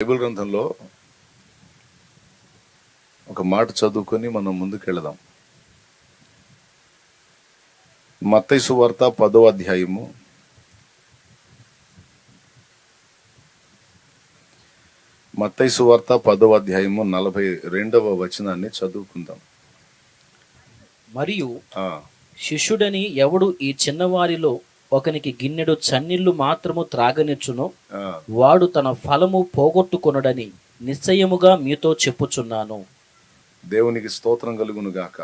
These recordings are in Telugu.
బైబిల్ గ్రంథంలో ఒక మాట చదువుకొని మనం ముందుకెళదాం. మత్తయి సువార్త 10వ అధ్యాయము మత్తయి సువార్త 10వ అధ్యాయము 42వ వచనాన్ని చదువుకుందాం. మరియు శిష్యుడని ఎవడు ఈ చిన్నవారిలో ఒకనికి గిన్నెడు చన్నీళ్లు మాత్రము త్రాగనిచ్చునో వాడు తన ఫలము పోగొట్టుకొనుడని నిశ్చయముగా మీతో చెప్పుచున్నాను. దేవునికి స్తోత్రం కలుగును గాక.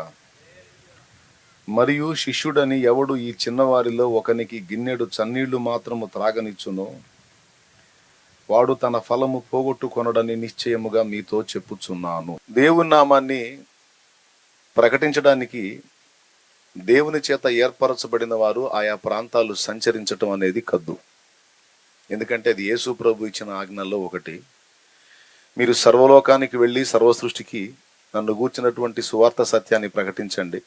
మరియు శిష్యుడని ఎవడు ఈ చిన్నవారిలో ఒకనికి గిన్నెడు చన్నీళ్లు మాత్రము త్రాగనిచ్చునో వాడు తన ఫలము పోగొట్టుకొనడని నిశ్చయముగా మీతో చెప్పుచున్నాను. దేవుని నామాన్ని ప్రకటించడానికి దేవుని చేత ఏర్పరచబడిన వారు ఆయా ప్రాంతాలు సంచరించటం అనేది కద్దు. ఎందుకంటే అది యేసు ప్రభు ఇచ్చిన ఆజ్ఞల్లో ఒకటి. మీరు సర్వలోకానికి వెళ్ళి సర్వ సృష్టికి నన్ను గూర్చినటువంటి సువార్త సత్యాన్ని ప్రకటించండి.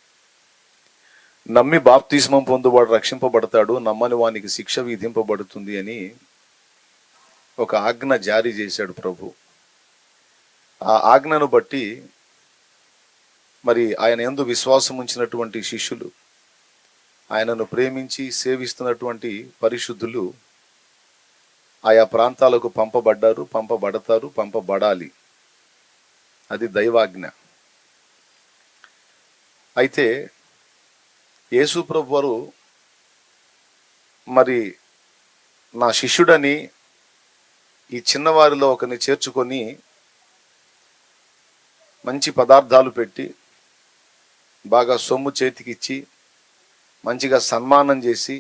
నమ్మి బాప్తిస్మం పొందువాడు రక్షింపబడతాడు, నమ్మని వానికి శిక్ష విధింపబడుతుంది అని ఒక ఆజ్ఞ జారీ చేశాడు ప్రభు. ఆ ఆజ్ఞను బట్టి మరి ఆయన యందు విశ్వాసం ఉంచినటువంటి శిష్యులు, ఆయనను ప్రేమించి సేవిస్తున్నటువంటి పరిశుద్ధులు ఆయా ప్రాంతాలకు పంపబడ్డారు, పంపబడతారు, పంపబడాలి. అది దైవాజ్ఞ. అయితే యేసు ప్రభు వారు మరి నా శిష్యుడని ఈ చిన్నవారిలో ఒకరిని చేర్చుకొని మంచి పదార్థాలు పెట్టి బాగా సొమ్ము చేతికిచ్చి మంచిగా సన్మానం చేసి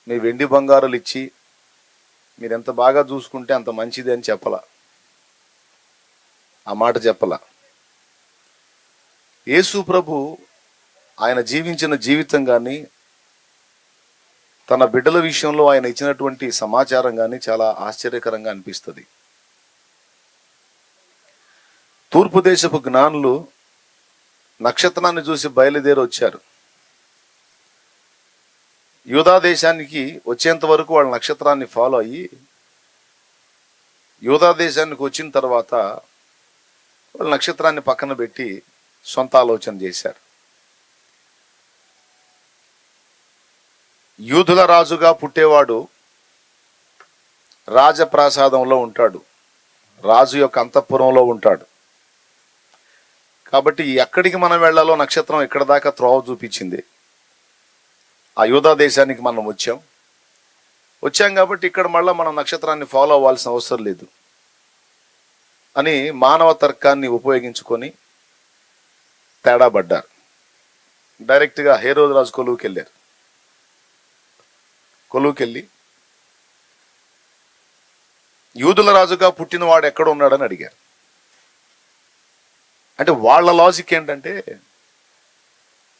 మీ వెండి బంగారాలు ఇచ్చి మీరు ఎంత బాగా చూసుకుంటే అంత మంచిది అని చెప్పలా. ఆ మాట చెప్పలా. యేసు ప్రభు ఆయన జీవించిన జీవితం కానీ తన బిడ్డల విషయంలో ఆయన ఇచ్చినటువంటి సమాచారం కానీ చాలా ఆశ్చర్యకరంగా అనిపిస్తుంది. తూర్పు దేశపు జ్ఞానులు నక్షత్రాన్ని చూసి బయలుదేరి వచ్చారు. యూదా దేశానికి వచ్చేంత వరకు వాళ్ళ నక్షత్రాన్ని ఫాలో అయ్యి యూదా దేశానికి వచ్చిన తర్వాత వాళ్ళ నక్షత్రాన్ని పక్కన పెట్టి సొంత ఆలోచన చేశారు. యూదుల రాజుగా పుట్టేవాడు రాజప్రాసాదంలో ఉంటాడు, రాజు యొక్క అంతఃపురంలో ఉంటాడు. కాబట్టి ఎక్కడికి మనం వెళ్ళాలో నక్షత్రం ఇక్కడ దాకా త్రోవ చూపించింది. ఆ యూదా దేశానికి మనం వచ్చాం కాబట్టి ఇక్కడ మళ్ళీ మనం నక్షత్రాన్ని ఫాలో అవ్వాల్సిన అవసరం లేదు అని మానవ తర్కాన్ని ఉపయోగించుకొని తేడా పడ్డారు. డైరెక్ట్గా హేరోదు రాజు కొలువుకి వెళ్ళారు. కొలువుకెళ్ళి యూదుల రాజుగా పుట్టినవాడు ఎక్కడ ఉన్నాడని అడిగారు. అంటే వాళ్ళ లాజిక్ ఏంటంటే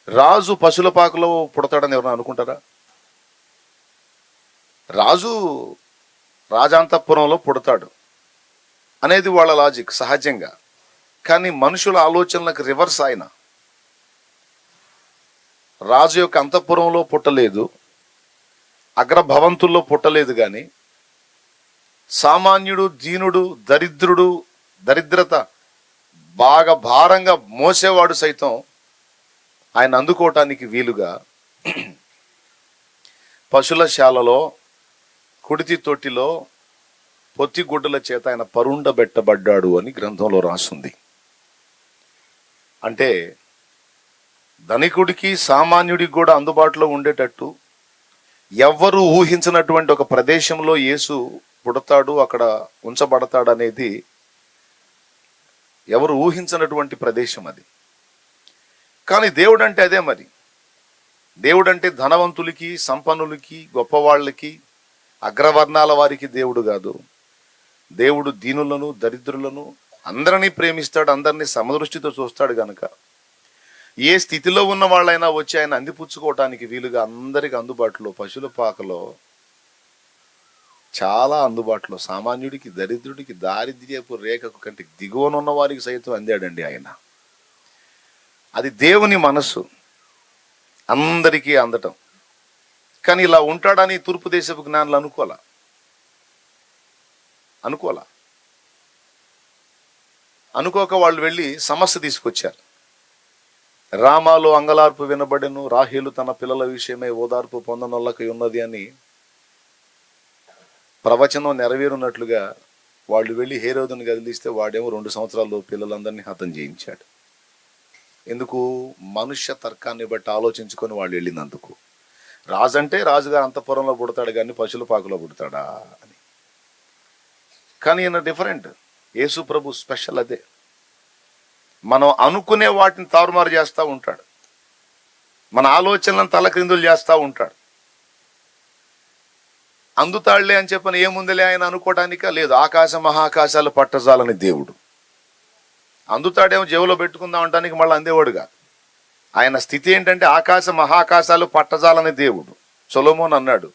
రాజు పశువుల పాకలో పుడతాడని ఎవరైనా అనుకుంటారా? రాజు రాజాంతఃపురంలో పుడతాడు అనేది వాళ్ళ లాజిక్ సహజంగా. కానీ మనుషుల ఆలోచనలకు రివర్స్. ఆయన రాజు యొక్క అంతఃపురంలో పుట్టలేదు, అగ్రభవంతుల్లో పుట్టలేదు. కానీ సామాన్యుడు, దీనుడు, దరిద్రుడు, దరిద్రత బాగా భారంగా మోసేవాడు సైతం ఆయన అందుకోవటానికి వీలుగా పశువులశాలలో, కుడితి తొట్టిలో, పొత్తిగుడ్డల చేత ఆయన పరుండబెట్టబడ్డాడు అని గ్రంథంలో రాసుంది. అంటే ధనికుడికి సామాన్యుడికి కూడా అందుబాటులో ఉండేటట్టు ఎవ్వరూ ఊహించినటువంటి ఒక ప్రదేశంలో యేసు పుడతాడు, అక్కడ ఉంచబడతాడు అనేది ఎవరు ఊహించినటువంటి ప్రదేశం అది. కానీ దేవుడు అంటే అదే. మరి దేవుడు అంటే ధనవంతులకి, సంపన్నులకి, గొప్పవాళ్ళకి, అగ్రవర్ణాల వారికి దేవుడు కాదు. దేవుడు దీనులను, దరిద్రులను అందరినీ ప్రేమిస్తాడు, అందరినీ సమదృష్టితో చూస్తాడు. గనక ఏ స్థితిలో ఉన్న వాళ్ళైనా వచ్చి ఆయన అందిపుచ్చుకోవటానికి వీలుగా అందరికి అందుబాటులో, పశువుల పాకలో చాలా అందుబాటులో, సామాన్యుడికి, దరిద్రుడికి, దారిద్ర్యపు రేఖకు కంటే దిగువనున్న వారికి సైతం అందాడండి ఆయన. అది దేవుని మనస్సు, అందరికీ అందటం. కానీ ఇలా ఉంటాడని తూర్పు దేశపు జ్ఞానులు అనుకోలా. అనుకోక వాళ్ళు వెళ్ళి సమస్య తీసుకొచ్చారు. రామాలో అంగలార్పు వినబడెను, రాహేలు తన పిల్లల విషయమై ఓదార్పు పొందనొల్లకై ఉన్నది అని ప్రవచనం నెరవేరున్నట్లుగా వాళ్ళు వెళ్ళి హేరోదుని కదిలిస్తే వాడేమో 2 సంవత్సరాల్లో పిల్లలందరినీ హతం చేయించాడు. ఎందుకు? మనుష్య తర్కాన్ని బట్టి ఆలోచించుకొని వాళ్ళు వెళ్ళినందుకు. రాజు అంటే రాజుగా అంతఃపురంలో పుడతాడు కానీ పశువుల పాకులో పుడతాడా అని. కానీ ఈయన డిఫరెంట్. యేసు ప్రభు స్పెషల్ అదే. మనం అనుకునే వాటిని తారుమారు చేస్తూ ఉంటాడు, మన ఆలోచనలను తలక్రిందులు చేస్తూ ఉంటాడు. అందుతాళ్లే అని చెప్పని ఏముందిలే ఆయన అనుకోవడానిక లేదు. ఆకాశ మహాకాశాలు పట్టజాలని దేవుడు. అందుతాడేమో జేబులో పెట్టుకుందాం అనడానికి మళ్ళీ అందేవాడుగా. ఆయన స్థితి ఏంటంటే ఆకాశ మహాకాశాలు పట్టజాలని దేవుడు. సొలొమోన్ అన్నాడు,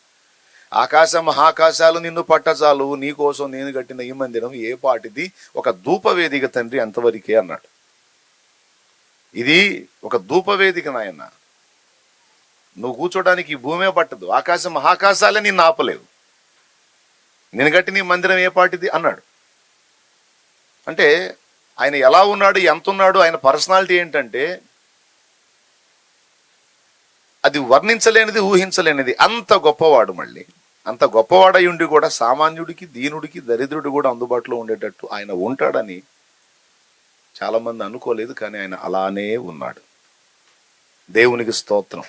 ఆకాశ మహాకాశాలు నిన్ను పట్టజాలు, నీ కోసం నేను కట్టిన ఈ మందిరం ఏ పాటిది, ఒక ధూపవేదిక తండ్రి అంతవరకే అన్నాడు. ఇది ఒక ధూపవేదిక నాయన, నువ్వు కూర్చోడానికి ఈ భూమే పట్టదు, ఆకాశ మహాకాశాలే నిన్ను ఆపలేవు, నేను కట్టిన ఈ మందిరం ఏ పాటిది అన్నాడు. అంటే ఆయన ఎలా ఉన్నాడు, ఎంత ఉన్నాడు, ఆయన పర్సనాలిటీ ఏంటంటే అది వర్ణించలేనిది, ఊహించలేనిది. అంత గొప్పవాడు. మళ్ళీ అంత గొప్పవాడై ఉండి కూడా సామాన్యుడికి, దీనుడికి, దరిద్రుడు కూడా అందుబాటులో ఉండేటట్టు ఆయన ఉంటాడని చాలా మంది అనుకోలేదు. కానీ ఆయన అలానే ఉన్నాడు. దేవునికి స్తోత్రం.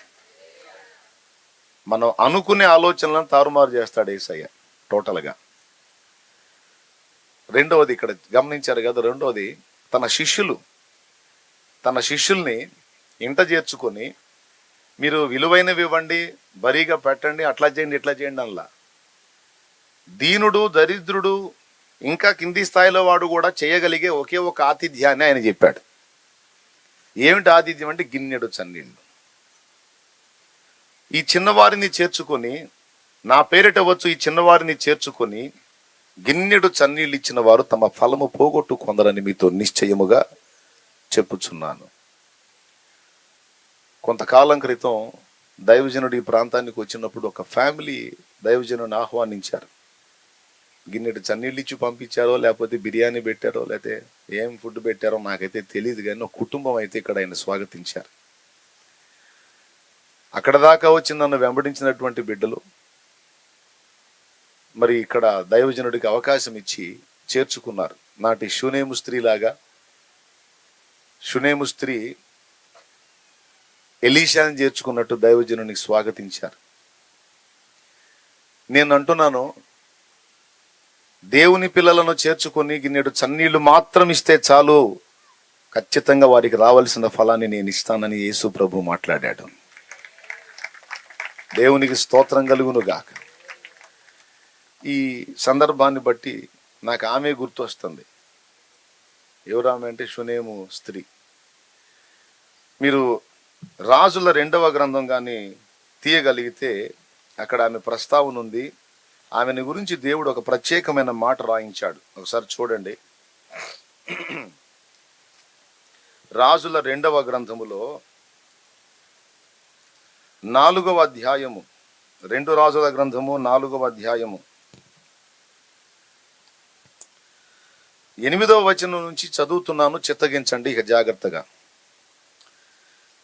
మనం అనుకునే ఆలోచనలను తారుమారు చేస్తాడు యేసయ్య టోటల్గా. రెండవది ఇక్కడ గమనించారు కదా, రెండవది తన శిష్యుల్ని ఇంట చేర్చుకొని మీరు విలువైనవి ఇవ్వండి, బరీగా పెట్టండి, అట్లా చేయండి ఇట్లా చేయండి అనలా. దీనుడు, దరిద్రుడు, ఇంకా కింది స్థాయిలో వాడు కూడా చేయగలిగే ఒకే ఒక ఆతిథ్యాన్ని ఆయన చెప్పాడు. ఏమిటి ఆతిథ్యం అంటే గిన్నెడు చన్నీళ్ళు. ఈ చిన్నవారిని చేర్చుకొని, నా పేరిట వచ్చు ఈ చిన్నవారిని చేర్చుకొని గిన్నెడు చన్నీళ్ళు ఇచ్చిన వారు తమ ఫలము పోగొట్టు కొందరని మీతో నిశ్చయముగా చెప్పుచున్నాను. కొంతకాలం క్రితం దైవజనుడు ఈ ప్రాంతానికి వచ్చినప్పుడు ఒక ఫ్యామిలీ దైవజనుని ఆహ్వానించారు. గిన్నెడు చన్నీళ్ళు ఇచ్చి పంపించారో, లేకపోతే బిర్యానీ పెట్టారో, లేకపోతే ఏం ఫుడ్ పెట్టారో నాకైతే తెలియదు. కానీ ఒక కుటుంబం అయితే ఇక్కడ ఆయన స్వాగతించారు. అక్కడ దాకా వచ్చి నన్ను వెంబడించినటువంటి బిడ్డలు మరి ఇక్కడ దైవజనుడికి అవకాశం ఇచ్చి చేర్చుకున్నారు. నాటి షూనేము స్త్రీలాగా, షూనేము స్త్రీ ఎలీషాని చేర్చుకున్నట్టు దైవజనుడిని స్వాగతించారు. నేను అంటున్నాను, దేవుని పిల్లలను చేర్చుకొని గిన్నెడు చన్నీళ్లు మాత్రం ఇస్తే చాలు, ఖచ్చితంగా వారికి రావాల్సిన ఫలాన్ని నేను ఇస్తానని యేసు ప్రభు మాట్లాడాడు. దేవునికి స్తోత్రం కలుగును గాక. ఈ సందర్భాన్ని బట్టి నాకు ఆమె గుర్తు వస్తుంది. ఎవరామె అంటే షూనేము స్త్రీ. మీరు రాజుల 2వ గ్రంథం కానీ తీయగలిగితే అక్కడ ఆమె ప్రస్తావన ఉంది. ఆమెను గురించి దేవుడు ఒక ప్రత్యేకమైన మాట రాయించాడు. ఒకసారి చూడండి. రాజుల 2వ గ్రంథములో 4వ అధ్యాయము, 2 రాజుల గ్రంథము 4వ అధ్యాయము 8వ వచనం నుంచి చదువుతున్నాను, చిత్తగించండి ఇక జాగ్రత్తగా.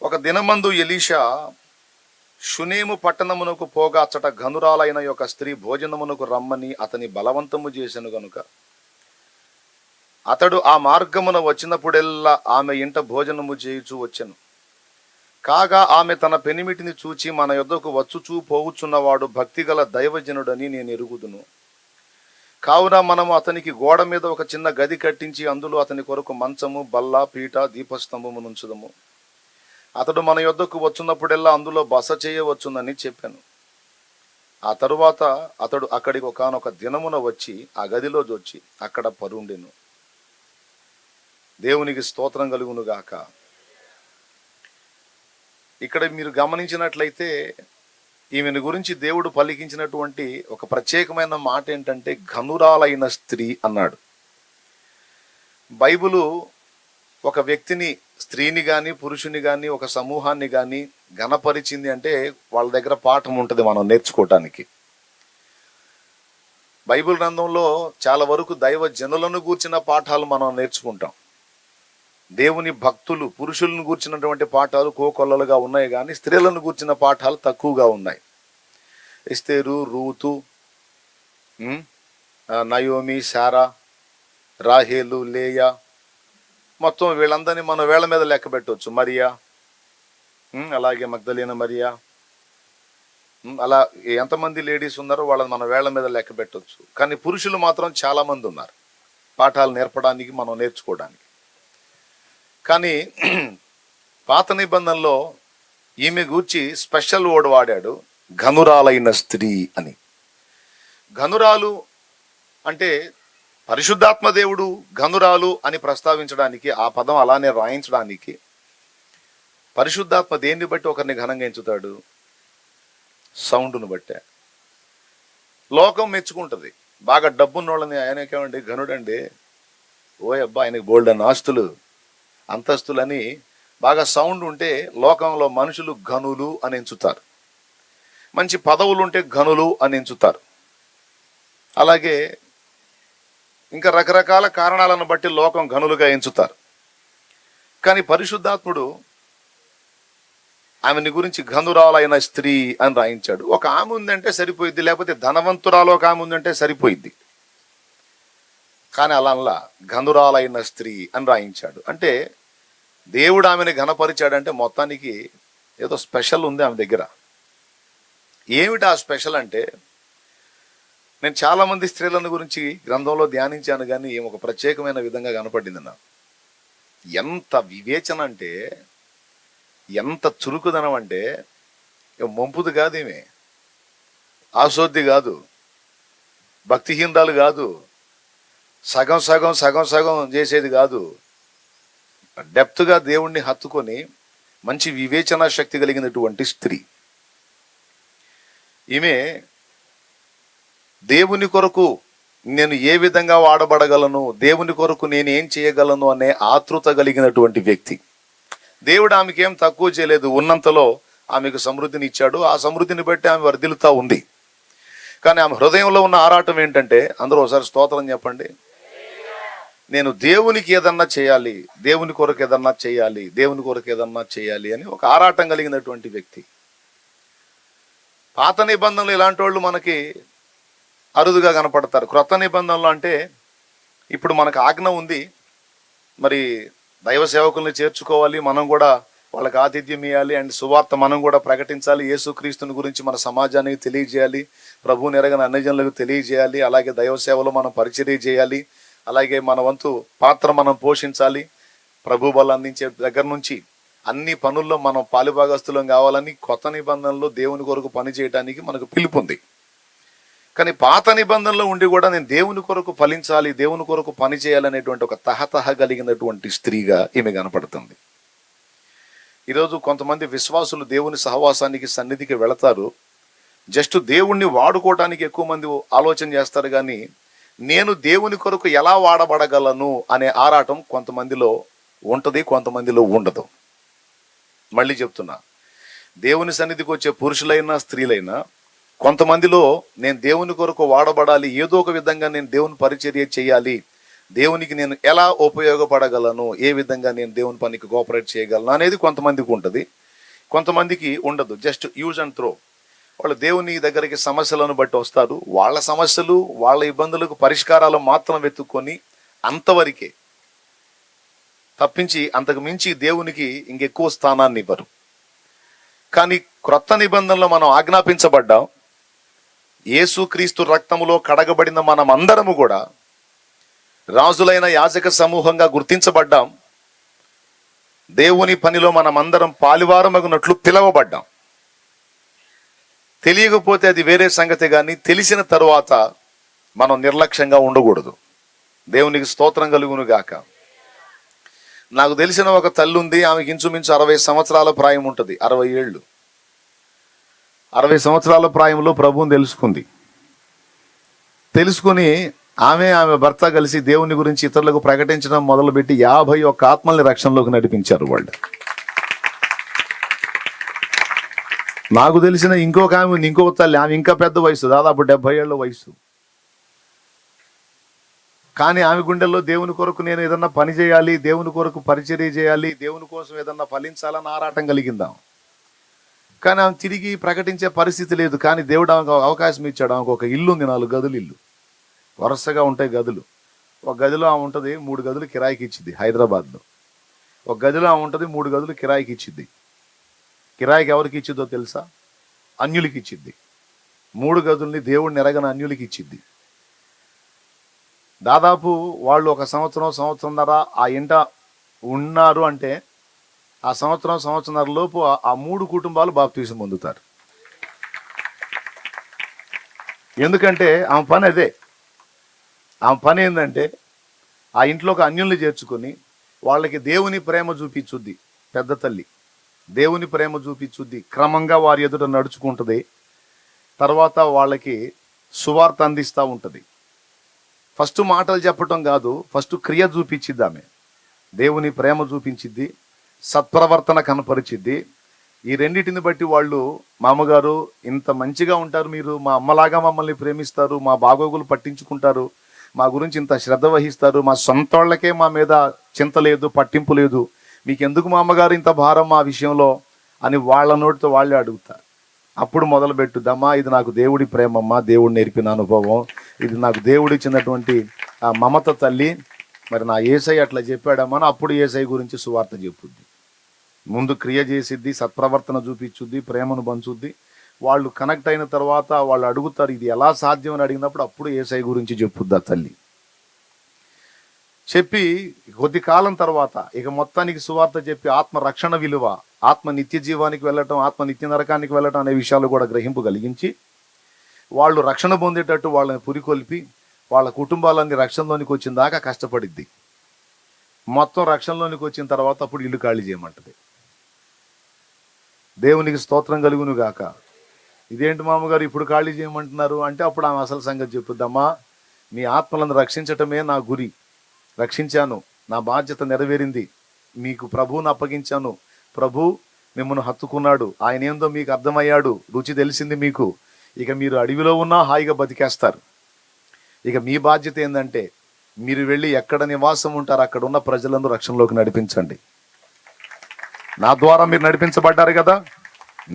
ఒక దినమందు ఎలీషా షునేము పట్టణమునకు పోగా అచ్చట గనురాలైన యొక్క స్త్రీ భోజనమునకు రమ్మని అతని బలవంతము చేసెను గనుక అతడు ఆ మార్గమున వచ్చినప్పుడెల్లా ఆమె ఇంట భోజనము చేయుచూ వచ్చెను. కాగా ఆమె తన పెనిమిటిని చూచి, మన యొద్దకు వచ్చుచూ పోవుచున్నవాడు భక్తిగల దైవజనుడని నేను ఎరుగుదును. కావున మనము అతనికి గోడ మీద ఒక చిన్న గది కట్టించి అందులో అతని కొరకు మంచము, బల్ల, పీట, దీపస్తంభము నుంచుదము. అతడు మన యొద్దకు వచ్చినప్పుడెల్లా అందులో బస చేయవచ్చునని చెప్పాను. ఆ తరువాత అతడు అక్కడికి ఒకానొక దినమున వచ్చి ఆ గదిలో జొచ్చి అక్కడ పరుండెను. దేవునికి స్తోత్రం కలుగును గాక. ఇక్కడ మీరు గమనించినట్లయితే ఈమెను గురించి దేవుడు పలికించినటువంటి ఒక ప్రత్యేకమైన మాట ఏంటంటే ఘనురాలైన స్త్రీ అన్నాడు. బైబిలు ఒక వ్యక్తిని, స్త్రీని కానీ పురుషుని కానీ, ఒక సమూహాన్ని కానీ ఘనపరిచింది అంటే వాళ్ళ దగ్గర పాఠం ఉంటుంది మనం నేర్చుకోవటానికి. బైబిల్ గ్రంథంలో చాలా వరకు దైవ జనులను గూర్చిన పాఠాలు మనం నేర్చుకుంటాం. దేవుని భక్తులు పురుషులను గూర్చినటువంటి పాఠాలు కోకొల్లలుగా ఉన్నాయి, కానీ స్త్రీలను గూర్చిన పాఠాలు తక్కువగా ఉన్నాయి. ఎస్తేరు, రూతు, నయోమి, శారా, రాహేలు, లేయా, మొత్తం వీళ్ళందరినీ మనం వేళ్ల మీద లెక్క పెట్టవచ్చు. మరియా, అలాగే మగ్దలేన మరియా, అలా ఎంతమంది లేడీస్ ఉన్నారో వాళ్ళని మన వేళ్ల మీద లెక్క పెట్టవచ్చు. కానీ పురుషులు మాత్రం చాలా మంది ఉన్నారు పాఠాలు నేర్పడానికి, మనం నేర్చుకోవడానికి. కానీ పాత నిబంధనలో ఈమె గూర్చి స్పెషల్ వర్డ్ వాడాడు, ఘనురాలైన స్త్రీ అని. ఘనురాలు అంటే పరిశుద్ధాత్మ దేవుడు ఘనురాలు అని ప్రస్తావించడానికి, ఆ పదం అలానే రాయించడానికి, పరిశుద్ధాత్మ దేన్ని బట్టి ఒకరిని ఘనంగా ఎంచుతాడు? సౌండ్ను బట్టే. లోకం మెచ్చుకుంటుంది. బాగా డబ్బున్నోళ్ళని ఆయనకేమండి ఘనుడండి, ఓ అబ్బా ఆయనకి బోల్డ్ అని ఆస్తులు అంతస్తులని బాగా సౌండ్ ఉంటే లోకంలో మనుషులు ఘనులు అని ఎంచుతారు. మంచి పదవులు ఉంటే ఘనులు అని ఎంచుతారు. అలాగే ఇంకా రకరకాల కారణాలను బట్టి లోకం ఘనులుగా ఎంచుతారు. కానీ పరిశుద్ధాత్ముడు ఆమెని గురించి ఘనురాలైన స్త్రీ అని రాయించాడు. ఒక ఆమె ఉందంటే సరిపోయిద్ది, లేకపోతే ధనవంతురాలు ఒక ఆమె ఉందంటే సరిపోయిద్ది. కానీ అలా ఘనురాలైన స్త్రీ అని రాయించాడు. అంటే దేవుడు ఆమెను ఘనపరిచాడంటే మొత్తానికి ఏదో స్పెషల్ ఉంది ఆమె దగ్గర. ఏమిటి ఆ స్పెషల్ అంటే, నేను చాలామంది స్త్రీలను గురించి గ్రంథంలో ధ్యానించాను, కానీ ఏమో ఒక ప్రత్యేకమైన విధంగా కనపడింది నాకు. ఎంత వివేచన అంటే, ఎంత చురుకుదనం అంటే, మొంపుది కాదు ఈమె, ఆసోద్ది కాదు, భక్తిహీనరాలు కాదు, సగం సగం సగం సగం చేసేది కాదు. డెప్త్గా దేవుణ్ణి హత్తుకొని మంచి వివేచన శక్తి కలిగినటువంటి స్త్రీ ఈమె. దేవుని కొరకు నేను ఏ విధంగా వాడబడగలను, దేవుని కొరకు నేను ఏం చేయగలను అనే ఆతృత కలిగినటువంటి వ్యక్తి. దేవుడు ఆమెకి ఏం తక్కువ చేయలేదు, ఉన్నంతలో ఆమెకు సమృద్ధిని ఇచ్చాడు. ఆ సమృద్ధిని బట్టి ఆమె వర్ధిల్లుతా ఉంది. కానీ ఆమె హృదయంలో ఉన్న ఆరాటం ఏంటంటే, అందరూ ఒకసారి స్తోత్రం చెప్పండి. నేను దేవునికి ఏదన్నా చేయాలి, దేవుని కొరకు ఏదన్నా చేయాలి, దేవుని కొరకు ఏదన్నా చేయాలి అని ఒక ఆరాటం కలిగినటువంటి వ్యక్తి. పాత నిబంధనలు ఇలాంటి వాళ్ళు మనకి అరుదుగా కనపడతారు. క్రొత్త నిబంధనలు అంటే ఇప్పుడు మనకు ఆజ్ఞ ఉంది, మరి దైవ సేవకుల్ని చేర్చుకోవాలి, మనం కూడా వాళ్ళకి ఆతిథ్యం ఇవ్వాలి, అండ్ సువార్త మనం కూడా ప్రకటించాలి, యేసుక్రీస్తుని గురించి మన సమాజానికి తెలియజేయాలి, ప్రభువుని ఎరగని అన్యజనులకు తెలియజేయాలి, అలాగే దైవ సేవలో మనం పరిచర్య చేయాలి, అలాగే మన వంతు పాత్ర మనం పోషించాలి, ప్రభు బలం అందించే దగ్గర నుంచి అన్ని పనుల్లో మనం పాలుభాగస్తులం కావాలని కొత్త నిబంధనలో దేవుని కొరకు పని చేయడానికి మనకు పిలుపు ఉంది. కానీ పాత నిబంధనలో ఉండి కూడా నేను దేవుని కొరకు ఫలించాలి, దేవుని కొరకు పని చేయాలనేటువంటి ఒక తహతహ కలిగినటువంటి స్త్రీగా ఈమె కనపడుతుంది. ఈరోజు కొంతమంది విశ్వాసులు దేవుని సహవాసానికి సన్నిధికి వెళతారు, జస్ట్ దేవుణ్ణి వాడుకోవడానికి ఎక్కువ మంది ఆలోచన చేస్తారు, కానీ నేను దేవుని కొరకు ఎలా వాడబడగలను అనే ఆరాటం కొంతమందిలో ఉంటుంది, కొంతమందిలో ఉండదు. మళ్ళీ చెప్తున్నా, దేవుని సన్నిధికి వచ్చే పురుషులైనా స్త్రీలైనా కొంతమందిలో నేను దేవుని కొరకు వాడబడాలి, ఏదో ఒక విధంగా నేను దేవుని పరిచర్య చేయాలి, దేవునికి నేను ఎలా ఉపయోగపడగలను, ఏ విధంగా నేను దేవుని పనికి కోఆపరేట్ చేయగలను అనేది కొంతమందికి ఉంటుంది, కొంతమందికి ఉండదు. Just use and throw. వాళ్ళు దేవుని దగ్గరికి సమస్యలను బట్టి వస్తారు, వాళ్ళ సమస్యలు వాళ్ళ ఇబ్బందులకు పరిష్కారాలు మాత్రం వెతుక్కొని అంతవరకే తప్పించి అంతకు మించి దేవునికి ఇంకెక్కువ స్థానాన్ని ఇవ్వరు. కానీ క్రొత్త నిబంధనలో మనం ఆజ్ఞాపించబడ్డాం, యేసుక్రీస్తు రక్తములో కడగబడిన మనం అందరము కూడా రాజులైన యాజక సమూహంగా గుర్తించబడ్డాం, దేవుని పనిలో మనమందరం పాలువారమగునట్లు పిలవబడ్డాం. తెలియకపోతే అది వేరే సంగతి, కానీ తెలిసిన తరువాత మనం నిర్లక్ష్యంగా ఉండకూడదు. దేవునికి స్తోత్రం కలుగును గాక. నాకు తెలిసిన ఒక తల్లి ఉంది, ఆమెకి ఇంచుమించు 60 సంవత్సరాల ప్రాయం ఉంటుంది, 60 ఏళ్ళు. 60 సంవత్సరాల ప్రాయంలో ప్రభువుని తెలుసుకుని ఆమె భర్త కలిసి దేవుని గురించి ఇతరులకు ప్రకటించడం మొదలుపెట్టి 51 ఆత్మల్ని రక్షణలోకి నడిపించారు వాళ్ళు. నాకు తెలిసిన ఇంకొక ఆమె ఉంది, ఇంకొక తల్లి, ఆమె ఇంకా పెద్ద వయసు, దాదాపు 70 ఏళ్ళ వయసు. కానీ ఆమె గుండెల్లో దేవుని కొరకు నేను ఏదన్నా పని చేయాలి, దేవుని కొరకు పరిచర్య చేయాలి, దేవుని కోసం ఏదన్నా ఫలించాలని ఆరాటం కలిగిందాం. కానీ ఆమె తిరిగి ప్రకటించే పరిస్థితి లేదు. కానీ దేవుడు ఆమెకు అవకాశం ఇచ్చాడు. ఆమెకు ఒక ఇల్లు ఉంది, 4 గదులు ఇల్లు, వరుసగా ఉంటాయి గదులు. ఒక గదిలో ఆమె ఉంటుంది, 3 గదులు కిరాయికి ఇచ్చింది హైదరాబాద్లో. ఒక గదిలో ఆమె ఉంటుంది, 3 గదులు కిరాయికి ఇచ్చింది. కిరాయికి ఎవరికి ఇచ్చిద్దో తెలుసా? అన్యులకి ఇచ్చింది. 3 గదుల్ని దేవుడిని ఎరగని అన్యులకి ఇచ్చింది. దాదాపు వాళ్ళు ఒక సంవత్సరంన్నర ఆ ఇంట ఉన్నారు అంటే ఆ సంవత్సరంన్నర లోపు ఆ 3 కుటుంబాలు బాప్తీసం పొందుతారు. ఎందుకంటే ఆమె పని అదే. ఆమె పని ఏంటంటే ఆ ఇంట్లోకి అన్యుల్ని చేర్చుకొని వాళ్ళకి దేవుని ప్రేమ చూపించుద్ది. పెద్ద తల్లి దేవుని ప్రేమ చూపించుద్ది, క్రమంగా వారి ఎదుట నడుచుకుంటుంది. తర్వాత వాళ్ళకి సువార్త అందిస్తూ ఉంటుంది. ఫస్ట్ మాటలు చెప్పటం కాదు, ఫస్ట్ క్రియ చూపించిద్ది. ఆమె దేవుని ప్రేమ చూపించిద్ది, సత్ప్రవర్తన కనపరిచిద్ది. ఈ రెండింటిని బట్టి వాళ్ళు, మా అమ్మగారు ఇంత మంచిగా ఉంటారు, మీరు మా అమ్మలాగా మమ్మల్ని ప్రేమిస్తారు, మా బాగోగులు పట్టించుకుంటారు, మా గురించి ఇంత శ్రద్ధ వహిస్తారు, మా సొంత వాళ్ళకే మా మీద చింత లేదు, పట్టింపు లేదు, మీకు ఎందుకు మా అమ్మగారు ఇంత భారం మా విషయంలో అని వాళ్ళ నోటితో వాళ్ళే అడుగుతారు. అప్పుడు మొదలు పెట్టుద్దమ్మా, ఇది నాకు దేవుడి ప్రేమమ్మా, దేవుడు నేర్పిన అనుభవం, ఇది నాకు దేవుడు ఇచ్చినటువంటి ఆ మమత తల్లి, మరి నా యేసయ్య అట్లా చెప్పాడమ్మా అని అప్పుడు యేసయ్య గురించి సువార్త చెప్పుద్ది. ముందు క్రియ చేసిద్ది, సత్ప్రవర్తన చూపించుద్ది, ప్రేమను పంచుద్ది. వాళ్ళు కనెక్ట్ అయిన తర్వాత వాళ్ళు అడుగుతారు ఇది ఎలా సాధ్యం అని అడిగినప్పుడు అప్పుడు యేసయ్య గురించి చెప్పుద్ది ఆ తల్లి. చెప్పి కొద్ది కాలం తర్వాత ఇక మొత్తానికి సువార్త చెప్పి ఆత్మ రక్షణ విలువ, ఆత్మ నిత్య జీవానికి వెళ్ళటం, ఆత్మ నిత్య నరకానికి వెళ్ళటం అనే విషయాలు కూడా గ్రహింపు కలిగించి వాళ్ళు రక్షణ పొందేటట్టు వాళ్ళని పురికొల్పి వాళ్ళ కుటుంబాలన్నీ రక్షణలోనికి వచ్చిన దాకా కష్టపడిద్ది. మొత్తం రక్షణలోనికి వచ్చిన తర్వాత అప్పుడు ఇల్లు ఖాళీ చేయమంటది. దేవునికి స్తోత్రం కలుగును గాక. ఇదేంటి మామగారు ఇప్పుడు ఖాళీ చేయమంటున్నారు అంటే అప్పుడు ఆమె అసలు సంగతి చెప్పుద్దమ్మా, మీ ఆత్మలను రక్షించటమే నా గురి, రక్షించాను, నా బాధ్యత నెరవేరింది, మీకు ప్రభువును అప్పగించాను, ప్రభు మిమ్మల్ని హత్తుకున్నాడు, ఆయన ఏందో మీకు అర్థమయ్యాడు, రుచి తెలిసింది మీకు, ఇక మీరు అడవిలో ఉన్నా హాయిగా బతికేస్తారు. ఇక మీ బాధ్యత ఏంటంటే మీరు వెళ్ళి ఎక్కడ నివాసం ఉంటారు అక్కడ ఉన్న ప్రజలను రక్షణలోకి నడిపించండి. నా ద్వారా మీరు నడిపించబడ్డారు కదా,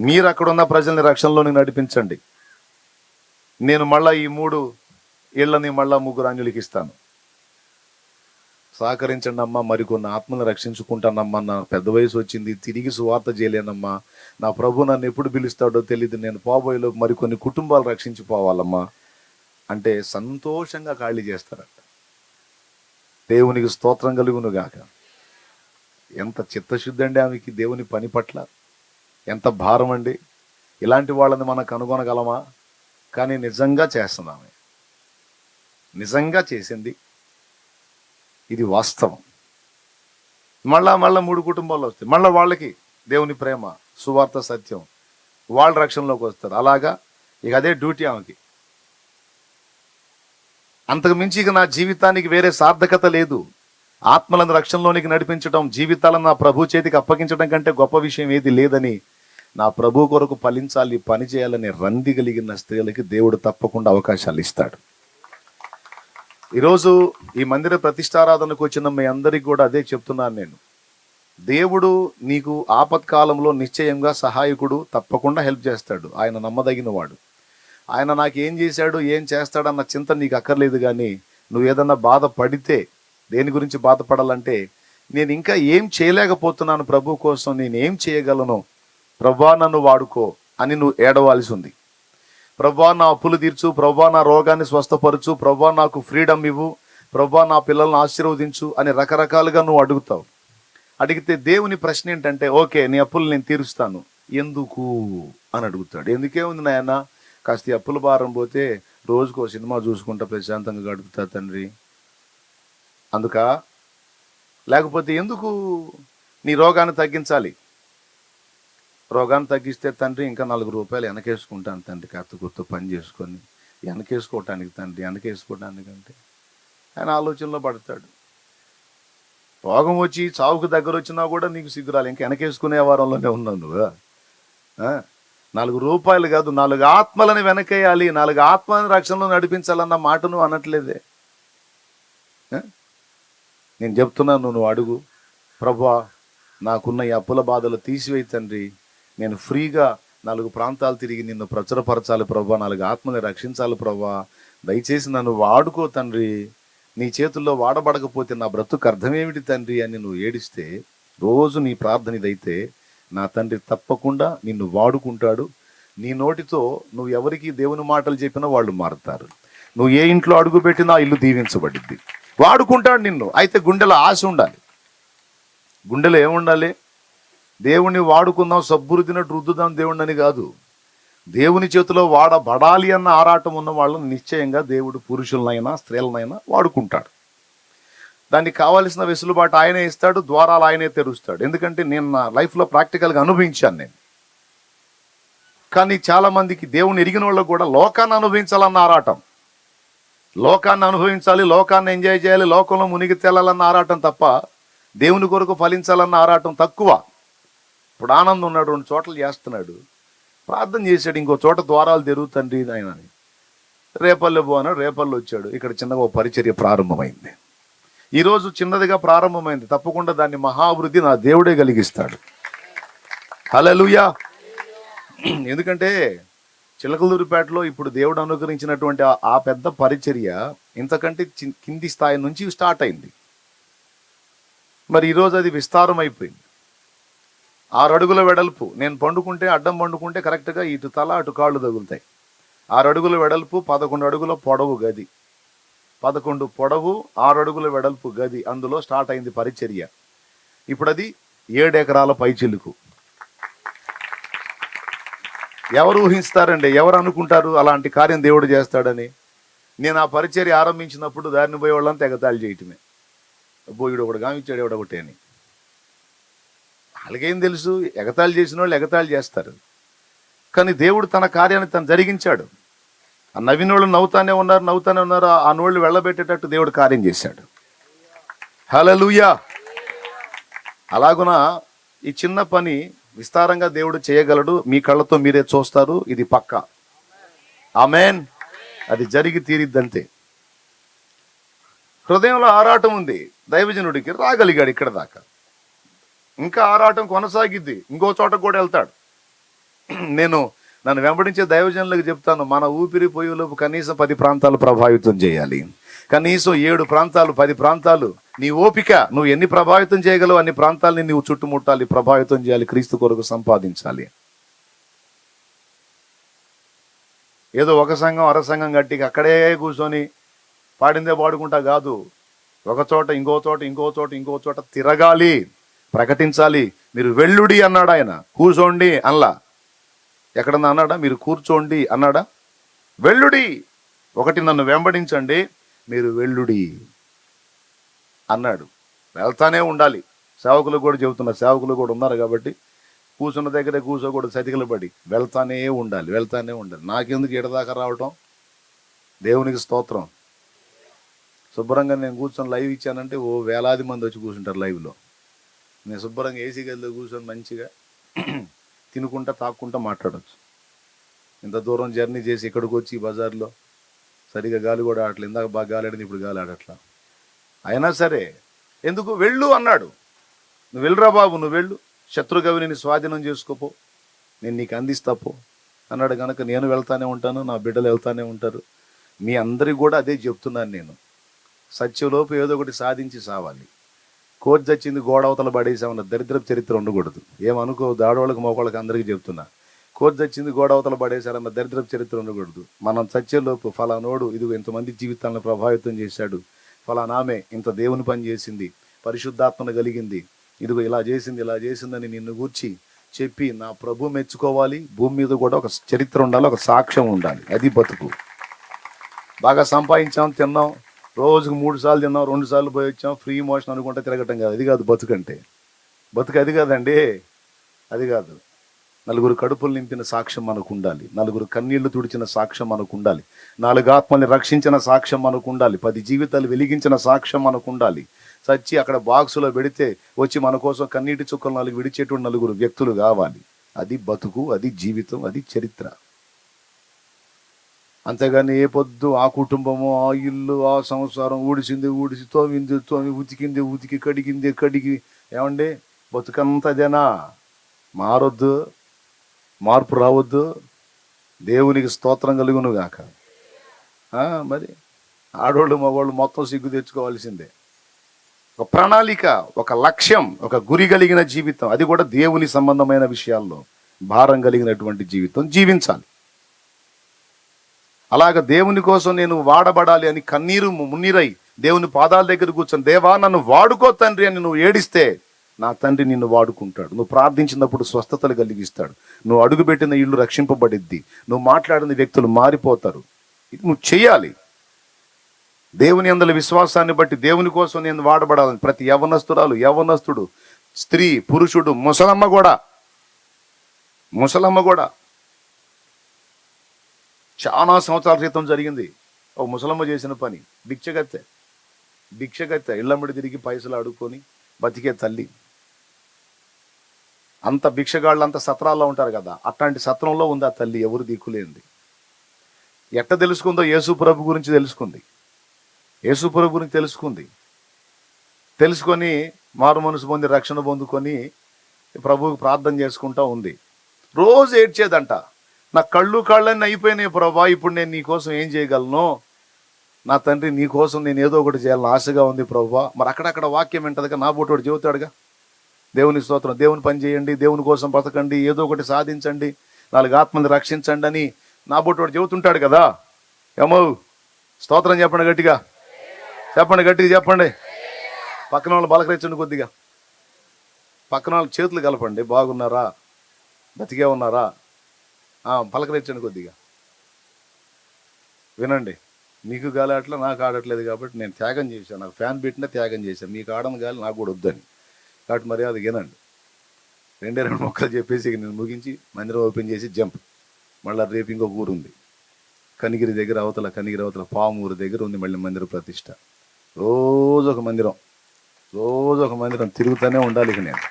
మీరు అక్కడ ఉన్న ప్రజల్ని రక్షణలోకి నడిపించండి. నేను మళ్ళా ఈ 3 ఇళ్లని మళ్ళా 3 అన్యులకి ఇస్తాను, సహకరించండి అమ్మా, మరికొన్ని ఆత్మలను రక్షించుకుంటానమ్మా, నా పెద్ద వయసు వచ్చింది, తిరిగి సువార్త చేయలేనమ్మా, నా ప్రభు నన్ను ఎప్పుడు పిలుస్తాడో తెలియదు, నేను పోబోయేలో మరికొన్ని కుటుంబాలు రక్షించిపోవాలమ్మా అంటే సంతోషంగా ఖాళీ చేస్తారట. దేవునికి స్తోత్రం కలుగును గాక. ఎంత చిత్తశుద్ధి అండి ఆమెకి దేవుని పని పట్ల, ఎంత భారం అండి. ఇలాంటి వాళ్ళని మనం కనుగొనగలమా? కానీ నిజంగా చేస్తుంది ఆమె, నిజంగా చేసింది, ఇది వాస్తవం. మళ్ళా 3 కుటుంబాలు వస్తాయి, మళ్ళీ వాళ్ళకి దేవుని ప్రేమ, సువార్త, సత్యం, వాళ్ళ రక్షణలోకి వస్తారు. అలాగా ఇక అదే డ్యూటీ ఆమెకి. అంతకు మించి ఇక నా జీవితానికి వేరే సార్థకత లేదు. ఆత్మలను రక్షణలోనికి నడిపించడం, జీవితాలను నా ప్రభు చేతికి అప్పగించడం కంటే గొప్ప విషయం ఏది లేదని, నా ప్రభు కొరకు ఫలించాలి, పని చేయాలనే రంది కలిగిన స్త్రీలకి దేవుడు తప్పకుండా అవకాశాలు ఇస్తాడు. ఈరోజు ఈ మందిర ప్రతిష్టారాధనకు వచ్చిన మీ అందరికీ కూడా అదే చెప్తున్నాను నేను. దేవుడు నీకు ఆపత్కాలంలో నిశ్చయంగా సహాయకుడు, తప్పకుండా హెల్ప్ చేస్తాడు. ఆయన నమ్మదగిన వాడు. ఆయన నాకు ఏం చేశాడు, ఏం చేస్తాడన్న చింత నీకు అక్కర్లేదు. కానీ నువ్వు ఏదన్నా బాధపడితే, దేని గురించి బాధపడాలంటే, నేను ఇంకా ఏం చేయలేకపోతున్నాను ప్రభు కోసం, నేను ఏం చేయగలను, ప్రభువా నన్ను వాడుకో అని నువ్వు ఏడవాల్సి ఉంది. ప్రభువా నా అప్పులు తీర్చు, ప్రభువా నా రోగాన్ని స్వస్థపరచు, ప్రభువా నాకు ఫ్రీడమ్ ఇవ్వు, ప్రభువా నా పిల్లల్ని ఆశీర్వదించు అని రకరకాలుగా నువ్వు అడుగుతావు. అడిగితే దేవుని ప్రశ్న ఏంటంటే, ఓకే నీ అప్పులు నేను తీరుస్తాను, ఎందుకు అని అడుగుతాడు. ఎందుకే ఉంది నాయన, కాస్త అప్పుల భారం పోతే రోజుకో సినిమా చూసుకుంటా ప్రశాంతంగా గడుపుతా తండ్రి, అందుక? లేకపోతే ఎందుకు నీ రోగాన్ని తగ్గించాలి, రోగాన్ని తగ్గిస్తే తండ్రి ఇంకా 4 రూపాయలు వెనకేసుకుంటాను తండ్రి, కాస్త గుర్తు పని చేసుకొని వెనకేసుకోవటానికి తండ్రి, వెనకేసుకోవటానికంటే ఆయన ఆలోచనలో పడతాడు. రోగం వచ్చి చావుకు దగ్గర వచ్చినా కూడా నీకు సిగ్గురాలి, ఇంకా వెనకేసుకునే వారంలోనే ఉన్నావు నువ్వు. 4 రూపాయలు కాదు, 4 ఆత్మలని వెనకేయాలి, 4 ఆత్మలని రక్షణలో నడిపించాలన్న మాట నువ్వు అనట్లేదే. నేను చెప్తున్నాను, నువ్వు అడుగు, ప్రభువా నాకున్న ఈ అప్పుల బాధలు తీసివేయి తండ్రి, నేను ఫ్రీగా 4 ప్రాంతాలు తిరిగి నిన్ను ప్రచురపరచాలి ప్రభువా, 4 ఆత్మని రక్షించాలి ప్రభువా, దయచేసి నన్ను వాడుకో తండ్రి, నీ చేతుల్లో వాడబడకపోతే నా బ్రతుకు అర్థమేమిటి తండ్రి అని నువ్వు ఏడిస్తే, రోజు నీ ప్రార్థన ఇదైతే, నా తండ్రి తప్పకుండా నిన్ను వాడుకుంటాడు. నీ నోటితో నువ్వు ఎవరికి దేవుని మాటలు చెప్పినా వాళ్ళు మారుతారు. నువ్వు ఏ ఇంట్లో అడుగు పెట్టినా ఇల్లు దీవించబడింది. వాడుకుంటాడు నిన్ను. అయితే గుండెలో ఆశ ఉండాలి. గుండెలో ఏముండాలి? దేవుణ్ణి వాడుకుందాం, సబ్బురుదినట్టు రుద్దుదాం దేవుణ్ణని కాదు. దేవుని చేతిలో వాడబడాలి అన్న ఆరాటం ఉన్న వాళ్ళని నిశ్చయంగా దేవుడు పురుషులనైనా స్త్రీలనైనా వాడుకుంటాడు. దానికి కావాల్సిన వెసులుబాటు ఆయనే ఇస్తాడు, ద్వారాలు ఆయనే తెరుస్తాడు. ఎందుకంటే నేను నా లైఫ్లో ప్రాక్టికల్గా అనుభవించాను నేను. కానీ చాలా మందికి దేవుని ఎరిగిన వాళ్ళకు కూడా లోకాన్ని అనుభవించాలన్న ఆరాటం, లోకాన్ని అనుభవించాలి, లోకాన్ని ఎంజాయ్ చేయాలి, లోకంలో మునిగి తేలాలన్న ఆరాటం తప్ప దేవుని కొరకు ఫలించాలన్న ఆరాటం తక్కువ. ఇప్పుడు ఆనందం ఉన్నాడు, 2 చోట్ల చేస్తున్నాడు, ప్రార్థన చేశాడు, ఇంకో చోట ద్వారాలు తెరుగుతండి ఆయన అని. రేపల్లె పోనాడు, రేపల్లి వచ్చాడు, ఇక్కడ చిన్నగా ఒక పరిచర్య ప్రారంభమైంది. ఈరోజు చిన్నదిగా ప్రారంభమైంది, తప్పకుండా దాన్ని మహావృద్ధి నా దేవుడే కలిగిస్తాడు. హల్లెలూయా. ఎందుకంటే చిలకలూరిపేటలో ఇప్పుడు దేవుడు అనుగ్రహించినటువంటి ఆ పెద్ద పరిచర్య ఇంతకంటే కింది స్థాయి నుంచి స్టార్ట్ అయింది. మరి ఈరోజు అది విస్తారం అయిపోయింది. 6 అడుగుల వెడల్పు, నేను పండుకుంటే అడ్డం పండుకుంటే కరెక్ట్గా ఇటు తల అటు కాళ్ళు తగులుతాయి. 6 అడుగుల వెడల్పు, 11 అడుగుల పొడవు గది, 11 పొడవు 6 అడుగుల వెడల్పు గది, అందులో స్టార్ట్ అయింది పరిచర్య. ఇప్పుడు అది 7 ఎకరాల పైచిలుకు. ఎవరు ఊహిస్తారండి? ఎవరు అనుకుంటారు అలాంటి కార్యం దేవుడు చేస్తాడని? నేను ఆ పరిచర్య ఆరంభించినప్పుడు దారిని పోయే వాళ్ళంతా ఎగతాళి చేయటమే, బోయుడు ఒకడు గామిచ్చాడు ఎవడొకటి అని. వాళ్ళకేం తెలుసు? ఎగతాళి చేసిన వాళ్ళు ఎగతాళి చేస్తారు. కానీ దేవుడు తన కార్యాన్ని తను జరిగించాడు. ఆ నవ్వినోళ్ళు నవ్వుతానే ఉన్నారు. ఆ నోళ్ళు వెళ్ళబెట్టేటట్టు దేవుడు కార్యం చేశాడు. హల్లెలూయా. అలాగున ఈ చిన్న పని విస్తారంగా దేవుడు చేయగలడు. మీ కళ్ళతో మీరే చూస్తారు, ఇది పక్కా. ఆమేన్. అది జరిగి తీరిద్దంతే. హృదయంలో ఆరాటం ఉంది దైవజనుడికి, రాగలిగాడు ఇక్కడ దాకా. ఇంకా ఆరాటం కొనసాగిద్ది, ఇంకో చోట కూడా వెళ్తాడు. నన్ను వెంబడించే దైవజనులకు చెప్తాను, మన ఊపిరి పోయేలోపు కనీసం 10 ప్రాంతాలు ప్రభావితం చేయాలి. కనీసం 7 ప్రాంతాలు, 10 ప్రాంతాలు. నీ ఓపిక, నువ్వు ఎన్ని ప్రభావితం చేయగలవు అన్ని ప్రాంతాలని నువ్వు చుట్టుముట్టాలి, ప్రభావితం చేయాలి, క్రీస్తు కొరకు సంపాదించాలి. ఏదో ఒక సంఘం అర సంఘం గట్టి అక్కడే కూర్చొని పాడిందే పాడుకుంటా కాదు. ఒక చోట ఇంకో చోట ఇంకో చోట ఇంకో చోట తిరగాలి, ప్రకటించాలి. మీరు వెళ్ళుడి అన్నాడు ఆయన, కూర్చోండి అన్లా. ఎక్కడన్నా అన్నాడా? మీరు కూర్చోండి అన్నాడా? వెళ్ళుడి. ఒకటి నన్ను వెంబడించండి, మీరు వెళ్ళుడి అన్నాడు. వెళ్తానే ఉండాలి. సేవకులు కూడా చెబుతున్నా, సేవకులు కూడా ఉన్నారు కాబట్టి కూర్చున్న దగ్గరే కూర్చోకూడదు, సతికిల పడి వెళ్తానే ఉండాలి, వెళ్తానే ఉండాలి. నాకెందుకు ఎడదాకా రావటం? దేవునికి స్తోత్రం. శుభ్రంగా నేను కూర్చొని లైవ్ ఇచ్చానంటే ఓ వేలాది మంది వచ్చి కూర్చుంటారు లైవ్లో. నేను శుభ్రంగా ఏసీ గదిలో కూర్చొని మంచిగా తినుకుంటా తాక్కుంటా మాట్లాడవచ్చు. ఇంత దూరం జర్నీ చేసి ఇక్కడికి వచ్చి బజార్లో సరిగా గాలి కూడా ఆడట్లేదు. ఇందాక బాగా గాలి ఆడింది, ఇప్పుడు గాలి ఆడట్లా. అయినా సరే ఎందుకు? వెళ్ళు అన్నాడు. నువ్వు వెళ్ళురా బాబు, నువ్వు వెళ్ళు, శత్రుగవిని నీ స్వాధీనం చేసుకోపో, నేను నీకు అందిస్తాపో అన్నాడు. కనుక నేను వెళ్తానే ఉంటాను, నా బిడ్డలు వెళ్తానే ఉంటారు. మీ అందరికి కూడా అదే చెప్తున్నాను నేను. సత్యంలోపు ఏదో ఒకటి సాధించి సావాలి. కోర్టు చచ్చింది గోడవతల పడేసామన్న దరిద్రపు చరిత్ర ఉండకూడదు. ఏమనుకో, దాడవాళ్ళకి మోకాళ్ళకి అందరికీ చెప్తున్నా, కోర్టు చచ్చింది గోడవతల పడేశారన్న దరిద్రపు చరిత్ర ఉండకూడదు. మనం చచ్చేలోపు ఫలానోడు ఇదిగో ఇంతమంది జీవితాలను ప్రభావితం చేశాడు, ఫలానామె ఇంత దేవుని పని చేసింది, పరిశుద్ధాత్మను కలిగింది, ఇదిగో ఇలా చేసిందని నిన్ను గూర్చి చెప్పి నా ప్రభు మెచ్చుకోవాలి. భూమి మీద కూడా ఒక చరిత్ర ఉండాలి, ఒక సాక్ష్యం ఉండాలి. అది బతుకు. బాగా సంపాదించాం, తిన్నాం, రోజుకు 3 సార్లు తిన్నాం, 2 సార్లు పోయి వచ్చాం, ఫ్రీ మోషన్ అనుకుంటే తిరగటం కాదు. అది కాదు బతుకంటే. బతుకు అది కాదండి, అది కాదు. 4 కడుపులు నింపిన సాక్ష్యం మనకు ఉండాలి, 4 కన్నీళ్లు తుడిచిన సాక్ష్యం మనకు ఉండాలి, 4 ఆత్మల్ని రక్షించిన సాక్ష్యం మనకు ఉండాలి, 10 జీవితాలు వెలిగించిన సాక్ష్యం మనకు ఉండాలి. చచ్చి అక్కడ బాక్సులో పెడితే వచ్చి మన కోసం కన్నీటి చుక్కలు 4 విడిచేటువంటి 4 వ్యక్తులు కావాలి. అది బతుకు, అది జీవితం, అది చరిత్ర. అంతేగాని ఏ పొద్దు ఆ కుటుంబము, ఆ ఇల్లు, ఆ సంసారం ఊడిసి తోమి ఉతికి కడిగి ఏమండి బతుకంతదేనా? మారొద్దు, మార్పు రావద్దు. దేవునికి స్తోత్రం కలుగును గాక. మరి ఆడోళ్ళు మగవాళ్ళు మొత్తం సిగ్గు తెచ్చుకోవాల్సిందే. ఒక ప్రణాళిక, ఒక లక్ష్యం, ఒక గురి కలిగిన జీవితం, అది కూడా దేవుని సంబంధమైన విషయాల్లో భారం కలిగినటువంటి జీవితం జీవించాలి. అలాగ దేవుని కోసం నేను వాడబడాలి అని మున్నీరై దేవుని పాదాల దగ్గర కూర్చొని, దేవా నన్ను వాడుకో తండ్రి అని నువ్వు ఏడిస్తే నా తండ్రి నిన్ను వాడుకుంటాడు. నువ్వు ప్రార్థించినప్పుడు స్వస్థతలు కలిగిస్తాడు. నువ్వు అడుగుపెట్టిన ఇల్లు రక్షింపబడిద్ది. నువ్వు మాట్లాడిన వ్యక్తులు మారిపోతారు. ఇది నువ్వు చెయ్యాలి. దేవుని యందల విశ్వాసాన్ని బట్టి దేవుని కోసం నేను వాడబడాలని ప్రతి యవనస్తుడు, స్త్రీ, పురుషుడు, ముసలమ్మ కూడా చాలా సంవత్సరాల క్రితం జరిగింది. ఒక ముసలమ్మ చేసిన పని భిక్షగత్తె ఇళ్ళమ్మడి తిరిగి పైసలు అడుక్కొని బతికే తల్లి. అంత భిక్షగాళ్ళు అంత సత్రాల్లో ఉంటారు కదా, అట్లాంటి సత్రంలో ఉంది ఆ తల్లి, ఎవరు దిక్కులేంది. ఎట్ట తెలుసుకుందో యేసు ప్రభు గురించి తెలుసుకొని మారు మనసు పొంది రక్షణ పొందుకొని ప్రభువుకి ప్రార్థన చేసుకుంటా ఉంది. రోజు ఏడ్చేదంట, నా కాళ్ళన్నీ అయిపోయినాయి ప్రభా, ఇప్పుడు నేను నీకోసం ఏం చేయగలను? నా తండ్రి నీకోసం నేను ఏదో ఒకటి చేయాలని ఆశగా ఉంది ప్రభా. మరి అక్కడక్కడ వాక్యం వింటదిగా, నా బోటోడు చెబుతాడుగా, దేవుని స్తోత్రం, దేవుని పని చేయండి, దేవుని కోసం బ్రతకండి, ఏదో ఒకటి సాధించండి, 4 ఆత్మని రక్షించండి అని నా బోటోడు చెబుతుంటాడు కదా. ఏమో స్తోత్రం చెప్పండి గట్టిగా చెప్పండి. పక్కన వాళ్ళు బలకరించండి కొద్దిగా, పక్కన వాళ్ళు చేతులు కలపండి. బాగున్నారా? బతికే ఉన్నారా? పలకరించండి కొద్దిగా. వినండి, మీకు గాలి అట్లా నాకు ఆడట్లేదు కాబట్టి నేను త్యాగం చేశాను. నాకు ఫ్యాన్ పెట్టినా త్యాగం చేశాను. మీకు ఆడని గాలి నాకు కూడా వద్దని. కాబట్టి మర్యాద వినండి. 2 మొక్కలు చెప్పేసి నేను ముగించి మందిరం ఓపెన్ చేసి జంప్. మళ్ళీ రేపు ఇంకొక ఊరు ఉంది, కనిగిరి అవతల పామూరు దగ్గర ఉంది మళ్ళీ మందిర ప్రతిష్ట. రోజు ఒక మందిరం తిరుగుతూనే ఉండాలి. ఇక నేను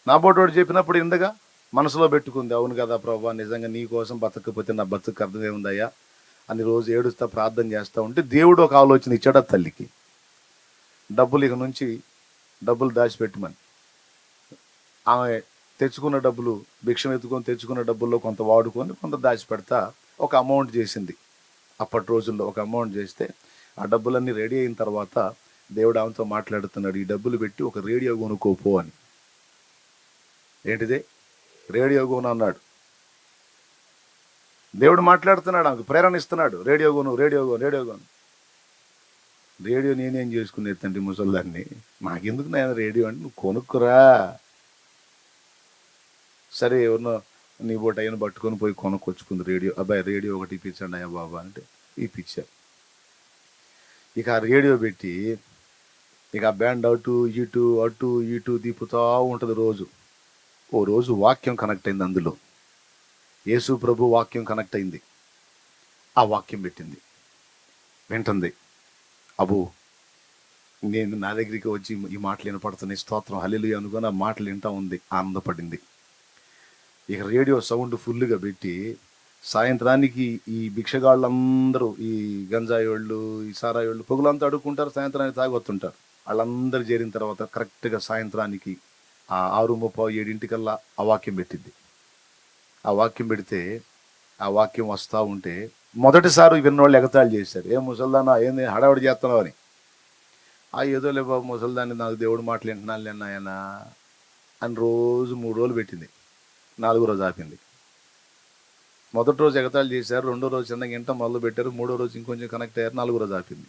నా బోటోడు చెప్పినప్పుడు ఇందగా మనసులో పెట్టుకుంది, అవును కదా ప్రభా, నిజంగా నీ కోసం బతకపోతే నా బతుకు అర్థమే ఉందయ్యా అని రోజు ఏడుస్తా ప్రార్థన చేస్తూ ఉంటే దేవుడు ఒక ఆలోచన ఇచ్చాడు ఆ తల్లికి. ఇక నుంచి డబ్బులు దాచిపెట్టమని. ఆమె తెచ్చుకున్న డబ్బులు, భిక్షం ఎత్తుకొని తెచ్చుకున్న డబ్బుల్లో కొంత వాడుకొని కొంత దాచిపెడతా ఒక అమౌంట్ చేసింది. అప్పటి రోజుల్లో ఒక అమౌంట్ చేస్తే ఆ డబ్బులన్నీ రెడీ అయిన తర్వాత దేవుడు ఆమెతో మాట్లాడుతున్నాడు, ఈ డబ్బులు పెట్టి ఒక రేడియో కొనుక్కోపో అని. ఏంటిదే? రేడియో కొను అన్నాడు. దేవుడు మాట్లాడుతున్నాడు, ఆమెకు ప్రేరణ ఇస్తున్నాడు, రేడియో కొను. రేడియో నేనేం చేసుకునేది తండ్రి ముసల్దాన్ని, నాకెందుకు నేను రేడియో అంటే, నువ్వు కొనుక్కురా. సరే ఎవరినో నీ బోట అయిన పట్టుకొని పోయి కొనుక్కొచ్చుకుంది రేడియో. అబ్బాయి రేడియో ఒకటి ఇప్పించండి అయ్యా బాబా అంటే ఇప్పించారు. ఇక ఆ రేడియో పెట్టి ఇక ఆ బ్యాండ్ అటు ఇటు తిప్పుతూ ఉంటుంది రోజు. ఓ రోజు వాక్యం కనెక్ట్ అయింది, అందులో యేసు ప్రభు వాక్యం కనెక్ట్ అయింది. ఆ వాక్యం పెట్టింది, వింటుంది. అబ్బో, నేను నా దగ్గరికి వచ్చి ఈ మాటలు వినపడుతున్నాయి, స్తోత్రం హల్లెలూయా అనుకొని ఆ మాటలు వింటా ఉంది, ఆనందపడింది. ఇక రేడియో సౌండ్ ఫుల్గా పెట్టి సాయంత్రానికి ఈ భిక్షగాళ్ళందరూ, ఈ గంజాయి వాళ్ళు, ఈ సారాయి వాళ్ళు పొగులంతా అడుక్కుంటారు, సాయంత్రానికి తాగొస్తుంటారు. వాళ్ళందరూ చేరిన తర్వాత కరెక్ట్గా సాయంత్రానికి 6:30-7 ఆ వాక్యం పెట్టింది. ఆ వాక్యం పెడితే ఆ వాక్యం వస్తూ ఉంటే మొదటిసారి విన్నోళ్ళు ఎగతాళి చేశారు, ఏ ముసల్దానా ఏంది హడావుడి చేస్తున్నావు అని. ఏదో లే బాబు ముసల్దాన్ని, నాకు దేవుడు మాటలు వింటున్నాను లేనాయనా అని రోజు 3 రోజులు పెట్టింది. 4వ రోజు ఆపింది. మొదటి రోజు ఎగతాళి చేశారు, 2వ రోజు చిన్నగా ఇంట మొదలు పెట్టారు, 3వ రోజు ఇంకొంచెం కనెక్ట్ అయ్యారు, 4వ రోజు ఆపింది.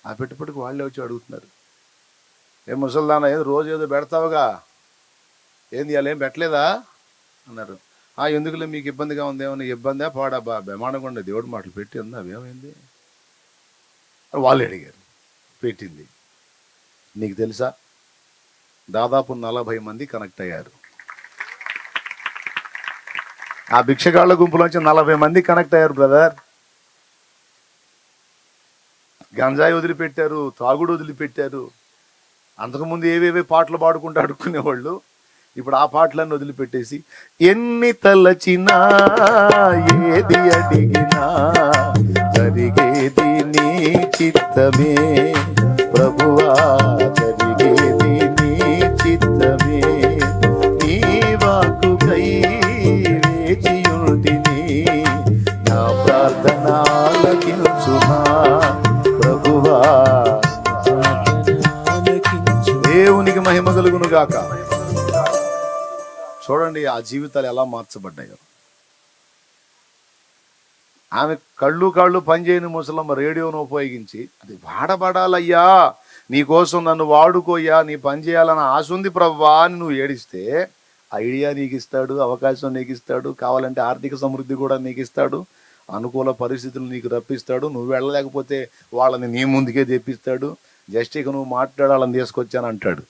ఆ పెట్టేప్పటికి వాళ్ళే వచ్చి అడుగుతున్నారు, ఏ ముసల్దానా ఏదో రోజు ఏదో పెడతావుగా, ఏంది ఇవాళ ఏం పెట్టలేదా అన్నారు. ఎందుకులే మీకు ఇబ్బందిగా ఉంది, ఏమన్నా ఇబ్బందా పాడబ్బా, బెమానకుండా దేవుడు మాటలు పెట్టి ఉంది, అవేమైంది వాళ్ళు అడిగారు. పెట్టింది. నీకు తెలుసా, దాదాపు 40 మంది కనెక్ట్ అయ్యారు. ఆ భిక్షగాళ్ల గుంపులోంచి 40 మంది కనెక్ట్ అయ్యారు బ్రదర్. గంజాయి వదిలిపెట్టారు, తాగుడు వదిలిపెట్టారు. అంతకుముందు ఏవేవే పాటలు పాడుకుంటూ అడుక్కునేవాళ్ళు ఇప్పుడు ఆ పాటలన్నీ వదిలిపెట్టేసి ఎన్ని తలచినా ఏది అడిగినా జరిగేది నీ చిత్తమే ప్రభువా, జరిగేది నీ చిత్తమే. నీ వాక్కుకై వేచియుంటిని, నా ప్రార్థన ఆలకించుమా ప్రభువా. దేవునికి మహిమ కలుగును గాక. చూడండి ఆ జీవితాలు ఎలా మార్చబడ్డాయో. ఆమె కాళ్ళు పనిచేయని ముసలమ్మ రేడియోను ఉపయోగించి, అది వాడబడాలయ్యా, నీకోసం నన్ను వాడుకోయ్యా, నీ పని చేయాలని ఆశ ఉంది ప్రవ్వా అని నువ్వు ఏడిస్తే ఐడియా నీకు ఇస్తాడు, అవకాశం నీకు ఇస్తాడు, కావాలంటే ఆర్థిక సమృద్ధి కూడా నీకు ఇస్తాడు, అనుకూల పరిస్థితులు నీకు రప్పిస్తాడు. నువ్వు వెళ్ళలేకపోతే వాళ్ళని నీ ముందుకే తెప్పిస్తాడు. జస్ట్ ఇక నువ్వు మాట్లాడాలని తీసుకొచ్చాను అంటాడు.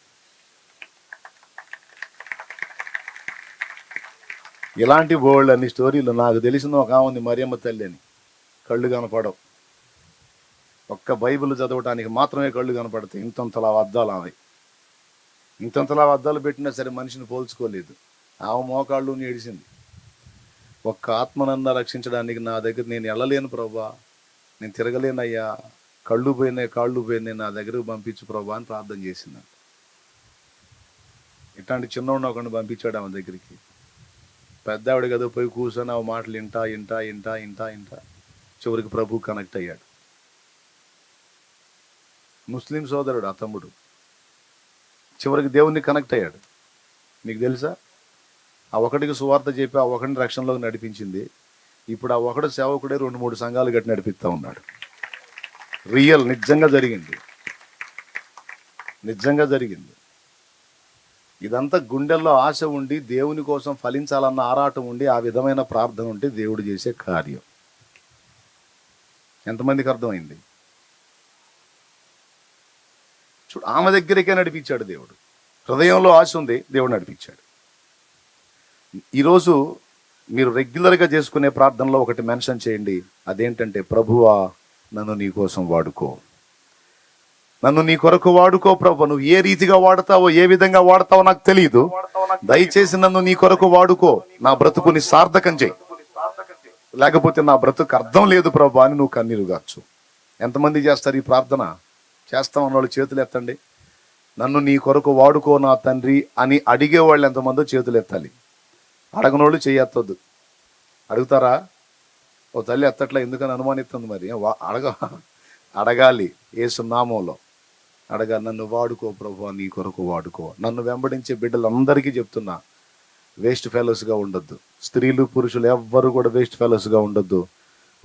ఇలాంటి బోల్డ్ అన్ని స్టోరీలు. నాకు తెలిసిన ఒక ఉంది మరియమ్మ తల్లి అని, కళ్ళు కనపడవు, ఒక్క బైబిల్ చదవటానికి మాత్రమే కళ్ళు కనపడతాయి. ఇంతంతలా అద్దాలు ఆమె, ఇంతంతలా అద్దాలు పెట్టినా సరే మనిషిని పోల్చుకోలేదు. ఆమె మోకాళ్ళు ఏడిసింది, ఒక్క ఆత్మనన్నా రక్షించడానికి నా దగ్గర నేను వెళ్ళలేను ప్రభా, నేను తిరగలేనయ్యా, కళ్ళు పోయినాయి కాళ్ళు పోయినాయి, నా దగ్గరకు పంపించు ప్రభా అని ప్రార్థన చేసింది. ఇట్లాంటి చిన్నవాడిని ఒకరిని పంపించాడు ఆమె దగ్గరికి. పెద్ద ఆవిడ కదా పోయి కూర్చొని ఆ మాటలు ఇంటా చివరికి ప్రభు కనెక్ట్ అయ్యాడు. ముస్లిం సోదరుడు ఆ తమ్ముడు చివరికి దేవుణ్ణి కనెక్ట్ అయ్యాడు. మీకు తెలుసా, ఆ ఒకటికి సువార్త చెప్పి ఆ ఒకటిని రక్షణలోకి నడిపించింది. ఇప్పుడు ఆ ఒకడు సేవకుడే 2-3 సంఘాలు గట్టి నడిపిస్తూ ఉన్నాడు. రియల్, నిజంగా జరిగింది. ఇదంతా గుండెల్లో ఆశ ఉండి దేవుని కోసం ఫలించాలన్న ఆరాటం ఉండి ఆ విధమైన ప్రార్థన ఉంటే దేవుడు చేసే కార్యం. ఎంతమందికి అర్థమైంది? చూడు, ఆమె దగ్గరికే నడిపించాడు దేవుడు. హృదయంలో ఆశ ఉంది, దేవుడు నడిపించాడు. ఈరోజు మీరు రెగ్యులర్గా చేసుకునే ప్రార్థనలో ఒకటి మెన్షన్ చేయండి. అదేంటంటే, ప్రభువా నన్ను నీ కోసం వాడుకో, నన్ను నీ కొరకు వాడుకో ప్రభు. నువ్వు ఏ రీతిగా వాడతావో, ఏ విధంగా వాడతావో నాకు తెలియదు, దయచేసి నన్ను నీ కొరకు వాడుకో, నా బ్రతుకుని సార్థకం చేయి, లేకపోతే నా బ్రతుకు అర్థం లేదు ప్రభు అని నువ్వు కన్నీరు గార్చు. ఎంతమంది చేస్తారు ఈ ప్రార్థన? చేస్తామన్న వాళ్ళు చేతులు ఎత్తండి. నన్ను నీ కొరకు వాడుకో నా తండ్రి అని అడిగేవాళ్ళు ఎంతమందో చేతులు ఎత్తాలి. అడగనోళ్ళు చేయొత్తొద్దు. అడుగుతారా? ఓ తల్లి ఎత్తట్లా ఎందుకని అనుమానిస్తుంది. మరి అడగాలి. యేసు నామంలో అడగాలి. నన్ను వాడుకో ప్రభు, నీ కొరకు వాడుకో. నన్ను వెంబడించే బిడ్డలందరికీ చెప్తున్నా, వేస్ట్ ఫెలోస్గా ఉండొద్దు. స్త్రీలు పురుషులు ఎవ్వరు కూడా వేస్ట్ ఫెలోస్గా ఉండొద్దు.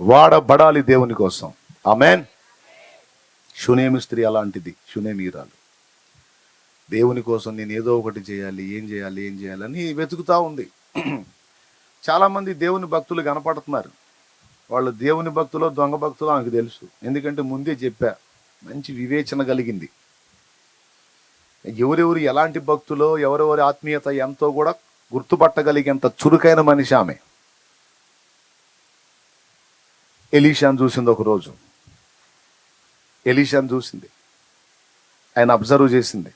వాడబడాలి దేవుని కోసం. ఆమేన్. షునేమి స్త్రీ అలాంటిది, షునేమీరాలు. దేవుని కోసం నేను ఏదో ఒకటి చేయాలి, ఏం చేయాలని వెతుకుతా ఉంది. చాలామంది దేవుని భక్తులు కనపడుతున్నారు. వాళ్ళు దేవుని భక్తులో దొంగ భక్తులో నాకు తెలుసు. ఎందుకంటే ముందే చెప్పా, మంచి వివేచన కలిగింది. ఎవరెవరు ఎలాంటి భక్తులో, ఎవరెవరి ఆత్మీయత ఎంతో కూడా గుర్తుపట్టగలిగేంత చురుకైన మనిషి ఆమె. ఎలీషాను చూసింది ఒకరోజు. ఎలీషాను చూసింది, ఆయన అబ్జర్వ్ చేసింది.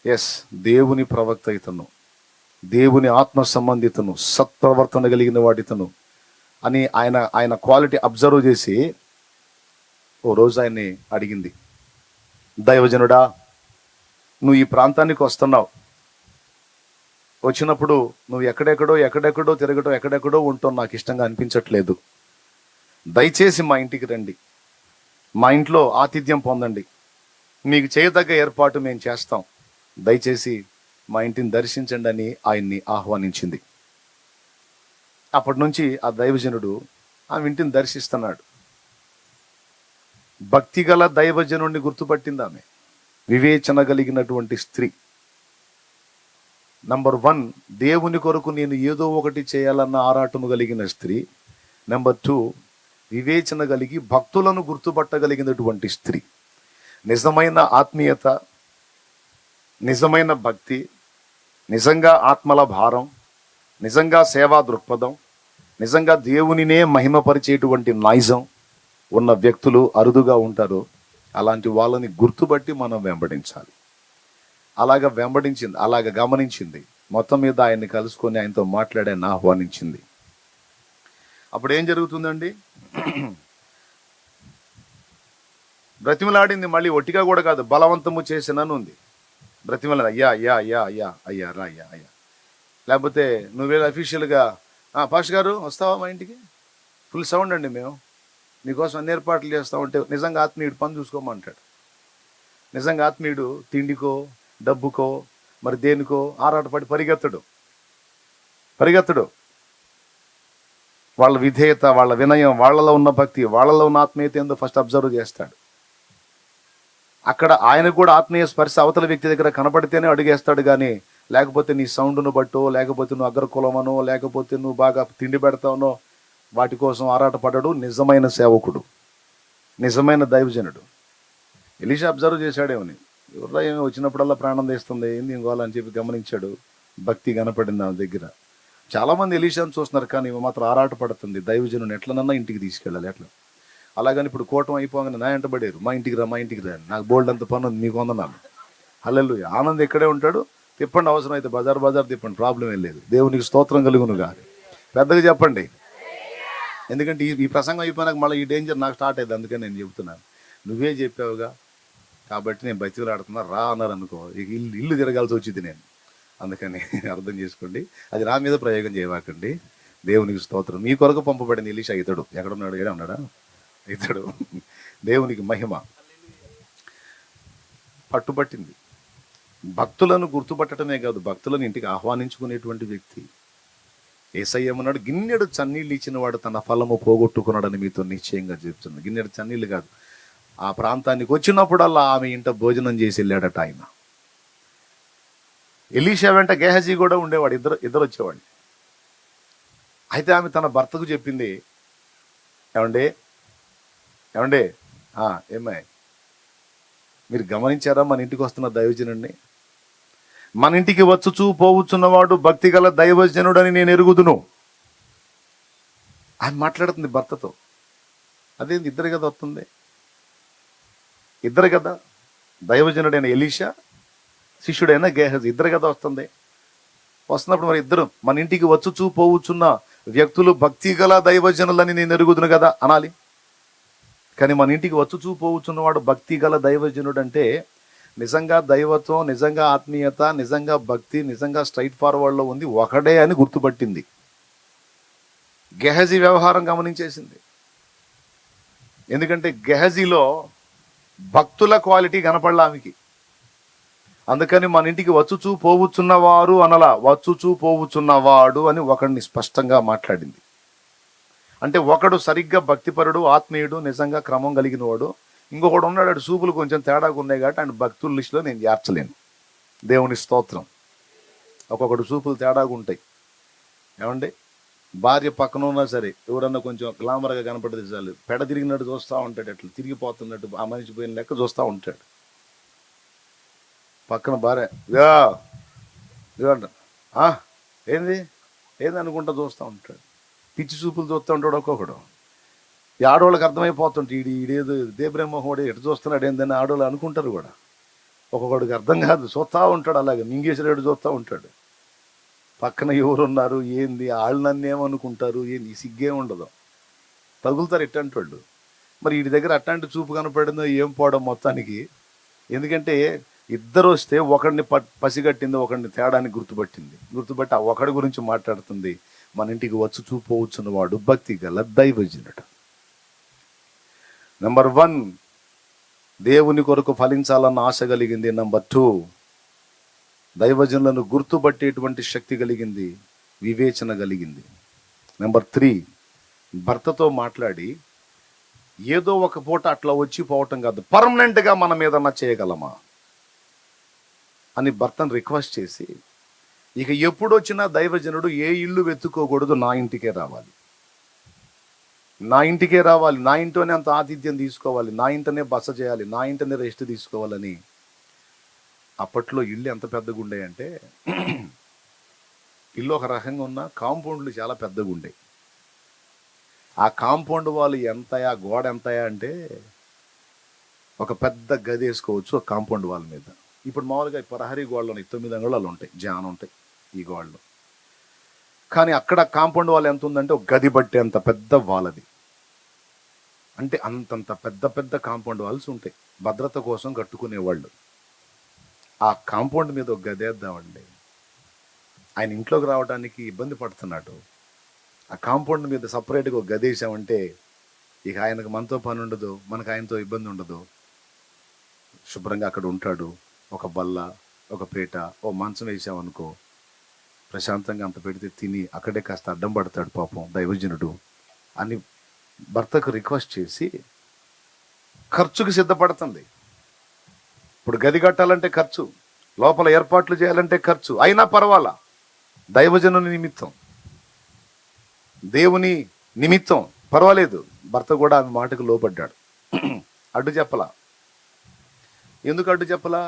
ఎస్, దేవుని ప్రవక్త ఇతను, దేవుని ఆత్మ సంబంధితను, సత్ప్రవర్తన కలిగిన వాడితను అని ఆయన క్వాలిటీ అబ్జర్వ్ చేసి ఓ రోజు ఆయన్ని అడిగింది, దైవజనుడా, నువ్వు ఈ ప్రాంతానికి వస్తున్నావు, వచ్చినప్పుడు నువ్వు ఎక్కడెక్కడో తిరగటం, ఎక్కడెక్కడో ఉంటావు, నాకు ఇష్టంగా అనిపించట్లేదు. దయచేసి మా ఇంటికి రండి, మా ఇంట్లో ఆతిథ్యం పొందండి, మీకు చేయదగ్గ ఏర్పాటు మేము చేస్తాం, దయచేసి మా ఇంటిని దర్శించండి అని ఆయన్ని ఆహ్వానించింది. అప్పటి నుంచి ఆ దైవజనుడు ఆమె ఇంటిని దర్శిస్తున్నాడు. భక్తి గల దైవజనుడిని గుర్తుపట్టింది ఆమె. వివేచన కలిగినటువంటి స్త్రీ. నంబర్ 1, దేవుని కొరకు నేను ఏదో ఒకటి చేయాలన్న ఆరాటము కలిగిన స్త్రీ. నెంబర్ 2, వివేచన కలిగి భక్తులను గుర్తుపట్టగలిగినటువంటి స్త్రీ. నిజమైన ఆత్మీయత, నిజమైన భక్తి, నిజంగా ఆత్మల భారం, నిజంగా సేవా దృక్పథం, నిజంగా దేవునినే మహిమపరిచేటువంటి నైజం ఉన్న వ్యక్తులు అరుదుగా ఉంటారు. అలాంటి వాళ్ళని గుర్తుపట్టి మనం వెంబడించాలి. అలాగ వెంబడించింది, అలాగ గమనించింది. మొత్తం మీద ఆయన్ని కలుసుకొని ఆయనతో మాట్లాడి ఆయన ఆహ్వానించింది. అప్పుడు ఏం జరుగుతుందండి? బ్రతిమలాడింది. మళ్ళీ ఒట్టిగా కూడా కాదు, బలవంతము చేసినను ఉంది. బ్రతిమల అయ్యా అయ్యా అయ్యా అయ్యా అయ్యా రా అయ్యా అయ్యా. లేకపోతే నువ్వే అఫీషియల్గా పాస్టర్ గారు వస్తావా మా ఇంటికి, ఫుల్ సౌండ్ అండి, మేము నీకోసం అన్ని ఏర్పాట్లు చేస్తామంటే నిజంగా ఆత్మీయుడు పని చూసుకోమంటాడు. నిజంగా ఆత్మీయుడు తిండికో డబ్బుకో మరి దేనికో ఆరాటపడి పరిగెత్తడు. వాళ్ళ విధేయత, వాళ్ళ వినయం, వాళ్ళలో ఉన్న భక్తి, వాళ్ళలో ఉన్న ఆత్మీయత ఏందో ఫస్ట్ అబ్జర్వ్ చేస్తాడు. అక్కడ ఆయనకు కూడా ఆత్మీయ స్పర్శ అవతల వ్యక్తి దగ్గర కనపడితేనే అడుగేస్తాడు. కానీ లేకపోతే నీ సౌండ్ను బట్టో, లేకపోతే నువ్వు అగ్రకులమనో, లేకపోతే నువ్వు బాగా తిండి పెడతావనో వాటి కోసం ఆరాటపడ్డాడు నిజమైన సేవకుడు, నిజమైన దైవజనుడు. ఎలీషా అబ్జర్వ్ చేశాడేమని, ఎవరిలో ఏమి వచ్చినప్పుడల్లా ప్రాణం తీస్తుంది, ఏంది ఇంకోవాలని చెప్పి గమనించాడు. భక్తి కనపడింది ఆమె దగ్గర. చాలామంది ఎలీషాను చూస్తున్నారు, కానీ ఇవి మాత్రం ఆరాటపడుతుంది దైవజనుని ఎట్లనన్నా ఇంటికి తీసుకెళ్ళాలి. ఎట్లా అలాగని ఇప్పుడు కూటం అయిపోగానే నా వెంటబడారు, మా ఇంటికి రా నాకు బోల్డ్ అంత పని ఉంది, మీకు వందనాలు. హల్లెలూయా. ఆనంద్ ఇక్కడే ఉంటాడు, తిప్పండి, అవసరం అయితే బజార్ తిప్పండి, ప్రాబ్లం ఏం లేదు. దేవునికి స్తోత్రం కలుగునుగా. పెద్దగా చెప్పండి. ఎందుకంటే ఈ ప్రసంగం అయిపోయినాక మళ్ళీ ఈ డేంజర్ నాకు స్టార్ట్ అయింది. అందుకని నేను చెబుతున్నాను, నువ్వే చెప్పావుగా కాబట్టి నేను బతిలాడుతున్నా రా అన్నారు అనుకో, ఇక ఇల్లు తిరగాల్సి వచ్చింది నేను. అందుకని అర్థం చేసుకోండి, అది నా మీద ప్రయోగం చేయవాకండి. దేవునికి స్తోత్రం. మీ కొరకు పంపబడింది ఎలీషా. ఇతడు ఎక్కడున్నాడు? ఏడా ఉన్నాడా? ఇతడు. దేవునికి మహిమ. పట్టుబట్టింది. భక్తులను గుర్తుపట్టడమే కాదు, భక్తులను ఇంటికి ఆహ్వానించుకునేటువంటి వ్యక్తి. యేసయ్య అన్నాడు, గిన్నెడు చన్నీళ్ళు ఇచ్చిన వాడు తన ఫలము పోగొట్టుకున్నాడని మీతో నిశ్చయంగా చెప్తున్నాడు. గిన్నెడు చన్నీళ్ళు కాదు, ఆ ప్రాంతానికి వచ్చినప్పుడల్లా ఆమె ఇంట భోజనం చేసి వెళ్ళాడట ఆయన. ఎలీషా వెంట గేహజీ కూడా ఉండేవాడు, ఇద్దరు వచ్చేవాడు. అయితే ఆమె తన భర్తకు చెప్పింది, ఏమండే ఏమాయ్, మీరు గమనించారా మన ఇంటికి వస్తున్న దైవజనుడిని? మన ఇంటికి వచ్చుచూ పోవచ్చున్నవాడు భక్తి గల దైవజనుడని నేను ఎరుగుదును. ఆమె మాట్లాడుతుంది భర్తతో. అదేంది, ఇద్దరు కదా వస్తుంది, ఇద్దరు కదా, దైవజనుడైన ఎలీషా, శిష్యుడైన గేహజీ, ఇద్దరు కదా వస్తున్నప్పుడు మరి ఇద్దరు మన ఇంటికి వచ్చుచూ పోవచ్చున్న వ్యక్తులు భక్తి గల దైవజనులని నేను ఎరుగుదును కదా అనాలి. కానీ మన ఇంటికి వచ్చుచూ పోవచ్చున్నవాడు భక్తి గల దైవజనుడు అంటే నిజంగా దైవత్వం, నిజంగా ఆత్మీయత, నిజంగా భక్తి, నిజంగా స్ట్రైట్ ఫార్వర్డ్లో ఉంది ఒకడే అని గుర్తుపట్టింది. గెహజీ వ్యవహారం గమనించేసింది. ఎందుకంటే గెహజీలో భక్తుల క్వాలిటీ కనపడలా ఆమెకి. అందుకని మన ఇంటికి వచ్చుచూ పోవచ్చున్నవారు అనలా, వచ్చుచూ పోవచ్చున్నవాడు అని ఒకడిని స్పష్టంగా మాట్లాడింది. అంటే ఒకడు సరిగ్గా భక్తిపరుడు, ఆత్మీయుడు, నిజంగా క్రమం కలిగిన వాడు. ఇంకొకడు ఉన్నాడు, సూపులు కొంచెం తేడాగా ఉన్నాయి కాబట్టి ఆయన భక్తుల లిస్టులో నేను చేర్చలేను. దేవుని స్తోత్రం. ఒక్కొక్కడు సూపులు తేడాగా ఉంటాయి. ఏమండి, భార్య పక్కన ఉన్నా సరే ఎవరన్నా కొంచెం గ్లామర్గా కనపడితే చాలు పెడ తిరిగినట్టు చూస్తూ ఉంటాడు, అట్లా తిరిగిపోతున్నట్టు ఆ మనిషి పోయిన లెక్క చూస్తూ ఉంటాడు. పక్కన భార్య ఏంది అనుకుంటా చూస్తూ ఉంటాడు. పిచ్చి చూపులు చూస్తూ ఉంటాడు ఒక్కొక్కడు. ఈ ఆడవాళ్ళకి అర్థమైపోతుంటే ఈడేదో దేబ్రహ్మోహుడు ఎటు చూస్తున్నాడు ఏందని ఆడవాళ్ళు అనుకుంటారు కూడా. ఒక్కొక్కడికి అర్థం కాదు, చూస్తూ ఉంటాడు, అలాగే మింగేసిరేడు చూస్తూ ఉంటాడు. పక్కన ఎవరున్నారు ఏంది, వాళ్ళు నన్ను ఏమనుకుంటారు ఏంది, సిగ్గే ఉండదు, తగులుతారు ఇట్టంటి వాళ్ళు. మరి వీడి దగ్గర అట్లాంటి చూపు కనపడిందో ఏం పోవడం మొత్తానికి. ఎందుకంటే ఇద్దరు వస్తే ఒకడిని పసిగట్టింది, ఒకడిని తేడాన్ని గుర్తుపట్టి ఆ ఒకడి గురించి మాట్లాడుతుంది. మన ఇంటికి వచ్చి చూపోవచ్చున్నవాడు భక్తి గల దైవజనుడు. నెంబర్ 1, దేవుని కొరకు ఫలించాలన్న ఆశ కలిగింది. నెంబర్ 2, దైవజనులను గుర్తుపట్టేటువంటి శక్తి కలిగింది, వివేచన కలిగింది. నెంబర్ 3, భర్తతో మాట్లాడి ఏదో ఒక పూట అట్లా వచ్చి పోవటం కాదు, పర్మనెంట్గా మనం ఏదన్నా చేయగలమా అని భర్తను రిక్వెస్ట్ చేసి, ఇక ఎప్పుడొచ్చినా దైవజనుడు ఏ ఇల్లు వెతుక్కోకూడదు, నా ఇంటికే రావాలి, నా ఇంట్లోనే అంత ఆతిథ్యం తీసుకోవాలి, నా ఇంటనే బస చేయాలి, నా ఇంటనే రెస్ట్ తీసుకోవాలని. అప్పట్లో ఇల్లు ఎంత పెద్దగా ఉండేయంటే, ఇల్లు ఒక రకంగా ఉన్న కాంపౌండ్లు చాలా పెద్దగా ఉండేవి. ఆ కాంపౌండ్ వాళ్ళు ఎంతయా, గోడ ఎంతయా అంటే ఒక పెద్ద గది వేసుకోవచ్చు ఆ కాంపౌండ్ వాళ్ళ మీద. ఇప్పుడు మామూలుగా ప్రహరీ గోడలు ఉన్నాయి, 9 అంగుళాలు ఉంటాయి, జాన ఉంటాయి ఈ గోడలు. కానీ అక్కడ కాంపౌండ్ వాల్ ఎంత ఉందంటే ఒక గది బట్టి అంత పెద్ద వాల్ అది. అంటే అంతంత పెద్ద పెద్ద కాంపౌండ్ వాల్స్ ఉంటాయి, భద్రత కోసం కట్టుకునేవాళ్ళు. ఆ కాంపౌండ్ మీద ఒక గది వేద్దామండి, ఆయన ఇంట్లోకి రావడానికి ఇబ్బంది పడుతున్నాడు. ఆ కాంపౌండ్ మీద సపరేట్గా ఒక గది వేసామంటే ఇక ఆయనకు మనతో పని ఉండదు, మనకు ఆయనతో ఇబ్బంది ఉండదు. శుభ్రంగా అక్కడ ఉంటాడు. ఒక బల్ల, ఒక పీట, ఓ మంచం వేసామనుకో, ప్రశాంతంగా అంత పెడితే తిని అక్కడే కాస్త అడ్డం పడతాడు పాపం దైవజనుడు అని భర్తకు రిక్వెస్ట్ చేసి ఖర్చుకు సిద్ధపడుతుంది. ఇప్పుడు గది కట్టాలంటే ఖర్చు, లోపల ఏర్పాట్లు చేయాలంటే ఖర్చు, అయినా పర్వాలా దైవజనుని నిమిత్తం, దేవుని నిమిత్తం పర్వాలేదు. భర్త కూడా ఆమె మాటకు లోబడ్డాడు. అడ్డు చెప్పలా. ఎందుకు అడ్డు చెప్పలా?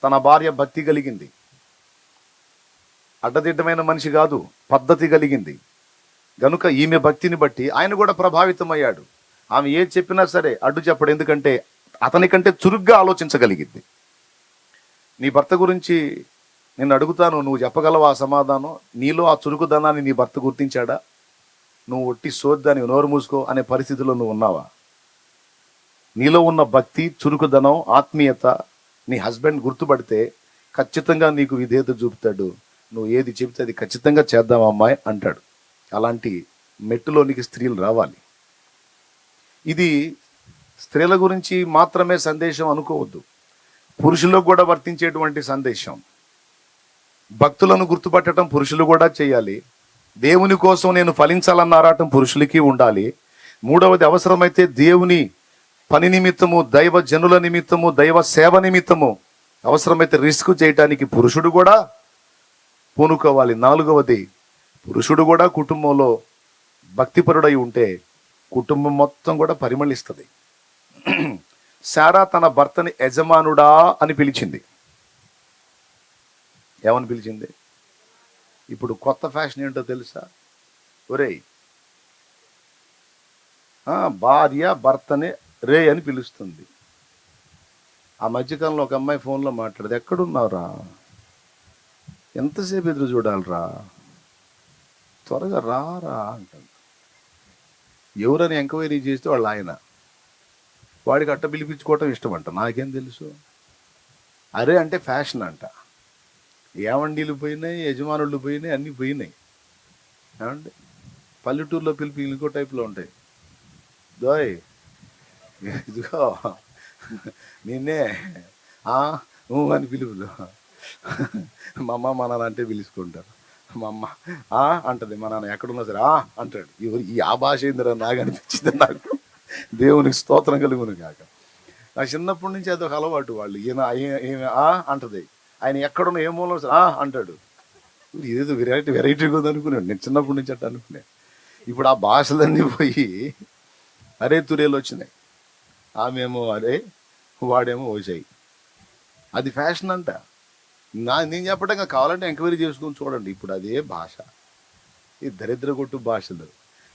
తన భార్య భక్తి కలిగింది, అడ్డదిడ్డమైన మనిషి కాదు, పద్ధతి కలిగింది గనుక ఈమె భక్తిని బట్టి ఆయన కూడా ప్రభావితం అయ్యాడు. ఆమె ఏది చెప్పినా సరే అడ్డు చెప్పడు, ఎందుకంటే అతనికంటే చురుగ్గా ఆలోచించగలిగింది. నీ భర్త గురించి నేను అడుగుతాను, నువ్వు చెప్పగలవా ఆ సమాధానం? నీలో ఆ చురుకుదనాన్ని నీ భర్త గుర్తించాడా? నువ్వు ఒట్టి సోద్దాని నోరు మూసుకో అనే పరిస్థితిలో నువ్వు ఉన్నావా? నీలో ఉన్న భక్తి, చురుకుదనం, ఆత్మీయత నీ హస్బెండ్ గుర్తుపడితే ఖచ్చితంగా నీకు విధేయత చూపుతాడు. నువ్వు ఏది చెబితే అది ఖచ్చితంగా చేద్దాం అమ్మాయి అంటాడు. అలాంటి మెట్టులోనికి స్త్రీలు రావాలి. ఇది స్త్రీల గురించి మాత్రమే సందేశం అనుకోవద్దు, పురుషులకు కూడా వర్తించేటువంటి సందేశం. భక్తులను గుర్తుపట్టడం పురుషులు కూడా చేయాలి. దేవుని కోసం నేను ఫలించాలన్న ఆరాటం పురుషులకి ఉండాలి. మూడవది, అవసరమైతే దేవుని పని నిమిత్తము, దైవ జనుల నిమిత్తము, దైవ సేవ నిమిత్తము అవసరమైతే రిస్క్ చేయటానికి పురుషుడు కూడా పూనుకోవాలి. నాలుగవది, పురుషుడు కూడా కుటుంబంలో భక్తిపరుడై ఉంటే కుటుంబం మొత్తం కూడా పరిమళిస్తుంది. శారా తన భర్తని యజమానుడా అని పిలిచింది. ఏమని పిలిచింది? ఇప్పుడు కొత్త ఫ్యాషన్ ఏంటో తెలుసా? ఒరేయ్, భార్య భర్తని రే అని పిలుస్తుంది. ఆ మధ్యకాలంలో ఒక అమ్మాయి ఫోన్లో మాట్లాడదు, ఎక్కడున్నావురా, ఎంతసేపు ఎదురు చూడాలరా, త్వరగా రారా అంటుంది. ఎవరని ఎంక్వైరీ చేస్తే వాళ్ళు ఆయన, వాడికి అట్ట పిలిపించుకోవటం ఇష్టం అంట. నాకేం తెలుసు? అరే అంటే ఫ్యాషన్ అంట. ఏమండీలు పోయినాయి, యజమానులు పోయినాయి, అన్నీ పోయినాయి. ఏమంటే పల్లెటూరులో పిలిపి ఇంకో టైప్లో ఉంటాయి. దోయ్ ఇదిగో నిన్నే అని పిలుపులు. మా అమ్మ మా నాన్న అంటే పిలుచుకుంటారు. మా అమ్మ అంటది, మా నాన్న ఎక్కడున్నా సరే అంటాడు. ఈ ఆ భాష ఏందిరా నాకు అనిపించింది. నాకు దేవునికి స్తోత్రం కలుగును కాక. నాకు చిన్నప్పటి నుంచి అదొక అలవాటు. వాళ్ళు ఈయన అంటది, ఆయన ఎక్కడున్నా ఏ మూలం సరే అంటాడు. ఇదేదో వెరైటీగా ఉంది అనుకున్నాడు నేను చిన్నప్పటి నుంచి అట్ట అనుకునే. ఇప్పుడు ఆ భాషలన్నీ పోయి అరే తురేలు వచ్చినాయి. ఆమెమో అరే, వాడేమో ఓసాయి. అది ఫ్యాషన్ అంట. నేను చెప్పడం కావాలంటే ఎంక్వైరీ చేసుకొని చూడండి. ఇప్పుడు అదే భాష, ఈ దరిద్ర కొట్టు భాషలు.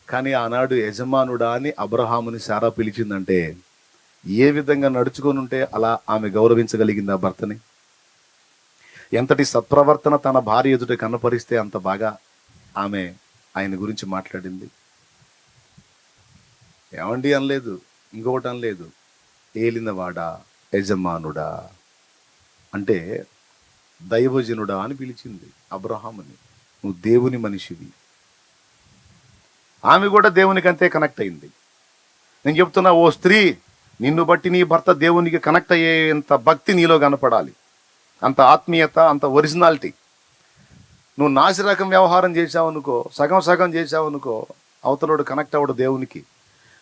కానీ ఆనాడు యజమానుడా అని అబ్రహాముని శారా పిలిచిందంటే ఏ విధంగా నడుచుకొని ఉంటే అలా ఆమె గౌరవించగలిగింది ఆ భర్తని. ఎంతటి సత్ప్రవర్తన తన భార్య ఎదుట కనపరిస్తే అంత బాగా ఆమె ఆయన గురించి మాట్లాడింది. ఏమండి అనలేదు, ఇంకొకటి అనలేదు, ఏలినవాడా, యజమానుడా, అంటే దైవజనుడా అని పిలిచింది అబ్రహాముని. నువ్వు దేవుని మనిషివి. ఆమె కూడా దేవునికి అంతే కనెక్ట్ అయింది. నేను చెప్తున్నా, ఓ స్త్రీ, నిన్ను బట్టి నీ భర్త దేవునికి కనెక్ట్ అయ్యేంత భక్తి నీలో కనపడాలి, అంత ఆత్మీయత, అంత ఒరిజినాలిటీ. నువ్వు నాసిరకం వ్యవహారం చేసావనుకో, సగం సగం చేసావనుకో, అవతలోడు కనెక్ట్ అవ్వడు దేవునికి.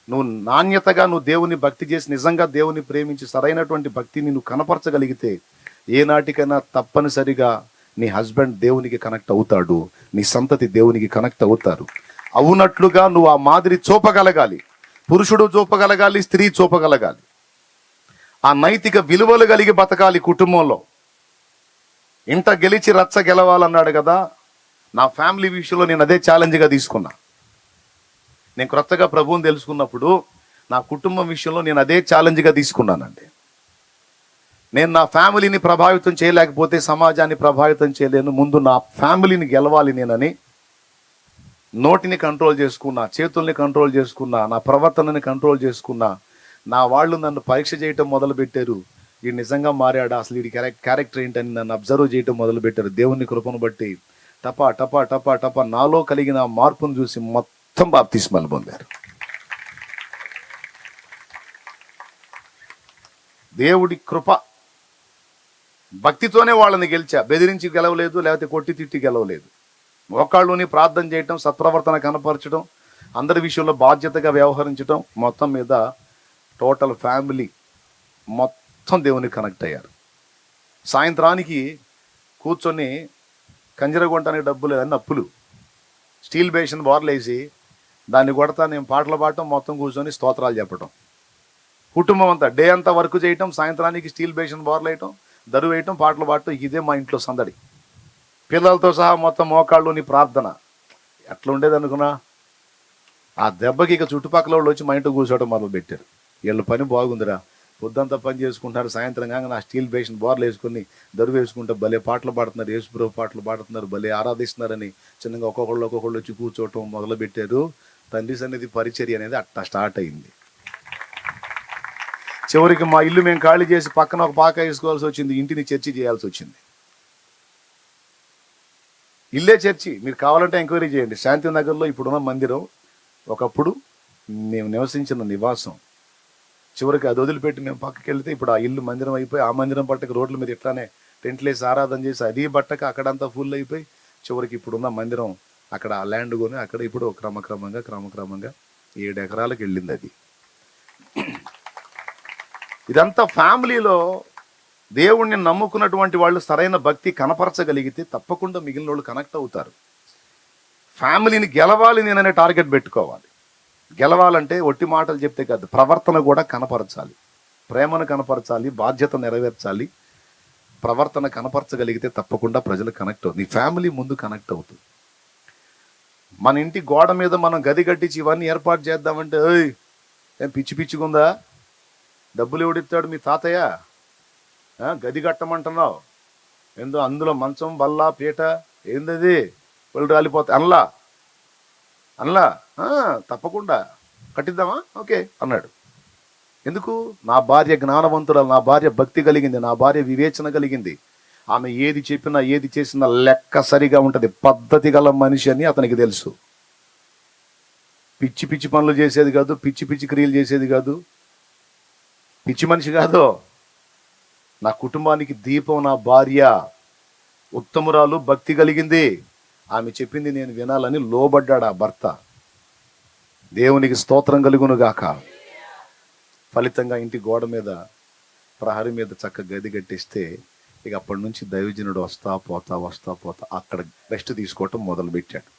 నువ్వు నాణ్యతగా నువ్వు దేవుని భక్తి చేసి నిజంగా దేవుని ప్రేమించి సరైనటువంటి భక్తిని నువ్వు కనపరచగలిగితే ఏనాటికైనా తప్పనిసరిగా నీ హస్బెండ్ దేవునికి కనెక్ట్ అవుతాడు, నీ సంతతి దేవునికి కనెక్ట్ అవుతారు. అవునట్లుగా నువ్వు ఆ మాదిరి చూపగలగాలి. పురుషుడు చూపగలగాలి, స్త్రీ చూపగలగాలి. ఆ నైతిక విలువలు కలిగి బతకాలి కుటుంబంలో. ఇంట గెలిచి రచ్చ గెలవాలన్నాడు కదా. నా ఫ్యామిలీ విషయంలో నేను అదే ఛాలెంజ్గా తీసుకున్నా. నేను క్రొత్తగా ప్రభువుని తెలుసుకున్నప్పుడు నా కుటుంబం విషయంలో నేను అదే ఛాలెంజ్గా తీసుకున్నానండి. నేను నా ఫ్యామిలీని ప్రభావితం చేయలేకపోతే సమాజాన్ని ప్రభావితం చేయలేను, ముందు నా ఫ్యామిలీని గెలవాలి నేనని నోటిని కంట్రోల్ చేసుకున్నా, చేతుల్ని కంట్రోల్ చేసుకున్నా, నా ప్రవర్తనని కంట్రోల్ చేసుకున్నా. నా వాళ్ళు నన్ను పరీక్ష చేయటం మొదలుపెట్టారు. వీడు నిజంగా మారాడా, అసలు వీడి క్యారెక్టర్ ఏంటని నన్ను అబ్జర్వ్ చేయటం మొదలుపెట్టారు. దేవుని కృపను బట్టి టపా టపా టపా టపా నాలో కలిగిన మార్పును చూసి మొత్తం బాప్తిస్మాలు పొందారు. దేవుడి కృప, భక్తితోనే వాళ్ళని గెలిచా. బెదిరించి గెలవలేదు, లేకపోతే కొట్టి తిట్టి గెలవలేదు. మోకాళ్ళుని ప్రార్థన చేయటం, సత్ప్రవర్తన కనపరచడం, అందరి విషయంలో బాధ్యతగా వ్యవహరించడం, మొత్తం మీద టోటల్ ఫ్యామిలీ మొత్తం దేవునికి కనెక్ట్ అయ్యారు. సాయంత్రానికి కూర్చొని కంజర కొనడానికి డబ్బు లేదని అప్పులు, స్టీల్ బేషన్ బోర్లేసి దాన్ని కొడతా నేను పాటలు పాడటం, మొత్తం కూర్చొని స్తోత్రాలు చెప్పటం. కుటుంబం అంతా డే అంతా వర్క్ చేయటం, సాయంత్రానికి స్టీల్ బేషన్ బోర్లు వేయటం, దరువు వేయటం, పాటలు పాడటం. ఇదే మా ఇంట్లో సందడి. పిల్లలతో సహా మొత్తం మోకాళ్ళుని ప్రార్థన. ఎట్లా ఉండేది అనుకున్నా? ఆ దెబ్బకి ఇక చుట్టుపక్కల వాళ్ళు వచ్చి మా ఇంట్లో కూర్చోవడం మొదలు పెట్టారు. వీళ్ళు పని బాగుందిరా, పొద్దంతా పని చేసుకుంటారు, సాయంత్రం కాగా నా స్టీల్ బేషన్ బోర్లు వేసుకుని దరువు వేసుకుంటే భలే పాటలు పాడుతున్నారు, యేసుప్రభు పాటలు పాడుతున్నారు, భలే ఆరాధిస్తున్నారని చిన్నగా ఒక్కొక్కళ్ళు వచ్చి కూర్చోవటం మొదలు పెట్టారు. తండ్రి సన్నిధి పరిచర్య అనేది అట్టా స్టార్ట్ అయింది. చివరికి మా ఇల్లు మేము ఖాళీ చేసి పక్కన ఒక పాక వేసుకోవాల్సి వచ్చింది, ఇంటిని చర్చి చేయాల్సి వచ్చింది. ఇల్లే చర్చి. మీరు కావాలంటే ఎంక్వైరీ చేయండి. శాంతినగర్లో ఇప్పుడున్న మందిరం ఒకప్పుడు మేము నివసించిన నివాసం. చివరికి అది వదిలిపెట్టి మేము పక్కకి వెళ్తే ఇప్పుడు ఆ ఇల్లు మందిరం అయిపోయి, ఆ మందిరం పట్టక రోడ్ల మీద ఇట్లానే టెంట్లేసి ఆరాధన చేసి అది బట్టక అక్కడంతా ఫుల్ అయిపోయి, చివరికి ఇప్పుడున్న మందిరం అక్కడ ఆ ల్యాండ్ కొని అక్కడ ఇప్పుడు క్రమక్రమంగా 7 ఎకరాలకు వెళ్ళింది అది. ఇదంతా ఫ్యామిలీలో దేవుణ్ణి నమ్ముకున్నటువంటి వాళ్ళు సరైన భక్తి కనపరచగలిగితే తప్పకుండా మిగిలిన వాళ్ళు కనెక్ట్ అవుతారు. ఫ్యామిలీని గెలవాలి నేననే టార్గెట్ పెట్టుకోవాలి. గెలవాలంటే ఒట్టి మాటలు చెప్తే కాదు, ప్రవర్తన కూడా కనపరచాలి, ప్రేమను కనపరచాలి, బాధ్యత నెరవేర్చాలి. ప్రవర్తన కనపరచగలిగితే తప్పకుండా ప్రజలు కనెక్ట్ అవుతుంది. ఫ్యామిలీ ముందు కనెక్ట్ అవుతుంది. మన ఇంటి గోడ మీద మనం గది కట్టించి ఇవన్నీ ఏర్పాటు చేద్దామంటే ఏం పిచ్చిగుందా? డబ్బులు ఎవడిస్తాడు? మీ తాతయ్య? గది కట్టమంటున్నావు ఏందో, అందులో మంచం బల్ల పీట ఏందది, వాళ్ళు రాలిపోతాయి అనలా తప్పకుండా కట్టిద్దామా, ఓకే అన్నాడు. ఎందుకు? నా భార్య జ్ఞానవంతురాలు, నా భార్య భక్తి కలిగింది, నా భార్య వివేచన కలిగింది. ఆమె ఏది చెప్పినా ఏది చేసినా లెక్క సరిగా ఉంటుంది, పద్ధతి గల మనిషి అని అతనికి తెలుసు. పిచ్చి పిచ్చి పనులు చేసేది కాదు, పిచ్చి పిచ్చి క్రియలు చేసేది కాదు, పిచ్చి మనిషి కాదు. నా కుటుంబానికి దీపం నా భార్య, ఉత్తమురాలు, భక్తి కలిగింది. ఆమె చెప్పింది నేను వినాలని లోబడ్డాడు ఆ భర్త. దేవునికి స్తోత్రం కలుగును గాక. ఫలితంగా ఇంటి గోడ మీద ప్రహరీ మీద చక్క గది కట్టిస్తే ఇక అప్పటి నుంచి దైవజనుడు వస్తా పోతా అక్కడ రెస్ట్ తీసుకోవటం మొదలుపెట్టాడు.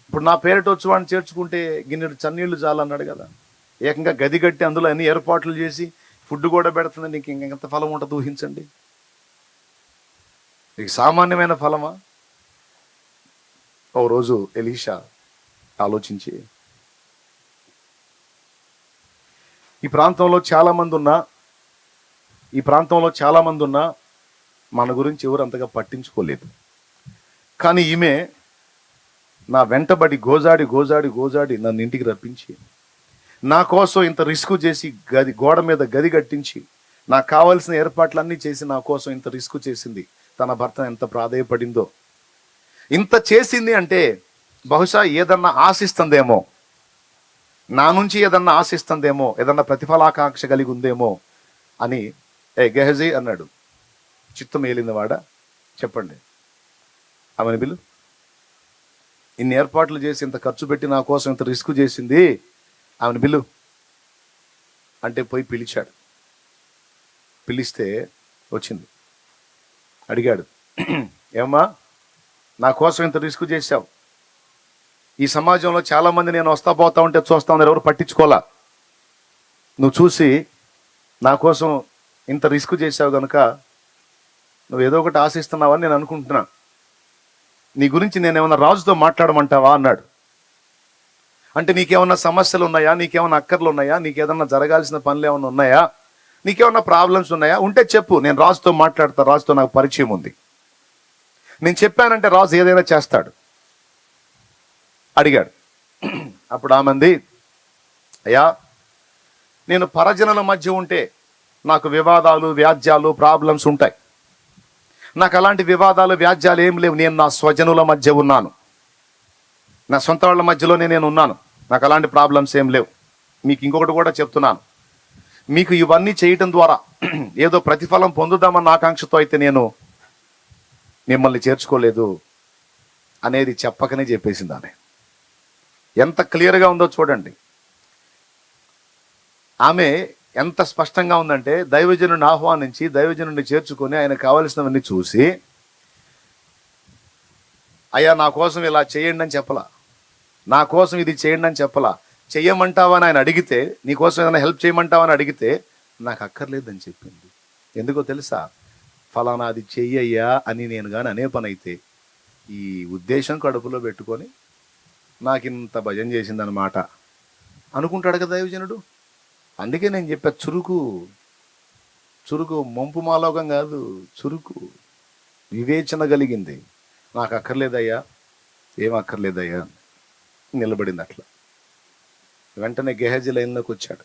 ఇప్పుడు నా పేరిట వచ్చి వాడిని చేర్చుకుంటే గిన్నెడు చన్నీళ్లు చాలన్నాడు కదా. ఏకంగా గది కట్టి అందులో అన్ని ఏర్పాట్లు చేసి ఫుడ్ కూడా పెడుతుంది. నీకు ఇంకెంత ఫలం ఉంటుంది ఊహించండి. నీకు సామాన్యమైన ఫలమా? ఓ రోజు ఎలీషా ఆలోచించి, ఈ ప్రాంతంలో చాలా మంది ఉన్నా మన గురించి ఎవరు అంతగా పట్టించుకోలేదు. కానీ ఈమె నా వెంటబడి గోజాడి నన్ను ఇంటికి రప్పించి నా కోసం ఇంత రిస్క్ చేసి గోడ మీద గది కట్టించి నాకు కావాల్సిన ఏర్పాట్లన్నీ చేసి నా కోసం ఇంత రిస్క్ చేసింది. తన భర్త ఎంత ప్రాధేయపడిందో. ఇంత చేసింది అంటే బహుశా ఏదన్నా ఆశిస్తుందేమో, నా నుంచి ఏదన్నా ఆశిస్తుందేమో, ఏదన్నా ప్రతిఫలాకాంక్ష కలిగి ఉందేమో అని గెహజీ అన్నాడు. చిత్తం ఏలింది వాడా, చెప్పండి ఆమెను బిలు. ఇన్ని ఏర్పాట్లు చేసి ఇంత ఖర్చు పెట్టి నా కోసం ఇంత రిస్క్ చేసింది, ఆమెను బిలు అంటే పోయి పిలిచాడు. పిలిస్తే వచ్చింది. అడిగాడు, ఏమ్మా నా కోసం ఇంత రిస్క్ చేశావు, ఈ సమాజంలో చాలామంది నేను వస్తా పోతా ఉంటే చూస్తా ఉన్నారు, ఎవరు పట్టించుకోవాలా, నువ్వు చూసి నా కోసం ఇంత రిస్క్ చేశావు కనుక నువ్వు ఏదో ఒకటి ఆశిస్తున్నావని నేను అనుకుంటున్నా, నీ గురించి నేనేమన్నా రాజుతో మాట్లాడమంటావా అన్నాడు. అంటే నీకేమన్నా సమస్యలు ఉన్నాయా, నీకేమన్నా అక్కర్లు ఉన్నాయా, నీకేదన్నా జరగాల్సిన పనులు ఏమన్నా ఉన్నాయా, నీకేమన్నా ప్రాబ్లమ్స్ ఉన్నాయా? ఉంటే చెప్పు, నేను రాజుతో మాట్లాడతా, రాజుతో నాకు పరిచయం ఉంది. నేను చెప్పానంటే రాజు ఏదైనా చేస్తాడు. అడిగాడు. అప్పుడు ఆమంది, అయ్యా నేను పరజనుల మధ్య ఉంటే నాకు వివాదాలు, వ్యాజ్యాలు, ప్రాబ్లమ్స్ ఉంటాయి. నాకు అలాంటి వివాదాలు, వ్యాజ్యాలు ఏం లేవు. నేను నా స్వజనుల మధ్య ఉన్నాను, నా సొంత వాళ్ళ మధ్యలోనే నేను ఉన్నాను. నాకు అలాంటి ప్రాబ్లమ్స్ ఏం లేవు. మీకు ఇంకొకటి కూడా చెప్తున్నాను, మీకు ఇవన్నీ చేయటం ద్వారా ఏదో ప్రతిఫలం పొందుదామన్న ఆకాంక్షతో అయితే నేను మిమ్మల్ని చేర్చుకోలేదు అనేది చెప్పకనే చెప్పేసింది ఆమె. ఎంత క్లియర్గా ఉందో చూడండి. ఆమె ఎంత స్పష్టంగా ఉందంటే, దైవజనుడిని ఆహ్వానించి దైవజనుడిని చేర్చుకొని ఆయన కావలసినవన్నీ చూసి, అయ్యా నా కోసం ఇలా చేయండి అని చెప్పలా, నా కోసం ఇది చేయండి అని చెప్పలా. చెయ్యమంటావా అని ఆయన అడిగితే, నీ కోసం ఏదైనా హెల్ప్ చేయమంటావా అని అడిగితే, నాకు అక్కర్లేదని చెప్పింది. ఎందుకో తెలుసా? ఫలానా అది చెయ్యయ్యా అని నేను కానీ అనే పని అయితే ఈ ఉద్దేశం కడుపులో పెట్టుకొని నాకు ఇంత భజన చేసిందనమాట అనుకుంటాడు కదా దైవజనుడు. అందుకే నేను చెప్పా, చురుకు మంపు మాలోకం కాదు, చురుకు వివేచన కలిగింది. నాకు అక్కర్లేదయ్యా, ఏం అక్కర్లేదయ్యా నిలబడింది. అట్లా వెంటనే గెహజీ లైన్లోకి వచ్చాడు.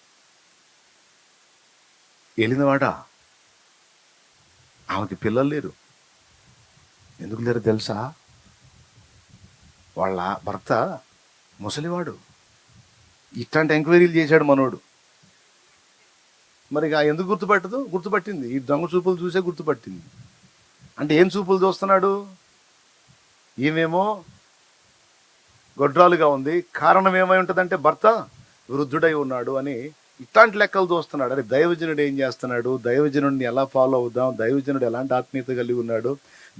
వెళ్ళినవాడ ఆమెకి పిల్లలు లేరు. ఎందుకు లేరు తెలుసా? వాళ్ళ భర్త ముసలివాడు. ఇట్లాంటి ఎంక్వైరీలు చేశాడు మనోడు. మరి ఎందుకు గుర్తుపట్టదు? గుర్తుపట్టింది. ఈ దొంగ చూపులు చూసే గుర్తుపట్టింది. అంటే ఏం చూపులు చూస్తున్నాడు? ఈమెమో గొడ్రాలుగా ఉంది. కారణం ఏమై ఉంటుందంటే భర్త వృద్ధుడై ఉన్నాడు అని ఇట్లాంటి లెక్కలు చూస్తున్నాడు. అరే దైవజనుడు ఏం చేస్తున్నాడు, దైవజనుడిని ఎలా ఫాలో అవుదాం, దైవజనుడు ఎలాంటి ఆత్మీయత కలిగి ఉన్నాడు,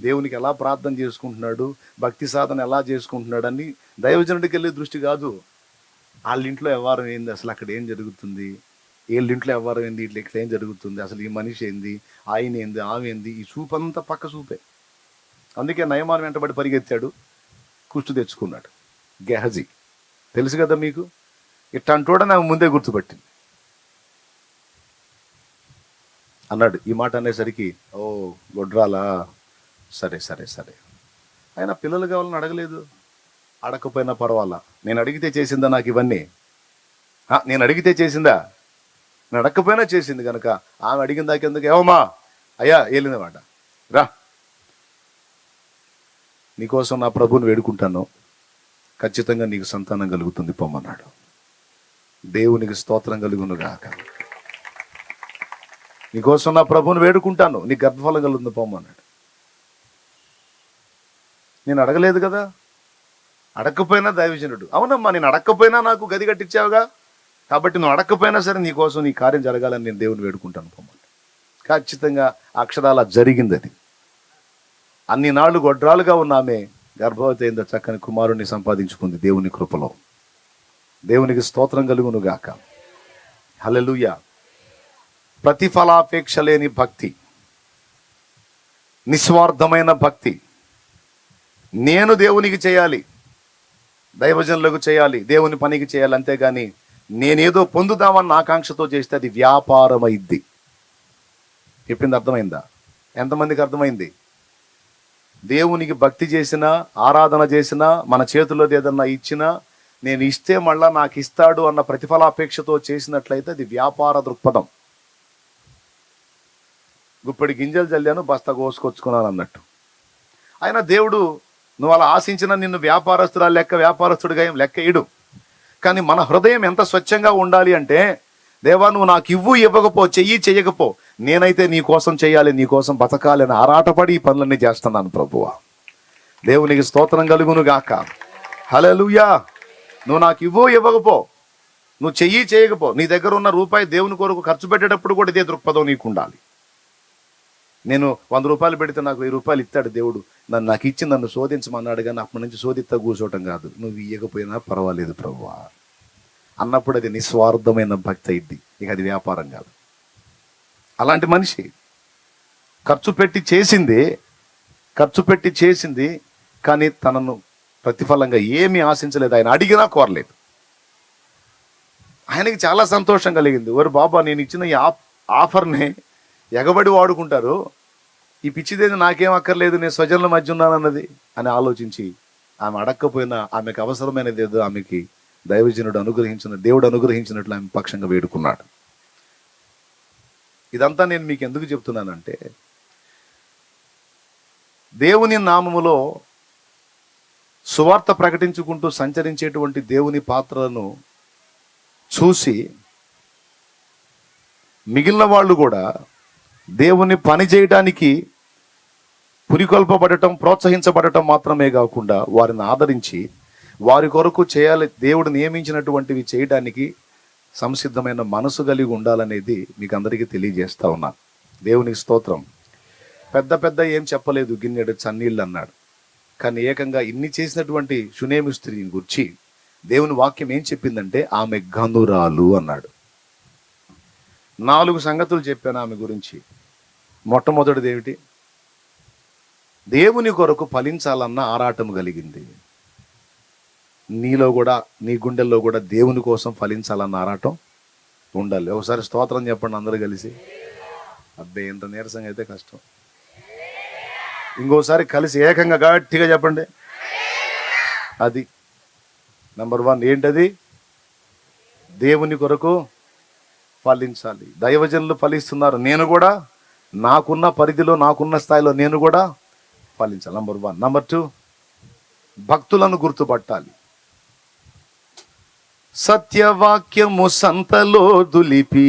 దేవునికి ఎలా ప్రార్థన చేసుకుంటున్నాడు, భక్తి సాధన ఎలా చేసుకుంటున్నాడు అని దైవజనుడికి వెళ్ళే దృష్టి కాదు. వాళ్ళ ఇంట్లో వ్యవహారం ఏంది, అసలు అక్కడ ఏం జరుగుతుంది, వీళ్ళింట్లో వ్యవహారం ఏంది, ఇట్లా ఇక్కడ ఏం జరుగుతుంది, అసలు ఈ మనిషి ఏంది, ఆయన ఏంది, ఆమె ఏంది, ఈ చూపు అంతా పక్క చూపే. అందుకే నయమాన్ వెంటబడి పరిగెత్తాడు, కుష్టు తెచ్చుకున్నాడు. గెహజీ తెలుసు కదా మీకు. ఇట్లాంటోడ నాకు ముందే గుర్తుపట్టింది అన్నాడు. ఈ మాట అనేసరికి, ఓ గొడ్రాలా, సరే సరే సరే. ఆయన పిల్లలు కావాలని అడగలేదు, అడగకపోయినా పర్వాలా. నేను అడిగితే చేసిందా నాకు ఇవన్నీ? నేను అడిగితే చేసిందా? నేను అడగకపోయినా చేసింది కనుక ఆమె అడిగిన దాకెందుకు? ఏవమ్మా అయ్యా వెళ్ళిందన్నమాట, రా నీకోసం నా ప్రభువుని వేడుకుంటాను, ఖచ్చితంగా నీకు సంతానం కలుగుతుంది పొమ్మన్నాడు. దేవునికి స్తోత్రం కలుగును గాక. నీకోసం నా ప్రభువుని వేడుకుంటాను, నీ గర్భఫలం కలుగుతుంది పొమ్మన్నాడు. నేను అడగలేదు కదా, అడగకపోయినా దైవజనుడు. అవునమ్మా నేను అడగకపోయినా నాకు గది కట్టించావుగా, కాబట్టి నువ్వు అడగకపోయినా సరే నీకోసం నీ కార్యం జరగాలని నేను దేవుని వేడుకుంటాను పొమ్మన్నాడు. ఖచ్చితంగా అక్షరాల జరిగింది అది. అన్ని నాళ్ళు గొడ్రాలుగా ఉన్న ఆమె గర్భవతి అయిందో చక్కని కుమారుణ్ణి సంపాదించుకుంది దేవుని కృపలో. దేవునికి స్తోత్రం కలుగును గాక. హల్లెలూయా. ప్రతిఫలాపేక్ష లేని భక్తి, నిస్వార్థమైన భక్తి. నేను దేవునికి చేయాలి, దైవజనులకు చేయాలి, దేవుని పనికి చేయాలి, అంతేగాని నేనేదో పొందుదామన్న ఆకాంక్షతో చేస్తే అది వ్యాపారం అయింది. చెప్పింది అర్థమైందా? ఎంతమందికి అర్థమైంది? దేవునికి భక్తి చేసినా, ఆరాధన చేసినా, మన చేతిలో ఏదన్నా ఇచ్చినా, నేను ఇస్తే మళ్ళా నాకు ఇస్తాడు అన్న ప్రతిఫలాపేక్షతో చేసినట్లయితే అది వ్యాపార దృక్పథం. గుప్పెడి గింజలు చల్లాను, బస్తా కోసుకొచ్చుకున్నాను అన్నట్టు. అయినా దేవుడు నువ్వు అలా ఆశించిన నిన్ను వ్యాపారస్తుడా వ్యాపారస్తుడిగా ఏం లెక్క ఇడు. కానీ మన హృదయం ఎంత స్వచ్ఛంగా ఉండాలి అంటే, దేవా నువ్వు నాకు ఇవ్వకపో, చెయ్యకపో, నేనైతే నీ కోసం చేయాలి, నీ కోసం బతకాలి అని ఆరాటపడి ఈ పనులన్నీ చేస్తున్నాను ప్రభువా. దేవునికి స్తోత్రం కలుగును గాక. హల్లెలూయా. నువ్వు నాకు ఇవ్వకపో, నువ్వు చేయకపో, నీ దగ్గర ఉన్న రూపాయి దేవుని కొరకు ఖర్చు పెట్టేటప్పుడు కూడా ఇదే దృక్పథం నీకు ఉండాలి. నేను 100 రూపాయలు పెడితే నాకు 1000 రూపాయలు ఇస్తాడు దేవుడు, నాకు ఇచ్చి నన్ను శోధించమన్నాడు, కానీ అప్పటి నుంచి శోధిస్తా కూర్చోవటం కాదు. నువ్వు ఇవ్వకపోయినా పర్వాలేదు ప్రభువా అన్నప్పుడు అది నిస్వార్థమైన భక్తి అయింది. ఇక అది వ్యాపారం కాదు. అలాంటి మనిషి ఖర్చు పెట్టి చేసింది కానీ తనను ప్రతిఫలంగా ఏమీ ఆశించలేదు. ఆయన అడిగినా కోరలేదు. ఆయనకి చాలా సంతోషం కలిగింది. ఓరి బాబా నేను ఇచ్చిన ఆఫర్ని ఎగబడి వాడుకుంటారు. ఈ పిచ్చిదేది నాకేం అక్కర్లేదు, నేను స్వజనుల మధ్య ఉన్నానన్నది అని ఆలోచించి ఆమె అడక్కపోయినా ఆమెకు అవసరమైనది ఏదో ఆమెకి దేవుడు అనుగ్రహించినట్లు ఆమె పక్షంగా వేడుకున్నాడు. ఇదంతా నేను మీకు ఎందుకు చెప్తున్నానంటే, దేవుని నామములో సువార్త ప్రకటించుకుంటూ సంచరించేటువంటి దేవుని పాత్రలను చూసి మిగిలిన వాళ్ళు కూడా దేవుని పని చేయడానికి పురికొల్పబడటం, ప్రోత్సహించబడటం మాత్రమే కాకుండా వారిని ఆదరించి వారి కొరకు చేయాలి, దేవుడు నియమించినటువంటివి చేయడానికి సంసిద్ధమైన మనసు కలిగి ఉండాలనేది మీకు అందరికీ తెలియజేస్తా ఉన్నాను. దేవునికి స్తోత్రం. పెద్ద పెద్ద ఏం చెప్పలేదు, గిన్నెడు చన్నీళ్ళు అన్నాడు. కానీ ఏకంగా ఇన్ని చేసినటువంటి షునేమి స్త్రీని గురించి దేవుని వాక్యం ఏం చెప్పిందంటే ఆమె గనురాలు అన్నాడు. 4 సంగతులు చెప్పాను ఆమె గురించి. మొట్టమొదటిది ఏమిటి? దేవుని కొరకు ఫలించాలన్న ఆరాటం కలిగింది. నీలో కూడా, నీ గుండెల్లో కూడా దేవుని కోసం ఫలించాలన్న ఆరాటం ఉండాలి. ఒకసారి స్తోత్రం చెప్పండి అందరూ కలిసి. అబ్బే, ఇంత నీరసంగా అయితే కష్టం. ఇంకోసారి కలిసి ఏకంగా గట్టిగా చెప్పండి. అది నెంబర్ 1. ఏంటది? దేవుని కొరకు ఫలించాలి. దైవజనులు ఫలిస్తున్నారు, నేను కూడా నాకున్న పరిధిలో, నాకున్న స్థాయిలో నేను కూడా ఫలించాలి. నెంబర్ 1. నెంబర్ 2, భక్తులను గుర్తుపట్టాలి. సత్యవాక్యము సంతలో దులిపి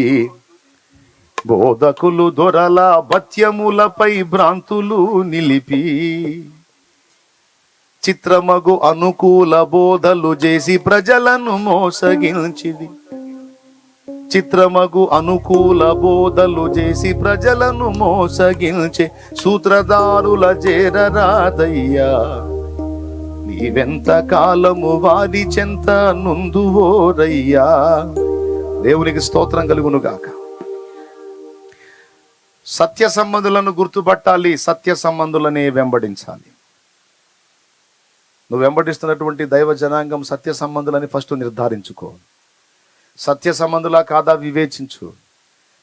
బోధకులు దొరల భత్యములపై భ్రాంతులు నిలిపి చిత్రమగు అనుకూల బోధలు చేసి ప్రజలను మోసగించిది. చిత్రమగు అనుకూల బోధలు చేసి ప్రజలను మోసగించే సూత్రధారుల చేరరాదయ్యా, నీవెంత కాలము వారి చెంత నుందువోరయ్యా. దేవునికి స్తోత్రం కలుగును గాక. సత్య సంబంధులను గుర్తుపట్టాలి, సత్య సంబంధులనే వెంబడించాలి. నువ్వు వెంబడిస్తున్నటువంటి దైవ జనాంగం సత్య సంబంధులని ఫస్ట్ నిర్ధారించుకో. సత్య సంబంధులా కాదా వివేచించు,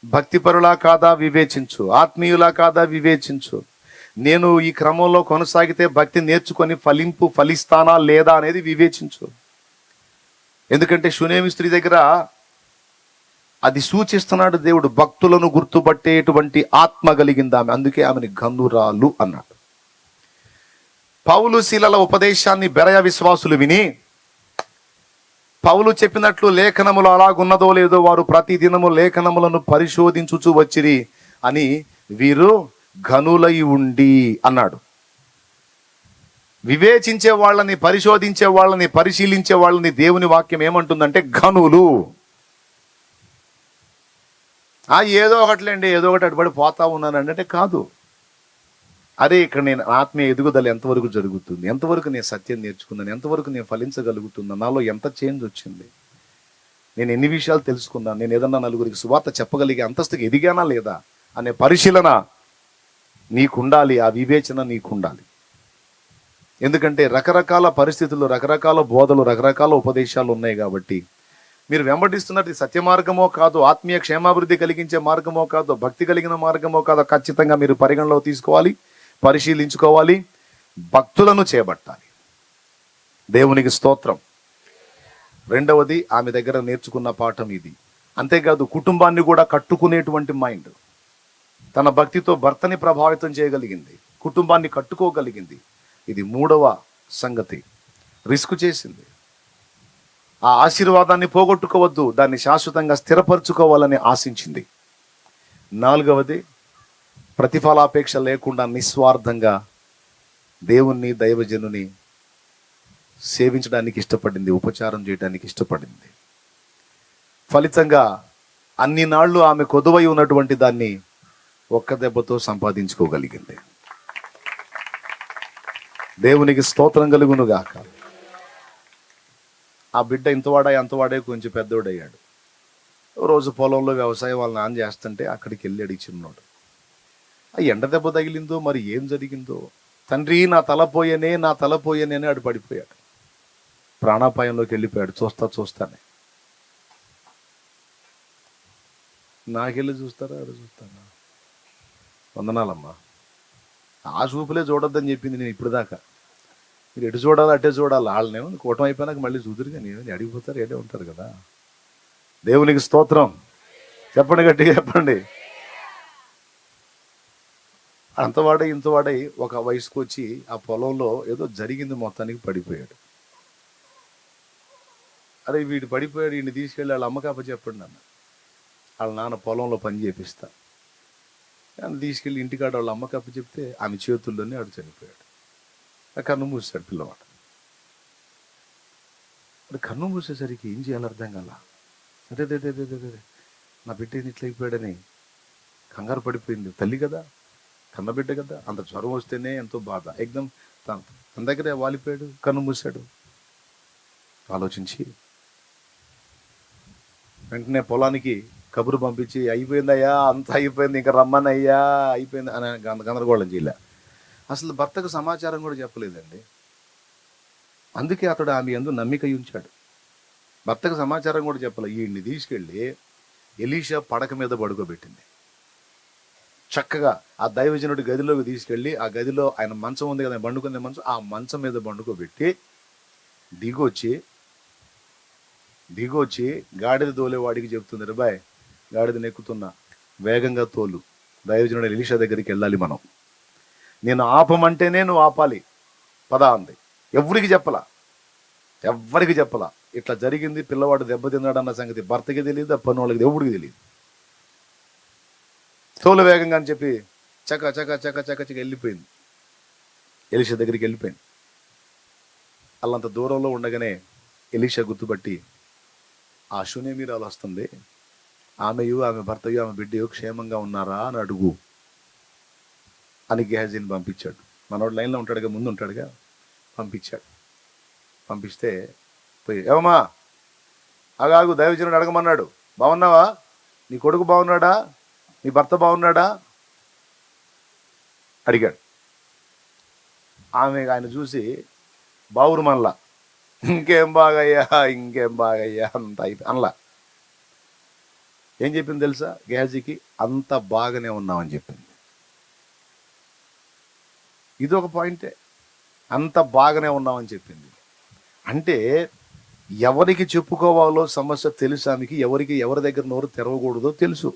భక్తిపరులా కాదా వివేచించు, ఆత్మీయులా కాదా వివేచించు. నేను ఈ క్రమంలో కొనసాగితే భక్తి నేర్చుకొని ఫలిస్తానా లేదా అనేది వివేచించు. ఎందుకంటే షునేమి స్త్రీ దగ్గర అది సూచిస్తున్నాడు దేవుడు. భక్తులను గుర్తుపట్టేటువంటి ఆత్మ కలిగింది ఆమె, అందుకే ఆమెని గనురాలు అన్నాడు. పౌలు శీలల ఉపదేశాన్ని బెరయ విశ్వాసులు విని, పౌలు చెప్పినట్లు లేఖనములు అలాగున్నదో లేదో వారు ప్రతి దినము లేఖనములను పరిశోధించుచు వచ్చిరి అని వీరు ఘనులై ఉండి అన్నాడు. వివేచించే వాళ్ళని, పరిశోధించే వాళ్ళని, పరిశీలించే వాళ్ళని దేవుని వాక్యం ఏమంటుందంటే ఘనులు. ఏదో ఒకటిలేండి, ఏదో ఒకటి అటుబడి పోతా ఉన్నానండి అంటే కాదు. అరే, ఇక్కడ నేను ఆత్మీయ ఎదుగుదల ఎంతవరకు జరుగుతుంది, ఎంతవరకు నేను సత్యం నేర్చుకున్నాను, ఎంతవరకు నేను ఫలించగలుగుతున్నాను, నాలో ఎంత చేంజ్ వచ్చింది, నేను ఎన్ని విషయాలు తెలుసుకున్నాను, నేను ఏదన్నా నలుగురికి సువార్త చెప్పగలిగే అంతస్తుకి ఎదిగానా లేదా అనే పరిశీలన నీకుండాలి. ఆ వివేచన నీకుండాలి. ఎందుకంటే రకరకాల పరిస్థితులు, రకరకాల బోధలు, రకరకాల ఉపదేశాలు ఉన్నాయి కాబట్టి మీరు వెంబడిస్తున్నట్టు సత్య మార్గమో కాదు, ఆత్మీయ క్షేమాభివృద్ధి కలిగించే మార్గమో కాదు, భక్తి కలిగిన మార్గమో కాదు, ఖచ్చితంగా మీరు పరిగణలో తీసుకోవాలి, పరిశీలించుకోవాలి, భక్తులను చేపట్టాలి. దేవునికి స్తోత్రం. రెండవది, ఆమె దగ్గర నేర్చుకున్న పాఠం ఇది. అంతేకాదు కుటుంబాన్ని కూడా కట్టుకునేటువంటి మైండ్. తన భక్తితో భర్తని ప్రభావితం చేయగలిగింది, కుటుంబాన్ని కట్టుకోగలిగింది. ఇది 3వ సంగతి. రిస్క్ చేసింది. ఆ ఆశీర్వాదాన్ని పోగొట్టుకోవద్దు, దాన్ని శాశ్వతంగా స్థిరపరచుకోవాలని ఆశించింది. 4వది, ప్రతిఫలాపేక్ష లేకుండా నిస్వార్థంగా దేవుణ్ణి, దైవజనుని సేవించడానికి ఇష్టపడింది, ఉపచారం చేయడానికి ఇష్టపడింది. ఫలితంగా అన్ని నాళ్ళు ఆమె కొదువై ఉన్నటువంటి దాన్ని ఒక్క దెబ్బతో సంపాదించుకోగలిగింది. దేవునికి స్తోత్రం కలుగును గాక. ఆ బిడ్డ అంతవాడే కొంచెం పెద్దోడయ్యాడు. రోజు పొలంలో వ్యవసాయం వాళ్ళ నాన్న చేస్తుంటే అక్కడికి వెళ్ళాడు ఈ చిన్నోడు. ఆ ఎండ దెబ్బ తగిలిందో మరి ఏం జరిగిందో, తండ్రి నా తల పోయనే అని ఆడు పడిపోయాడు. ప్రాణాపాయంలోకి వెళ్ళిపోయాడు చూస్తానే. నాకెళ్ళి చూస్తారా ఆడ చూస్తారా? వందనాలమ్మా. ఆ చూపులే చూడొద్దని చెప్పింది నేను ఇప్పుడు దాకా. మీరు ఎటు చూడాలి అటే చూడాలి. వాళ్ళనేమో కూటమి అయిపోయినాక మళ్ళీ చూదురు కానీ ఏమని అడిగిపోతారు, ఏడే ఉంటారు కదా. దేవునికి స్తోత్రం. చెప్పండి, గట్టిగా చెప్పండి. అంతవాడై ఇంతవాడై ఒక వయసుకు వచ్చి ఆ పొలంలో ఏదో జరిగింది, మొత్తానికి పడిపోయాడు. అరే వీడు పడిపోయాడు, వీడిని తీసుకెళ్ళి వాళ్ళ అమ్మకాప చెప్పండి అన్న. వాళ్ళ నాన్న పొలంలో పని చేపిస్తా అని తీసుకెళ్ళి ఇంటికాడ వాళ్ళ అమ్మకప్ప చెప్తే ఆమె చేతుల్లోనే ఆడు చనిపోయాడు. ఆ కన్ను మూసాడు పిల్లవాడు. అది కన్ను మూసేసరికి ఏం చేయాలి అర్థం కాల. అదే అదే అదే అదే నా బిడ్డ ఇట్లా అయిపోయాడని కంగారు పడిపోయింది. తల్లి కదా, కన్నబిడ్డ కదా, అంత జ్వరం వస్తేనే ఎంతో బాధ. ఎగ్దం తన దగ్గరే వాలిపోయాడు, కన్ను మూసాడు. ఆలోచించి వెంటనే పొలానికి కబురు పంపించి అయిపోయిందయ్యా, అంత అయిపోయింది, ఇంకా రమ్మని అయ్యా, అయిపోయింది అని గందరగోళం చేయలే. అసలు భర్తకు సమాచారం కూడా చెప్పలేదండి. అందుకే అతడు ఆమె యందు నమ్మిక ఉంచాడు. భర్తకు సమాచారం కూడా చెప్పలే. వీడిని తీసుకెళ్ళి ఎలీషా పడక మీద పడుకోబెట్టింది. చక్కగా ఆ దైవజనుడి గదిలోకి తీసుకెళ్ళి, ఆ గదిలో ఆయన మంచం ఉంది కదా, బండుకునే మంచం, ఆ మంచం మీద బండుకోబెట్టి దిగొచ్చి గాడిద తోలేవాడికి చెప్తుంది, రేబాయ్ గాడిద నెక్కుతున్నా, వేగంగా తోలు, దైవజనుడు ఎలీషా దగ్గరికి వెళ్ళాలి మనం, నేను ఆపమంటేనే నువ్వు ఆపాలి, పదా అంది. ఎవ్వరికి చెప్పలా. ఇట్లా జరిగింది, పిల్లవాడు దెబ్బతిన్నాడు అన్న సంగతి భర్తకి తెలియదు, ఆ పని వాళ్ళకి ఎవరికి తెలియదు. తోలు వేగంగా అని చెప్పి చక్క వెళ్ళిపోయింది. ఎలీషా దగ్గరికి వెళ్ళిపోయింది. అల్లంత దూరంలో ఉండగానే ఎలీషా గుర్తుపట్టి, ఆ షూనేమీరాలు వస్తుంది, ఆమెయు ఆమె భర్తయు ఆమె బిడ్డయు క్షేమంగా ఉన్నారా అని అడుగు అని గేహజీని పంపించాడు. మనోడు లైన్లో ఉంటాడుగా, ముందు ఉంటాడుగా, పంపిస్తే పోయి, ఏమమ్మా ఆగాగు, దైవజనుడు అడగమన్నాడు, బాగున్నావా, నీ కొడుకు బాగున్నాడా, నీ భర్త బాగున్నాడా అడిగాడు. ఆయన చూసి బావురు మనలా, ఇంకేం బాగయ్యా అంత అనలా. ఏం చెప్పింది తెలుసా గేహజీకి? అంత బాగానే ఉన్నామని చెప్పింది. ఇది ఒక పాయింటే, అంత బాగానే ఉన్నామని చెప్పింది. అంటే ఎవరికి చెప్పుకోవాలో సమస్య తెలుసు ఆమెకి, ఎవరి దగ్గర నోరు తెరవకూడదో తెలుసు.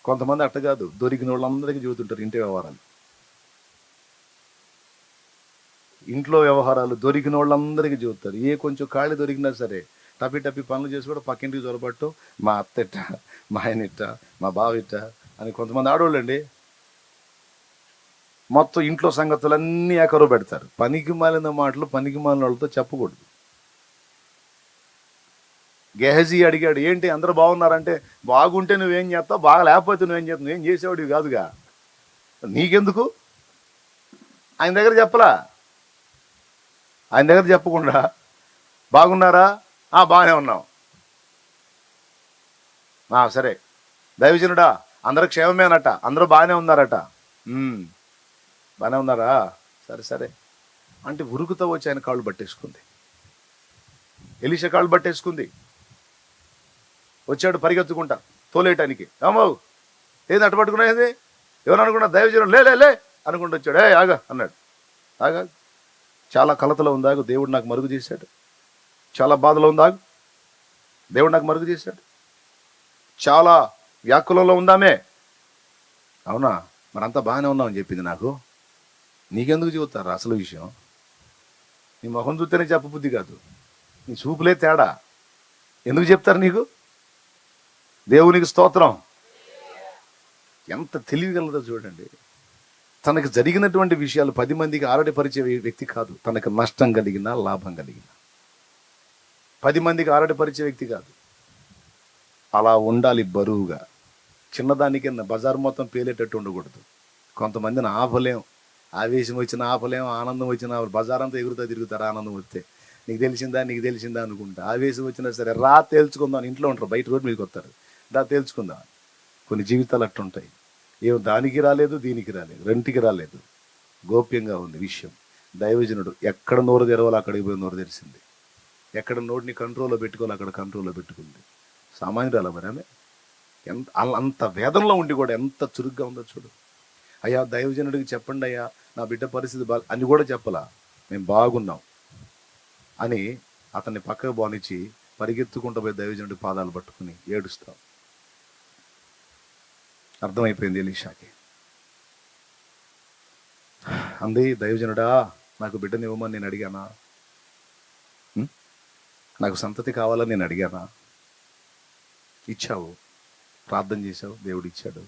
కొంతమంది అట్ట కాదు, దొరికిన వాళ్ళందరికీ చెబుతుంటారు ఇంట్లో వ్యవహారాలు దొరికిన వాళ్ళందరికీ చెబుతారు. ఏ కొంచెం ఖాళీ దొరికినా సరే టపి పనులు చేసి కూడా పక్కింటికి చొరబట్టు, మా అత్తెట్ట, మా ఆయన ఇట్ట, మా బావ ఇట్ట అని కొంతమంది ఆడవాళ్ళండి మొత్తం ఇంట్లో సంగతులన్నీ ఏకరువు పెడతారు. పనికి మాలిన మాటలు పనికి మాలిన వాళ్ళతో చెప్పకూడదు. గెహజీ అడిగాడు, ఏంటి అందరూ బాగున్నారంటే, బాగుంటే నువ్వేం చేస్తావు, బాగా లేకపోతే నువ్వేం చేస్తావు, నువ్వేం చేసేవాడివి కాదుగా, నీకెందుకు? ఆయన దగ్గర చెప్పలా. ఆయన దగ్గర చెప్పకుండా బాగున్నారా, బాగానే ఉన్నాం, సరే దైవజనుడా అందరూ క్షేమమేనట, అందరూ బాగానే ఉన్నారట, బాగానే ఉన్నారా, సరే అంటే ఉరుకుతో వచ్చి ఆయన కాళ్ళు పట్టేసుకుంది. ఎలీషా కాళ్ళు పట్టేసుకుంది. వచ్చాడు పరిగెత్తుకుంటా తోలేయటానికి. ఏమో ఏది అట్టపట్టుకునేది, ఎవరు అనుకున్నా, దైవజనుడు లే అనుకుంటూ వచ్చాడు. ఆగా అన్నాడు. ఆగా, చాలా కలతలో ఉందాగు, దేవుడు నాకు మరుగు చేశాడు. చాలా బాధలో ఉందాగు, దేవుడు నాకు మరుగు చేశాడు. చాలా వ్యాకులంలో ఉందామే, అవునా, మరంతా బాగానే ఉన్నామని చెప్పింది నాకు. నీకెందుకు చెబుతారు అసలు విషయం? నీ మొహం చూస్తేనే చెప్పబుద్ధి కాదు, నీ చూపులే తేడా, ఎందుకు చెప్తారు నీకు? దేవునికి స్తోత్రం. ఎంత తెలివిగలదో చూడండి. తనకు జరిగినటువంటి విషయాలు 10 మందికి ఆరడిపరిచే వ్యక్తి కాదు. తనకు నష్టం కలిగినా లాభం కలిగినా 10 మందికి ఆరడిపరిచే వ్యక్తి కాదు. అలా ఉండాలి బరువుగా. చిన్నదానికి బజార్ మొత్తం పేలేటట్టు ఉండకూడదు. కొంతమందిని ఆపలేం, ఆవేశం వచ్చిన ఆపలేం, ఆనందం వచ్చిన బజార్ అంతా తిరుగుతారు. ఆనందం వస్తే నీకు తెలిసిందా అనుకుంటా. ఆవేశం వచ్చినా సరే రా తేల్చుకుందాం, ఇంట్లో ఉంటారు, బయట రోడ్డు మీదకి వస్తారు, రా తేల్చుకుందాం. కొన్ని జీవితాలు అట్టుంటాయి. ఏమో దానికి రాలేదు, దీనికి రాలేదు, రెంటికి రాలేదు, గోప్యంగా ఉంది విషయం. దైవజనుడు ఎక్కడ నోరు తెరవాలో అక్కడికి పోయి నోరు తెరిచింది. ఎక్కడ నోటిని కంట్రోల్లో పెట్టుకోవాలో అక్కడ కంట్రోల్లో పెట్టుకుంది. సామాన్యురాలు మరి ఆమె. అంత వేదనలో ఉండి కూడా ఎంత చురుగ్గా ఉందో చూడు. అయ్యా దైవజనుడికి చెప్పండి అయ్యా, నా బిడ్డ పరిస్థితి అని కూడా చెప్పలా, మేము బాగున్నాం అని అతన్ని పక్కకు బానిచ్చి పరిగెత్తుకుంటూ పోయి దైవజనుడి పాదాలు పట్టుకుని ఏడుస్తాం. అర్థమైపోయింది ఎలీషాకి. అంది, దైవజనుడా నాకు బిడ్డనివ్వమని నేను అడిగానా? నాకు సంతతి కావాలని నేను అడిగానా? ఇచ్చావు, ప్రార్థన చేశావు, దేవుడు ఇచ్చాడు.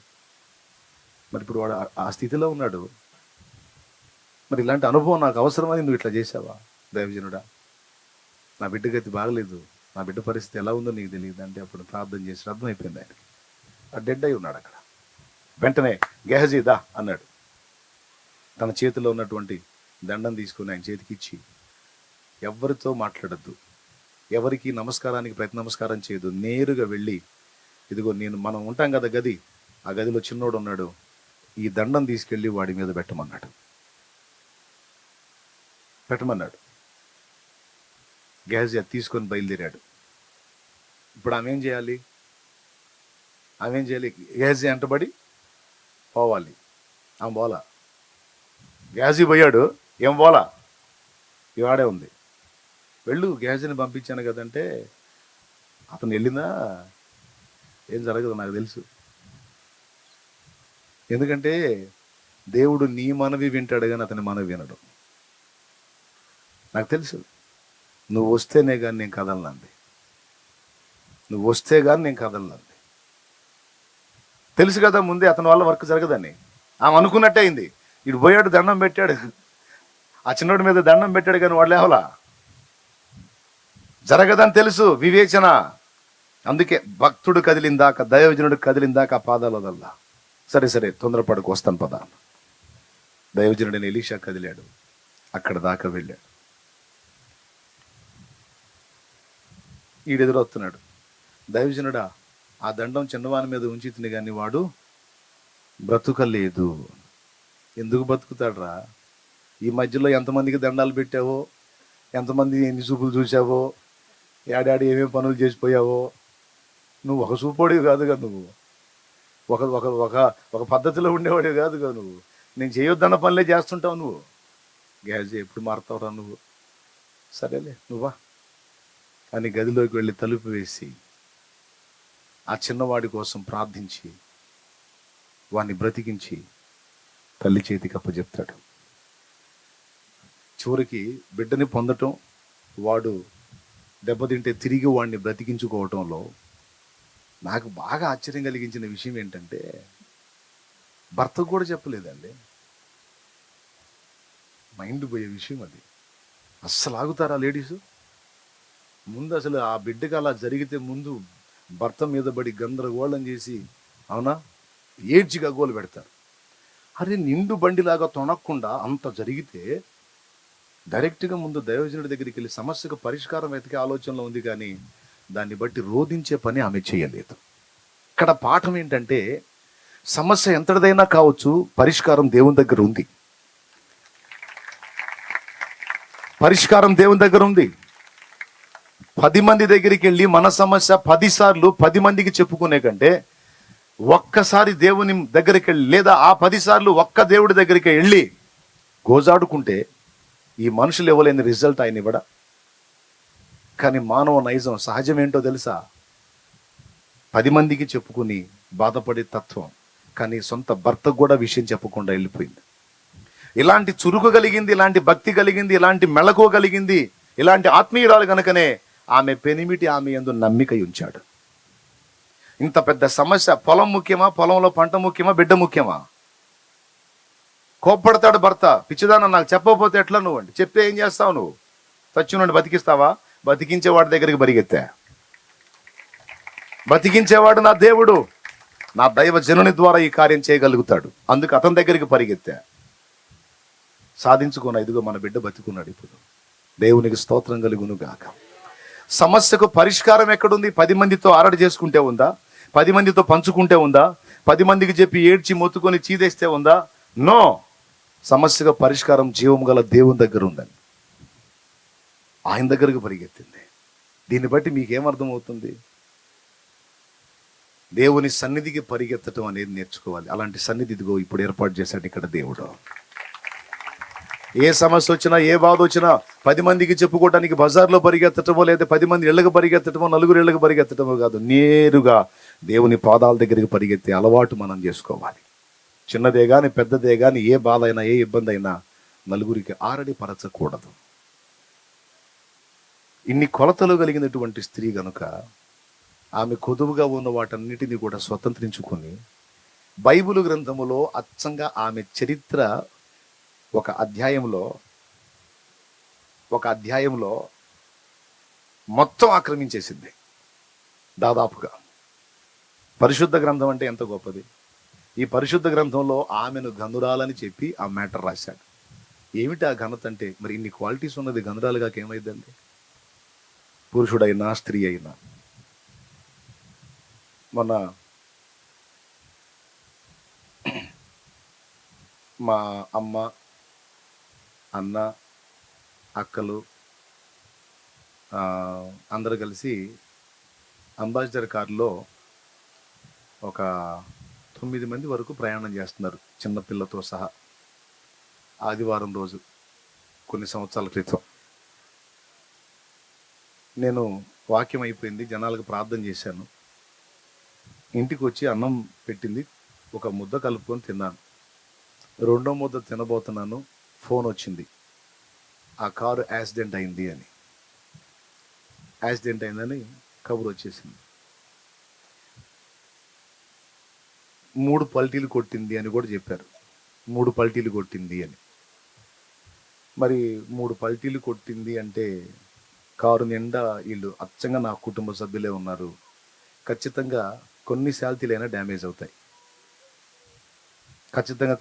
మరి ఇప్పుడు వాడు ఆ స్థితిలో ఉన్నాడు. మరి ఇలాంటి అనుభవం నాకు అవసరమని నువ్వు ఇట్లా చేసావా? దైవజనుడా నా బిడ్డ గతి బాగలేదు, నా బిడ్డ పరిస్థితి ఎలా ఉందో నీకు తెలియదు అంటే అప్పుడు ప్రార్థన చేసి అర్థమైపోయింది ఆయనకి. ఆ డెడ్ అయి ఉన్నాడు అక్కడ. వెంటనే గెహజీ దా అన్నాడు. తన చేతిలో ఉన్నటువంటి దండం తీసుకుని ఆయన చేతికి ఇచ్చి, ఎవరితో మాట్లాడద్దు, ఎవరికి నమస్కారానికి ప్రతి నమస్కారం చేయదు, నేరుగా వెళ్ళి ఇదిగో మనం ఉంటాం కదా గది, ఆ గదిలో చిన్నోడు ఉన్నాడు, ఈ దండం తీసుకెళ్ళి వాడి మీద పెట్టమన్నాడు. గెహజీ అది తీసుకొని బయలుదేరాడు. ఇప్పుడు ఆమె ఏం చేయాలి? గెహజీ అంటబడి పోవాలి. ఆమె పోలా. గెహజీ పోయాడు, ఏం పోలా, ఇవాడే ఉంది. వెళ్ళు, గెహజీని పంపించాను కదంటే అతను వెళ్ళిందా ఏం జరగదు నాకు తెలుసు. ఎందుకంటే దేవుడు నీ మనవి వింటాడు కానీ అతని మనవి వినడు. నాకు తెలుసు. నువ్వు వస్తేనే కానీ నేను కదలనంది, నువ్వు వస్తే కానీ నేను కదలనంది. తెలుసు కదా ముందే అతని వల్ల వర్క్ జరగదని. ఆమె అనుకున్నట్టే అయింది. ఇటు పోయాడు, దండం పెట్టాడు, ఆ చిన్నోడి మీద దండం పెట్టాడు కానీ వాడు లేవలా. జరగదని తెలుసు, వివేచన. అందుకే భక్తుడు కదిలిందాక, దైవజనుడు కదిలిందాక ఆ పాదాల వదల్లా. సరే తొందరపడకు, వస్తాను పద. దైవజనుడిని ఎలీషా కదిలాడు, అక్కడ దాకా వెళ్ళాడు. ఈడెదురొస్తున్నాడు. దైవజనుడా ఆ దండం చిన్నవాని మీద ఉంచితిని కానీ వాడు బ్రతుకలేదు. ఎందుకు బతుకుతాడురా? ఈ మధ్యలో ఎంతమందికి దండాలు పెట్టావో, ఎంతమంది ఎన్ని చూపులు చూసావో, ఏడాడి ఏమేమి పనులు చేసిపోయావో. నువ్వు ఒక చూపోడివి కాదుగా, నువ్వు ఒక ఒక ఒక ఒక పద్ధతిలో ఉండేవాడివి కాదుగా. నువ్వు నేను చేయొద్దన్న పనులే చేస్తుంటావు నువ్వు. గెహజీ ఎప్పుడు మారుతావురా నువ్వు? సరేలే నువ్వా అని గదిలోకి వెళ్ళి తలుపు వేసి ఆ చిన్నవాడి కోసం ప్రార్థించి వాడిని బ్రతికించి తల్లి చేతికి అప్పచెప్తాడు. చివరికి బిడ్డని పొందటం, వాడు దెబ్బతింటే తిరిగి వాడిని బ్రతికించుకోవటంలో నాకు బాగా ఆశ్చర్యం కలిగించిన విషయం ఏంటంటే భర్తకు కూడా చెప్పలేదండి. మైండ్ పోయే విషయం అది. అస్సలు ఆగుతారా లేడీసు? ముందు అసలు ఆ బిడ్డకి అలా జరిగితే ముందు భర్త మీద పడి గందరగోళం చేసి, అవునా, ఏడ్చి గగ్గోలు పెడతారు. అరే నిండు బండిలాగా తొనక్కుండా అంత జరిగితే డైరెక్ట్గా ముందు దైవజనుడి దగ్గరికి వెళ్ళి సమస్యకు పరిష్కారం వెతికే ఆలోచనలో ఉంది, కానీ దాన్ని బట్టి రోధించే పని ఆమె చేయలేదు. ఇక్కడ పాఠం ఏంటంటే సమస్య ఎంతటిదైనా కావచ్చు, పరిష్కారం దేవుని దగ్గర ఉంది. పరిష్కారం దేవుని దగ్గర ఉంది. 10 మంది దగ్గరికి వెళ్ళి మన సమస్య 10 సార్లు 10 మందికి చెప్పుకునే కంటే ఒక్కసారి దేవుని దగ్గరికి వెళ్ళి, లేదా ఆ 10 సార్లు ఒక్క దేవుడి దగ్గరికి వెళ్ళి గోజాడుకుంటే ఈ మనుషులు ఇవ్వలేని రిజల్ట్ ఆయన ఇవ్వడా? కానీ మానవ నైజం, సహజం ఏంటో తెలుసా? 10 మందికి చెప్పుకుని బాధపడే తత్వం. కానీ సొంత భర్తకు కూడా విషయం చెప్పకుండా వెళ్ళిపోయింది. ఇలాంటి చురుకు కలిగింది, ఇలాంటి భక్తి కలిగింది, ఇలాంటి మెళకువ కలిగింది, ఇలాంటి ఆత్మీయురాలు కనుకనే ఆమె పెనిమిటి ఆమె యందు నమ్మిక ఉంచాడు. ఇంత పెద్ద సమస్య, పొలం ముఖ్యమా, పొలంలో పంట ముఖ్యమా, బిడ్డ ముఖ్యమా? కోప్పడతాడు భర్త, పిచ్చిదాన నాకు చెప్పకపోతే ఎట్లా నువ్వు అంటే. చెప్తే ఏం చేస్తావు నువ్వు? చచ్చి నుండి బతికిస్తావా? బతికించేవాడి దగ్గరికి పరిగెత్తా. బతికించేవాడు నా దేవుడు, నా దైవ జనుని ద్వారా ఈ కార్యం చేయగలుగుతాడు, అందుకు అతని దగ్గరికి పరిగెత్తా. సాధించుకున్న ఇదిగో మన బిడ్డ బతికున్నాడు. ఇప్పుడు దేవునికి స్తోత్రం కలుగును గాక. సమస్యకు పరిష్కారం ఎక్కడుంది? 10 మందితో ఆరడి చేసుకుంటే ఉందా? 10 మందితో పంచుకుంటే ఉందా? 10 మందికి చెప్పి ఏడ్చి మొత్తుకొని చీదేస్తే ఉందా? నో. సమస్యకు పరిష్కారం జీవం గల దేవుని దగ్గర ఉందని ఆయన దగ్గరకు పరిగెత్తింది. దీన్ని బట్టి మీకేమర్థమవుతుంది? దేవుని సన్నిధికి పరిగెత్తడం అనేది నేర్చుకోవాలి. అలాంటి సన్నిధి ఇదిగో ఇప్పుడు ఏర్పాటు చేశాడు ఇక్కడ దేవుడు. ఏ సమస్య వచ్చినా, ఏ బాధ వచ్చినా 10 మందికి చెప్పుకోవడానికి బజార్లో పరిగెత్తటమో, లేదా 10 మంది ఇళ్ళకి పరిగెత్తటమో, 4 ఇళ్ళకి పరిగెత్తటమో కాదు, నేరుగా దేవుని పాదాల దగ్గరికి పరిగెత్తే అలవాటు మనం చేసుకోవాలి. చిన్నదే కానీ పెద్దదే కానీ ఏ బాధ అయినా, ఏ ఇబ్బంది అయినా నలుగురికి ఆరడి పరచకూడదు. ఇన్ని కొలతలు కలిగినటువంటి స్త్రీ గనుక ఆమె కొదువుగా ఉన్న వాటన్నిటిని కూడా స్వతంత్రించుకొని బైబిలు గ్రంథములో అచ్చంగా ఆమె చరిత్ర ఒక అధ్యాయంలో మొత్తం ఆక్రమించేసింది దాదాపుగా. పరిశుద్ధ గ్రంథం అంటే ఎంత గొప్పది. ఈ పరిశుద్ధ గ్రంథంలో ఆమెను గనురాలని చెప్పి ఆ మ్యాటర్ రాశాడు. ఏమిటి ఆ ఘనత అంటే, మరి ఇన్ని క్వాలిటీస్ ఉన్నది గనురాలుగా ఏమైందండి? పురుషుడైనా స్త్రీ అయినా. మొన్న మా అమ్మ, అన్న, అక్కలు అందరూ కలిసి అంబాసిడర్ కారులో ఒక 9 మంది వరకు ప్రయాణం చేస్తున్నారు, చిన్నపిల్లతో సహా. ఆదివారం రోజు కొన్ని సంవత్సరాల క్రితం నేను వాక్యం అయిపోయింది, జనాలకు ప్రార్థన చేశాను. ఇంటికి వచ్చి అన్నం పెట్టింది, ఒక ముద్ద కలుపుకొని తిన్నాను. 2వ ముద్ద తినబోతున్నాను, ఫోన్ వచ్చింది, ఆ కారు యాక్సిడెంట్ అయిందని కబురు వచ్చేసింది. 3 పల్టీలు కొట్టింది అని కూడా చెప్పారు. 3 పల్టీలు కొట్టింది అని. మరి 3 పల్టీలు కొట్టింది అంటే కారు నిండా వీళ్ళు అచ్చంగా నా కుటుంబ సభ్యులే ఉన్నారు. ఖచ్చితంగా కొన్ని శాల్తీలైనా డ్యామేజ్ అవుతాయి, ఖచ్చితంగా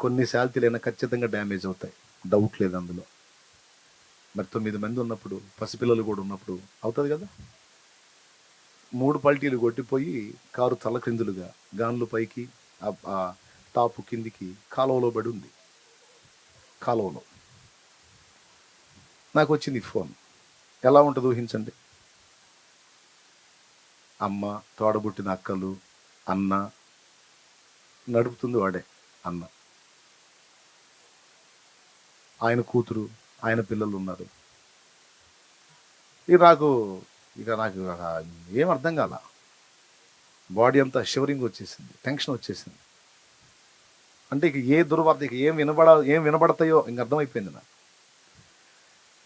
డ్యామేజ్ అవుతాయి, డౌట్ లేదు అందులో. మరి 9 మంది ఉన్నప్పుడు, పసిపిల్లలు కూడా ఉన్నప్పుడు అవుతుంది కదా. 3 పల్టీలు కొట్టిపోయి కారు తలక్రిందులుగా గాన్లు పైకి, ఆ టాపు కిందికి కాలువలో పడి ఉంది. కాలువలో నాకు వచ్చింది ఫోన్. ఎలా ఉంటుంది ఊహించండి. అమ్మ, తోడబుట్టిన అక్కలు, అన్న, నడుపుతుంది వాడే అన్న, ఆయన కూతురు, ఆయన పిల్లలు ఉన్నారు. నాకు ఏం అర్థం కాల. బాడీ అంతా షివరింగ్ వచ్చేసింది, టెన్షన్ వచ్చేసింది. అంటే ఇక ఏ దుర్వార్త, ఇక ఏం వినబడతాయో ఇంక అర్థమైపోయింది నాకు.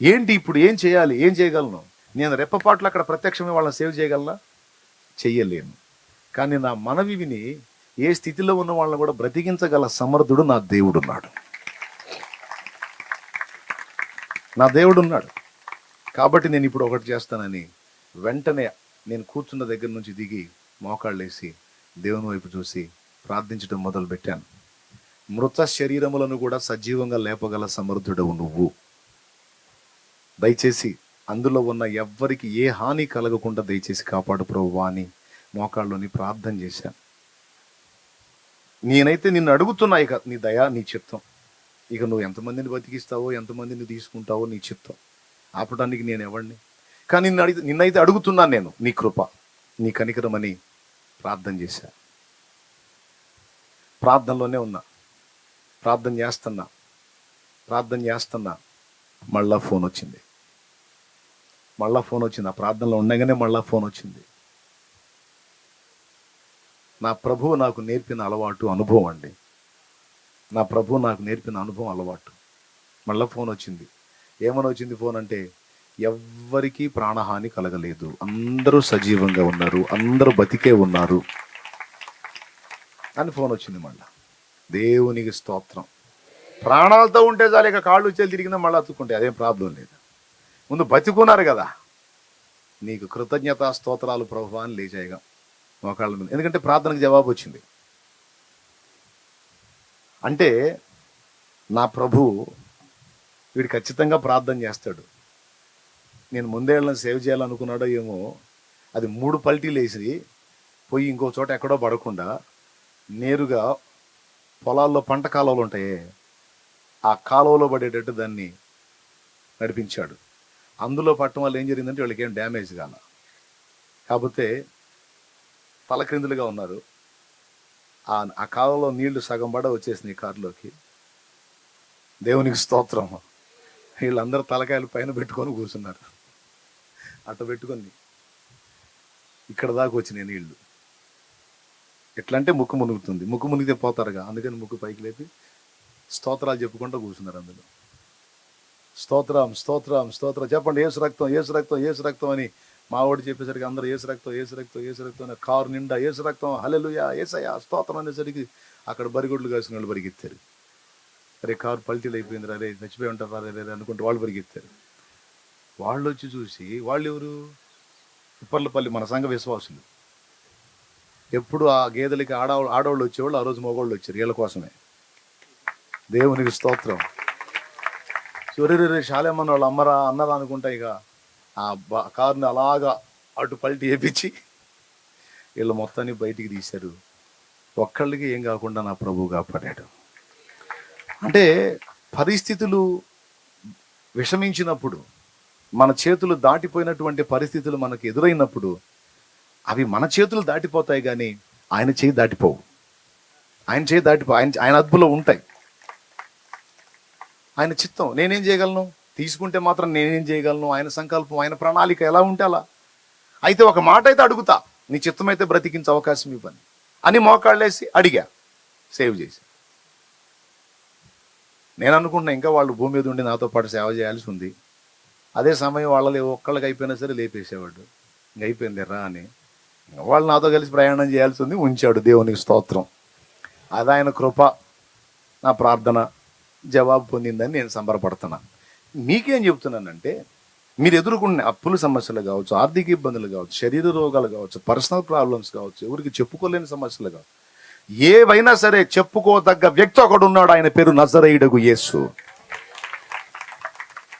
ఏంటి ఇప్పుడు ఏం చేయాలి, ఏం చేయగలను? నేను రెప్పపాట్లు అక్కడ ప్రత్యక్షమే వాళ్ళని సేవ్ చేయగలనా? చెయ్యలేను. కానీ నా మనవి విని ఏ స్థితిలో ఉన్న వాళ్ళని కూడా బ్రతికించగల సమర్థుడు నా దేవుడున్నాడు. కాబట్టి నేను ఇప్పుడు ఒకటి చేస్తానని వెంటనే నేను కూర్చున్న దగ్గర నుంచి దిగి మోకాళ్ళేసి దేవుని వైపు చూసి ప్రార్థించడం మొదలు పెట్టాను. మృత శరీరములను కూడా సజీవంగా లేపగల సమర్థుడవు నువ్వు. దయచేసి అందులో ఉన్న ఎవ్వరికి ఏ హాని కలగకుండా దయచేసి కాపాడు ప్రభువా అని మోకాళ్ళలోని ప్రార్థన చేశాను. నేనైతే నిన్ను అడుగుతున్నా, ఇక నీ దయా, నీ చిత్తం. ఇక నువ్వు ఎంతమందిని బతికిస్తావో, ఎంతమందిని తీసుకుంటావో నీ చిత్తం. ఆపడానికి నేను ఎవరిని? కానీ నిన్నైతే అడుగుతున్నాను నేను, నీ కృప, నీ కనికరం అని ప్రార్థన చేశా. ప్రార్థనలోనే ఉన్నా, ప్రార్థన చేస్తున్నా. మళ్ళా ఫోన్ వచ్చింది. ఆ ప్రార్థనలో ఉండగానే మళ్ళా ఫోన్ వచ్చింది. నా ప్రభువు నాకు నేర్పిన అలవాటు, అనుభవం అండి. అలవాటు. మళ్ళా ఫోన్ వచ్చింది. ఏమని వచ్చింది ఫోన్ అంటే, ఎవ్వరికీ ప్రాణహాని కలగలేదు, అందరూ సజీవంగా ఉన్నారు, అందరూ బతికే ఉన్నారు అని ఫోన్ వచ్చింది. మళ్ళా దేవునికి స్తోత్రం. ప్రాణాలతో ఉంటే చాలు, ఇక కాళ్ళు చేలు తిరిగినా మళ్ళీ అతుక్కుంటే అదేం ప్రాబ్లం లేదు. ముందు బతికున్నారు కదా, నీకు కృతజ్ఞతా స్తోత్రాలు ప్రభువా అని లేచాయిగా మోకాళ్ళ మీద. ఎందుకంటే ప్రార్థనకు జవాబు వచ్చింది. అంటే నా ప్రభు వీడు ఖచ్చితంగా ప్రార్థన చేస్తాడు. నేను ముందేళ్ళని సేవ్ చేయాలనుకున్నాడో ఏమో, అది 3 పల్టీలు వేసి పోయి ఇంకో చోట ఎక్కడో పడకుండా నేరుగా పొలాల్లో పంట కాలువలు ఉంటాయే, ఆ కాలువలో పడేటట్టు దాన్ని నడిపించాడు. అందులో పట్టడం వల్ల ఏం జరిగిందంటే వాళ్ళకి ఏం డ్యామేజ్ కాల, కాకపోతే తలక్రిందులుగా ఉన్నారు, ఆ కాలంలో నీళ్లు సగం పడ వచ్చేసినాయి కారులోకి. దేవునికి స్తోత్రం. వీళ్ళందరూ తలకాయలు పైన పెట్టుకొని కూర్చున్నారు. అట్ట పెట్టుకొని ఇక్కడ దాకా వచ్చినాయి నీళ్లు. ఎట్లా అంటే ముక్కు మునుగుతుంది. ముక్కు మునిగితే పోతారుగా, అందుకని ముక్కు పైకి లేపి స్తోత్రాలు చెప్పుకుంటూ కూర్చున్నారు అందులో. స్తోత్రం స్తోత్రం స్తోత్రం చెప్పండి, ఏసు రక్తం ఏసు రక్తం ఏసు రక్తం అని మా వాడు చెప్పేసరికి అందరూ ఏసు రక్తం ఏసు రక్తం ఏసు రక్తం అని కారు నిండా ఏసు రక్తం హల్లెలూయా యేసయ్యా స్తోత్రం అనేసరికి అక్కడ బరిగొడ్లు కాసిన వాళ్ళు పరిగెత్తారు. అరే కారు పల్టీలు అయిపోయింది, అరే చచ్చిపోయి ఉంటారు రే అనుకుంటే వాళ్ళు పరిగెత్తారు. వాళ్ళు వచ్చి చూసి, వాళ్ళు ఎవరు? ఉప్పర్లపల్లి మన సంఘ విశ్వాసులు. ఎప్పుడు ఆ గేదెలకి ఆడవాళ్ళు వచ్చేవాళ్ళు, ఆ రోజు మగవాళ్ళు వచ్చారు వీళ్ళ కోసమే. దేవునికి స్తోత్రం. సూర్యరే శాలేమన్న వాళ్ళు అమ్మరా అన్నరా అనుకుంటా ఇక ఆ కారుని అలాగా అటు పల్టీ వేపించి వీళ్ళు మొత్తాన్ని బయటికి తీశారు. ఒక్కళ్ళకి ఏం కాకుండా నా ప్రభువు కాపాడాడు. అంటే పరిస్థితులు విషమించినప్పుడు, మన చేతులు దాటిపోయినటువంటి పరిస్థితులు మనకు ఎదురైనప్పుడు అవి మన చేతులు దాటిపోతాయి కానీ ఆయన చేయి దాటిపోవు. ఆయన చేయి ఆయన అదుపులో ఉంటాయి. ఆయన చిత్తం నేనేం చేయగలను, తీసుకుంటే మాత్రం నేనేం చేయగలను, ఆయన సంకల్పం ఆయన ప్రణాళిక ఎలా ఉంటే అలా. అయితే ఒక మాట అయితే అడుగుతా, నీ చిత్తం అయితే బ్రతికించే అవకాశం ఇవ్వని అని మోకాళ్ళేసి అడిగా, సేవ్ చేసి. నేను అనుకుంటున్నా ఇంకా వాళ్ళు భూమి మీద ఉండి నాతో పాటు సేవ చేయాల్సి ఉంది. అదే సమయం వాళ్ళని ఒక్కళ్ళకి అయిపోయినా సరే లేపేసేవాడు, ఇంక అయిపోయింది రా అని. వాళ్ళు నాతో కలిసి ప్రయాణం చేయాల్సి ఉంది, ఉంచాడు. దేవునికి స్తోత్రం. అది ఆయన కృప. నా ప్రార్థన జవాబు పొందిందని నేను సంబరపడుతున్నా. మీకేం చెప్తున్నానంటే, మీరు ఎదుర్కొన్న అప్పుల సమస్యలు కావచ్చు, ఆర్థిక ఇబ్బందులు కావచ్చు, శరీర రోగాలు కావచ్చు, పర్సనల్ ప్రాబ్లమ్స్ కావచ్చు, ఎవరికి చెప్పుకోలేని సమస్యలు కావచ్చు, ఏవైనా సరే చెప్పుకోదగ్గ వ్యక్తి ఒకడు ఉన్నాడు. ఆయన పేరు నజరేయుడగు యేసు.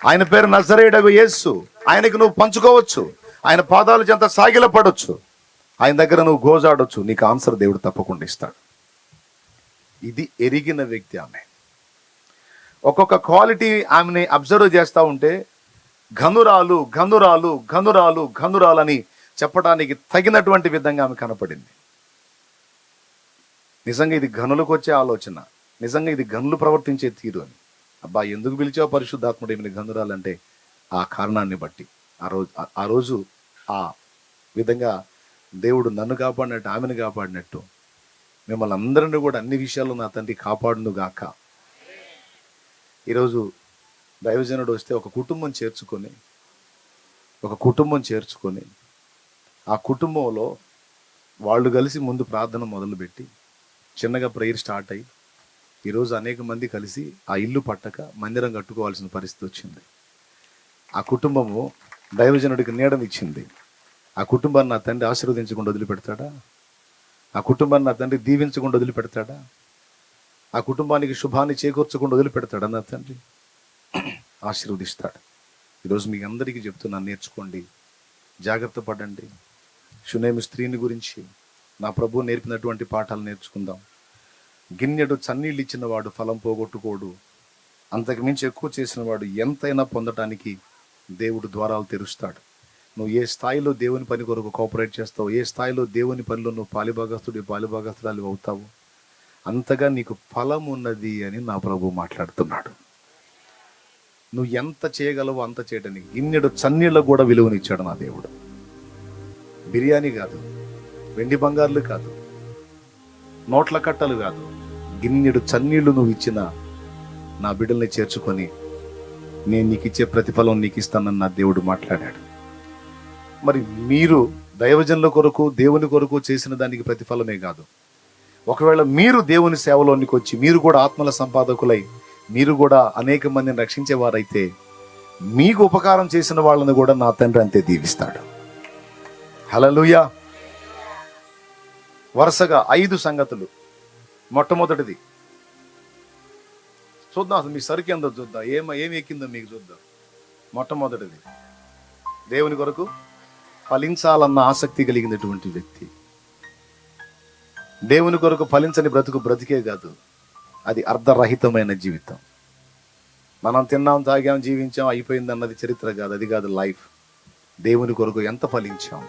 ఆయన పేరు నజరేయుడగు యేసు. ఆయనకి నువ్వు పంచుకోవచ్చు, ఆయన పాదాల చెంత సాగిలపడవచ్చు, ఆయన దగ్గర నువ్వు గోజాడొచ్చు. నీకు ఆన్సర్ దేవుడు తప్పకుండా ఇస్తాడు. ఇది ఎరిగిన వ్యక్తి ఆమె. ఒక్కొక్క క్వాలిటీ ఆమెని అబ్జర్వ్ చేస్తూ ఉంటే ఘనురాలు ఘనురాలు ఘనురాలు ఘనురాలు అని చెప్పడానికి తగినటువంటి విధంగా ఆమె కనపడింది. నిజంగా ఇది ఘనులకు వచ్చే ఆలోచన, నిజంగా ఇది ఘనులు ప్రవర్తించే తీరు అని. అబ్బా ఎందుకు పిలిచావు పరిశుద్ధాత్ముడు ఏమైనా ఘనురాలంటే ఆ కారణాన్ని బట్టి ఆ రోజు ఆ విధంగా దేవుడు నన్ను కాపాడినట్టు, ఆమెను కాపాడినట్టు మిమ్మల్ని అందరినీ కూడా అన్ని విషయాల్లో నా తండ్రి కాపాడును గాక. ఈరోజు దైవజనుడు వస్తే ఒక కుటుంబం చేర్చుకొని ఆ కుటుంబంలో వాళ్ళు కలిసి ముందు ప్రార్థన మొదలుపెట్టి చిన్నగా ప్రేయర్ స్టార్ట్ అయ్యి ఈరోజు అనేక మంది కలిసి ఆ ఇల్లు పట్టక మందిరం కట్టుకోవాల్సిన పరిస్థితి వచ్చింది. ఆ కుటుంబము దైవజనుడికి నీడనిచ్చింది. ఆ కుటుంబాన్ని నా తండ్రి ఆశీర్వదించకుండా వదిలిపెడతాడా? ఆ కుటుంబాన్ని నా తండ్రి దీవించకుండా వదిలిపెడతాడా? ఆ కుటుంబానికి శుభాన్ని చేకూర్చకుండా వదిలిపెడతాడా నా తండ్రి? ఆశీర్వదిస్తాడు. ఈరోజు మీ అందరికీ చెప్తున్నాను, నేర్చుకోండి, జాగ్రత్త పడండి. షునేమి స్త్రీని గురించి నా ప్రభువు నేర్పినటువంటి పాఠాలు నేర్చుకుందాం. గిన్నెడు చన్నీళ్ళు ఇచ్చిన వాడు ఫలం పోగొట్టుకోడు, అంతకు మించి ఎక్కువ చేసిన వాడు ఎంతైనా పొందటానికి దేవుడు ద్వారాలు తెరుస్తాడు. నువ్వు ఏ స్థాయిలో దేవుని పని కొరకు కోఆపరేట్ చేస్తావు, ఏ స్థాయిలో దేవుని పనిలో నువ్వు పాలిభాగస్తురాలు అవుతావు, అంతగా నీకు ఫలం ఉన్నది అని నా ప్రభు మాట్లాడుతున్నాడు. నువ్వు ఎంత చేయగలవో అంత చేయడానికి గిన్నెడు చన్నీళ్ళకు కూడా విలువనిచ్చాడు నా దేవుడు. బిర్యానీ కాదు, వెండి బంగారులు కాదు, నోట్ల కట్టలు కాదు, గిన్నెడు చన్నీళ్లు నువ్వు ఇచ్చిన నా బిడ్డల్ని చేర్చుకొని నేను నీకు ఇచ్చే ప్రతిఫలం నీకు ఇస్తానని నా దేవుడు మాట్లాడాడు. మరి మీరు దైవజనుల కొరకు దేవుని కొరకు చేసిన దానికి ప్రతిఫలమే కాదు, ఒకవేళ మీరు దేవుని సేవలోనికి వచ్చి మీరు కూడా ఆత్మల సంపాదకులై మీరు కూడా అనేక మందిని రక్షించేవారైతే మీకు ఉపకారం చేసిన వాళ్ళని కూడా నా తండ్రి అంతే దీవిస్తాడు. హల్లెలూయా. వరుసగా 5 సంగతులు. మొట్టమొదటిది చూద్దాం, అసలు మీ సరికి ఎందో చూద్దాం, ఏమి ఎక్కిందో మీకు చూద్దాం. మొట్టమొదటిది, దేవుని కొరకు ఫలించాలన్న ఆసక్తి కలిగినటువంటి వ్యక్తి. దేవుని కొరకు ఫలించని బ్రతికే కాదు, అది అర్ధరహితమైన జీవితం. మనం తిన్నాం, తాగాం, జీవించాం, అయిపోయింది అన్నది చరిత్ర కాదు, అది కాదు లైఫ్. దేవుని కొరకు ఎంత ఫలించాం.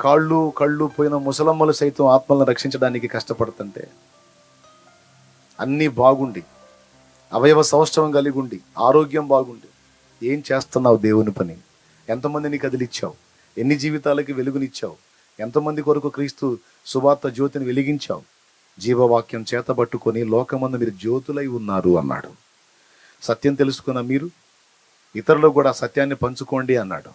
కాళ్ళు కళ్ళు పోయిన ముసలమ్మలు సైతం ఆత్మలను రక్షించడానికి కష్టపడుతుంటే, అన్నీ బాగుండి, అవయవ సౌష్ఠవం కలిగి ఉండి, ఆరోగ్యం బాగుండి, ఏం చేస్తున్నావు దేవుని పని? ఎంతమందిని కదిలిచ్చావు? ఎన్ని జీవితాలకి వెలుగునిచ్చావు? ఎంతమంది కొరకు క్రీస్తు సువార్త జ్యోతిని వెలిగించావు? జీవవాక్యం చేతబట్టుకొని లోకమందు మీరు జ్యోతులై ఉన్నారు అన్నాడు. సత్యం తెలుసుకున్న మీరు ఇతరులకు కూడా సత్యాన్ని పంచుకోండి అన్నాడు.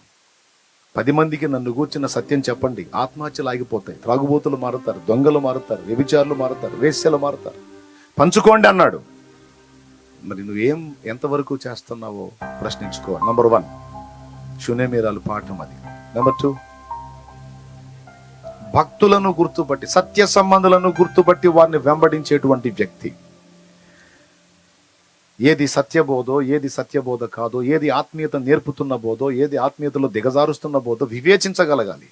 10 మందికి నన్ను గూర్చిన సత్యం చెప్పండి, ఆత్మహత్యలు ఆగిపోతాయి, త్రాగుబోతులు మారుతారు, దొంగలు మారుతారు, వ్యభిచారులు మారుతారు, వేశ్యలు మారుతారు, పంచుకోండి అన్నాడు. మరి నువ్వేం ఎంతవరకు చేస్తున్నావో ప్రశ్నించుకో. నంబర్ 1, శూన్యమేరాలు పాఠం అది. నంబర్ 2, భక్తులను గుర్తుపట్టి, సత్య సంబంధులను గుర్తుపట్టి వారిని వెంబడించేటువంటి వ్యక్తి. ఏది సత్యబోధో, ఏది సత్యబోధ కాదో, ఏది ఆత్మీయత నేర్పుతున్న బోధో, ఏది ఆత్మీయతలో దిగజారుస్తున్న బోధో వివేచించగలగాలి.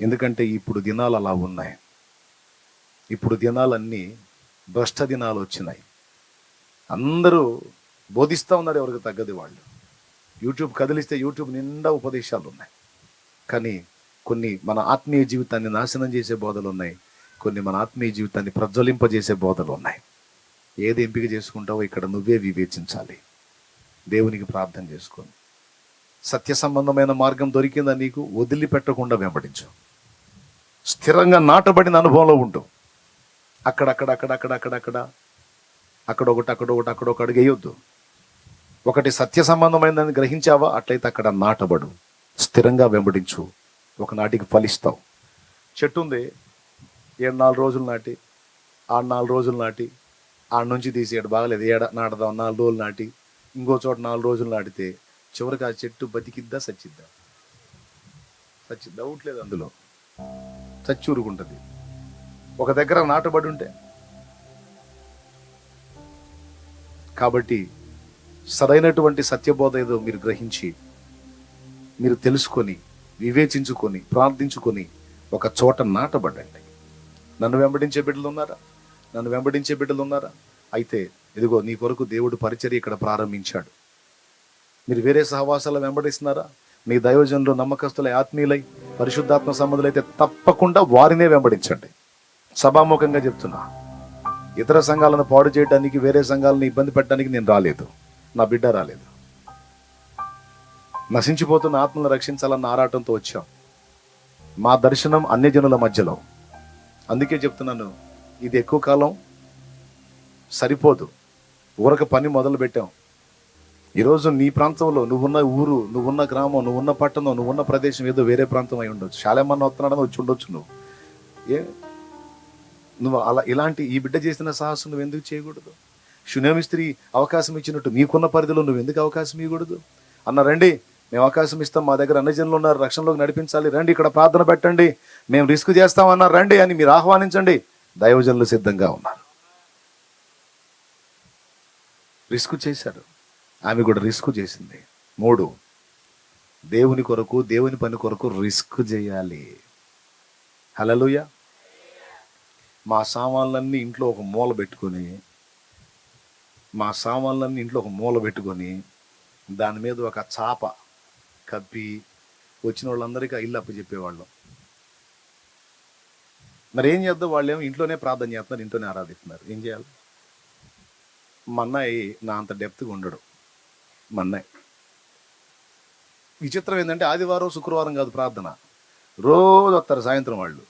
ఎందుకంటే ఇప్పుడు దినాలు అలా ఉన్నాయి. ఇప్పుడు దినాలన్నీ భ్రష్ట దినాలు వచ్చినాయి. అందరూ బోధిస్తూ ఉన్నారు, ఎవరికి తగ్గది వాళ్ళు. యూట్యూబ్ కదిలిస్తే యూట్యూబ్ నిండా ఉపదేశాలు ఉన్నాయి. కానీ కొన్ని మన ఆత్మీయ జీవితాన్ని నాశనం చేసే బోధలు ఉన్నాయి, కొన్ని మన ఆత్మీయ జీవితాన్ని ప్రజ్వలింపజేసే బోధలు ఉన్నాయి. ఏది ఎంపిక చేసుకుంటావో ఇక్కడ నువ్వే వివేచించాలి. దేవునికి ప్రార్థన చేసుకొని సత్య సంబంధమైన మార్గం దొరికిందా నీకు, వదిలిపెట్టకుండా వెంబడించు. స్థిరంగా నాటబడిన అనుభవంలో ఉంటూ అక్కడొకటి అడుగు వేయొద్దు. ఒకటి సత్య సంబంధమైనదని గ్రహించావా, అట్లయితే అక్కడ నాటబడు, స్థిరంగా వెంబడించు. ఒకనాటికి ఫలిస్తావు. చెట్టు ఉంది, 4 రోజులు నాటి, 4 రోజులు నాటి, ఆడ నుంచి తీసి బాగలేదు, నాటదాం 4 రోజులు నాటి, ఇంకో చోట 4 రోజులు నాటితే చివరికి ఆ చెట్టు బతికిద్దా సచ్చిద్దా? డౌట్ లేదు అందులో, చచ్చి ఊరుకుంటుంది. ఒక దగ్గర నాటబడి ఉంటే. కాబట్టి సరైనటువంటి సత్యబోధ ఏదో మీరు గ్రహించి, మీరు తెలుసుకొని, వివేచించుకొని, ప్రార్థించుకొని ఒక చోట నాటబడండి. నన్ను వెంబడించే బిడ్డలు ఉన్నారా? అయితే ఇదిగో నీ కొరకు దేవుడు పరిచర్య ఇక్కడ ప్రారంభించాడు. మీరు వేరే సహవాసాలు వెంబడిస్తున్నారా? మీ దైవజనులు నమ్మకస్తులై, ఆత్మీయులై, పరిశుద్ధాత్మ సంబంధులైతే తప్పకుండా వారినే వెంబడించండి. సభాముఖంగా చెప్తున్నా, ఇతర సంఘాలను పాడు చేయడానికి, వేరే సంఘాలను ఇబ్బంది పెట్టడానికి నేను రాలేదు, నా బిడ్డ రాలేదు. నశించిపోతున్న ఆత్మలను రక్షించాలన్న ఆరాటంతో వచ్చాం. మా దర్శనం అన్యజనుల మధ్యలో. అందుకే చెప్తున్నాను, ఇది ఎక్కువ కాలం సరిపోదు. ఊరక పని మొదలు పెట్టాం. ఈరోజు నీ ప్రాంతంలో, నువ్వున్న ఊరు, నువ్వున్న గ్రామం, నువ్వున్న పట్టణం, నువ్వున్న ప్రదేశం ఏదో వేరే ప్రాంతం అయి ఉండొచ్చు. శాలేమన్నా వస్తున్నాడని వచ్చి ఉండొచ్చు. నువ్వు అలా ఇలాంటి ఈ బిడ్డ చేసిన సాహసం నువ్వు ఎందుకు చేయకూడదు? శూన్యమి స్త్రీ అవకాశం ఇచ్చినట్టు నీకున్న పరిధిలో నువ్వు ఎందుకు అవకాశం ఇవ్వకూడదు? రండి, మేము అవకాశం ఇస్తాం, మా దగ్గర అన్యజనులు ఉన్నారు, రక్షణలోకి నడిపించాలి, రండి, ఇక్కడ ప్రార్థన పెట్టండి, మేము రిస్క్ చేస్తామన్నారు, రండి అని మీరు ఆహ్వానించండి. దైవజనులు సిద్ధంగా ఉన్నారు. రిస్క్ చేశారు, ఆమె కూడా రిస్క్ చేసింది. 3, దేవుని కొరకు, దేవుని పని కొరకు రిస్క్ చేయాలి. హల్లెలూయా. మా సామాన్లన్నీ ఇంట్లో ఒక మూల పెట్టుకొని దాని మీద ఒక చాప కప్పి వచ్చిన వాళ్ళందరికీ ఇల్లు అప్పచెప్పేవాళ్ళం. మరి ఏం చేద్దాం? వాళ్ళు ఏమో ఇంట్లోనే ప్రార్థన చేస్తున్నారు, ఇంట్లోనే ఆరాధిస్తున్నారు. ఏం చేయాలి? మా అన్నయ్య నా అంత డెప్త్గా ఉండడు. మా అన్నయ్య విచిత్రం ఏంటంటే, ఆదివారం శుక్రవారం కాదు ప్రార్థన, రోజు వస్తారు సాయంత్రం. వాళ్ళు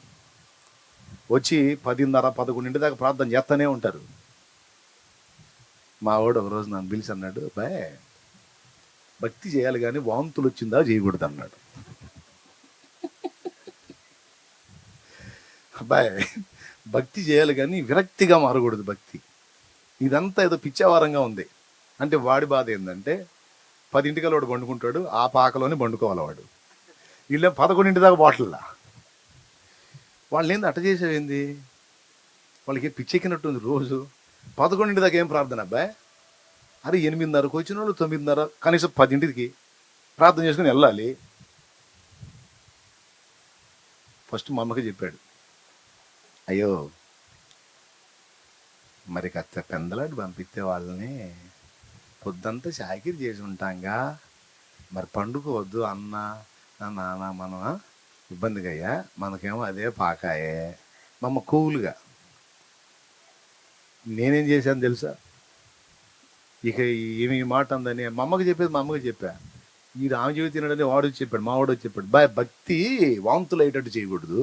వచ్చి 10:30, 11 దాకా ప్రార్థన చేస్తూనే ఉంటారు. మా వాడు ఒకరోజు నన్ను పిలిచి అన్నాడు, బాయ్ భక్తి చేయాలి కానీ వాంతులు వచ్చిందా చేయకూడదు అన్నాడు. అబ్బాయి భక్తి చేయాలి కానీ విరక్తిగా మారకూడదు భక్తి. ఇదంతా ఏదో పిచ్చావారంగా ఉంది. అంటే వాడి బాధ ఏంటంటే, 10 వాడు పండుకుంటాడు, ఆ పాకలోనే పండుకోవాలి వాడు. వీళ్ళే 11 దాకా బాటిల్లా. వాళ్ళు ఏంది అట్ట చేసేవేంది? వాళ్ళకి పిచ్చెక్కినట్టుంది. రోజు 11 దాకా ఏం ప్రార్థన అబ్బాయి? అరే 8:30కు వచ్చిన వాళ్ళు 9:30, కనీసం 10కి ప్రార్థన చేసుకుని వెళ్ళాలి. ఫస్ట్ మా అమ్మకి చెప్పాడు, అయ్యో మరి కాస్త పెందలాడు పంపిస్తే వాళ్ళని పొద్దంతా చాకిరి చేసి ఉంటాంగా, మరి పండుకోవద్దు అన్న, నాన్న మనం ఇబ్బందిగా అయ్యా, మనకేమో అదే పాకాయే. మా అమ్మ కూల్గా. నేనేం చేశాను తెలుసా? ఇక ఏమి మాట అందని మా అమ్మకి చెప్పేది మా అమ్మకి చెప్పా. వీడు ఆమె చెవి తినడని వాడు చెప్పాడు, మా వాడు చెప్పాడు. భక్తి వాంతులు అయ్యేటట్టు చేయకూడదు,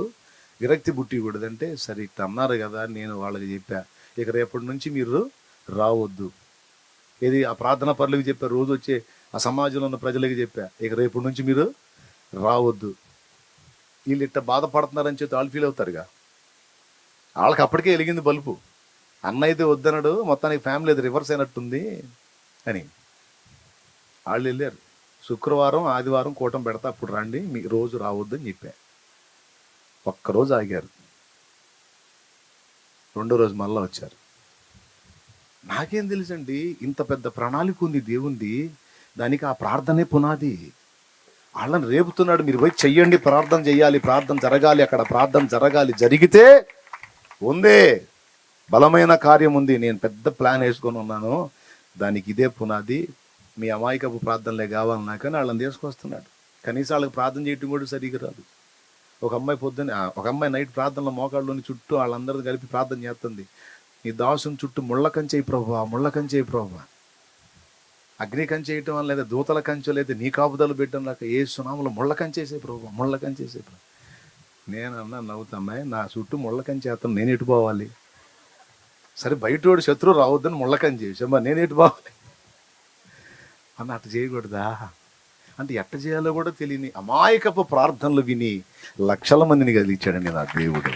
విరక్తి పుట్టికూడదు అంటే, సరే ఇట్లా అన్నారు కదా, నేను వాళ్ళకి చెప్పా, ఇక రేపటి నుంచి మీరు రావద్దు. ఏది ఆ ప్రార్థనా పరులకి చెప్పా, రోజు వచ్చే ఆ సమాజంలో ఉన్న ప్రజలకి చెప్పా, ఇక రేపటి నుంచి మీరు రావద్దు. వీళ్ళు ఇట్లా బాధపడుతున్నారని చెప్పి వాళ్ళు ఫీల్ అవుతారుగా. వాళ్ళకి అప్పటికే వెలిగింది బలుపు. అన్న అయితే వద్దన్నాడు, మొత్తానికి ఫ్యామిలీ అది రివర్స్ అయినట్టుంది అని వాళ్ళు వెళ్ళారు. శుక్రవారం ఆదివారం కూటం పెడతా, అప్పుడు రండి, మీకు రోజు రావద్దని చెప్పా. ఒక్కరోజు ఆగారు, రెండో రోజు మళ్ళీ వచ్చారు. నాకేం తెలుసండి, ఇంత పెద్ద ప్రణాళిక ఉంది దేవుంది, దానికి ఆ ప్రార్థనే పునాది. వాళ్ళని రేపుతున్నాడు, మీరు పోయి చెయ్యండి, ప్రార్థన చెయ్యాలి, ప్రార్థన జరగాలి, అక్కడ ప్రార్థన జరగాలి. జరిగితే ఉందే బలమైన కార్యం ఉంది, నేను పెద్ద ప్లాన్ వేసుకొని ఉన్నాను, దానికి ఇదే పునాది, మీ అమాయకపు ప్రార్థనలే కావాలన్నా కానీ వాళ్ళని తీసుకొస్తున్నాడు. కనీసం వాళ్ళకి ప్రార్థన చేయటం కూడా సరిగ్గా రాదు. ఒక అమ్మాయి నైట్ ప్రార్థనలో మోకాళ్ళలోని చుట్టూ వాళ్ళందరినీ కలిపి ప్రార్థన చేస్తుంది. నీ దాసుని చుట్టూ ముళ్ళ కంచేయి ప్రభువా, ముళ్ళ కంచేయి ప్రభువా. అగ్ని కంచేయటం వల్ల, లేదా దూతల కంచె, లేదా నీ కాపుదలు పెట్టడం లేక ఏ సునాములు ముళ్ళ కంచేసే ప్రభువా, ముళ్ళ కంచేసే ప్రభు. నేనన్నా నవ్వుతామ్మాయి, నా చుట్టూ ముళ్ళ కంచేస్తాను, నేను ఎటు పోవాలి? సరే బయటోడు శత్రువు రావద్దని ముళ్ళ కంచె చేసామా, నేను ఎటు పోవాలి అన్న. అట్ట చేయకూడదా అంటే, ఎట్ట చేయాలో కూడా తెలియని అమాయకపు ప్రార్థనలు విని లక్షల మందిని కలిగించాడండి నా దేవుడు.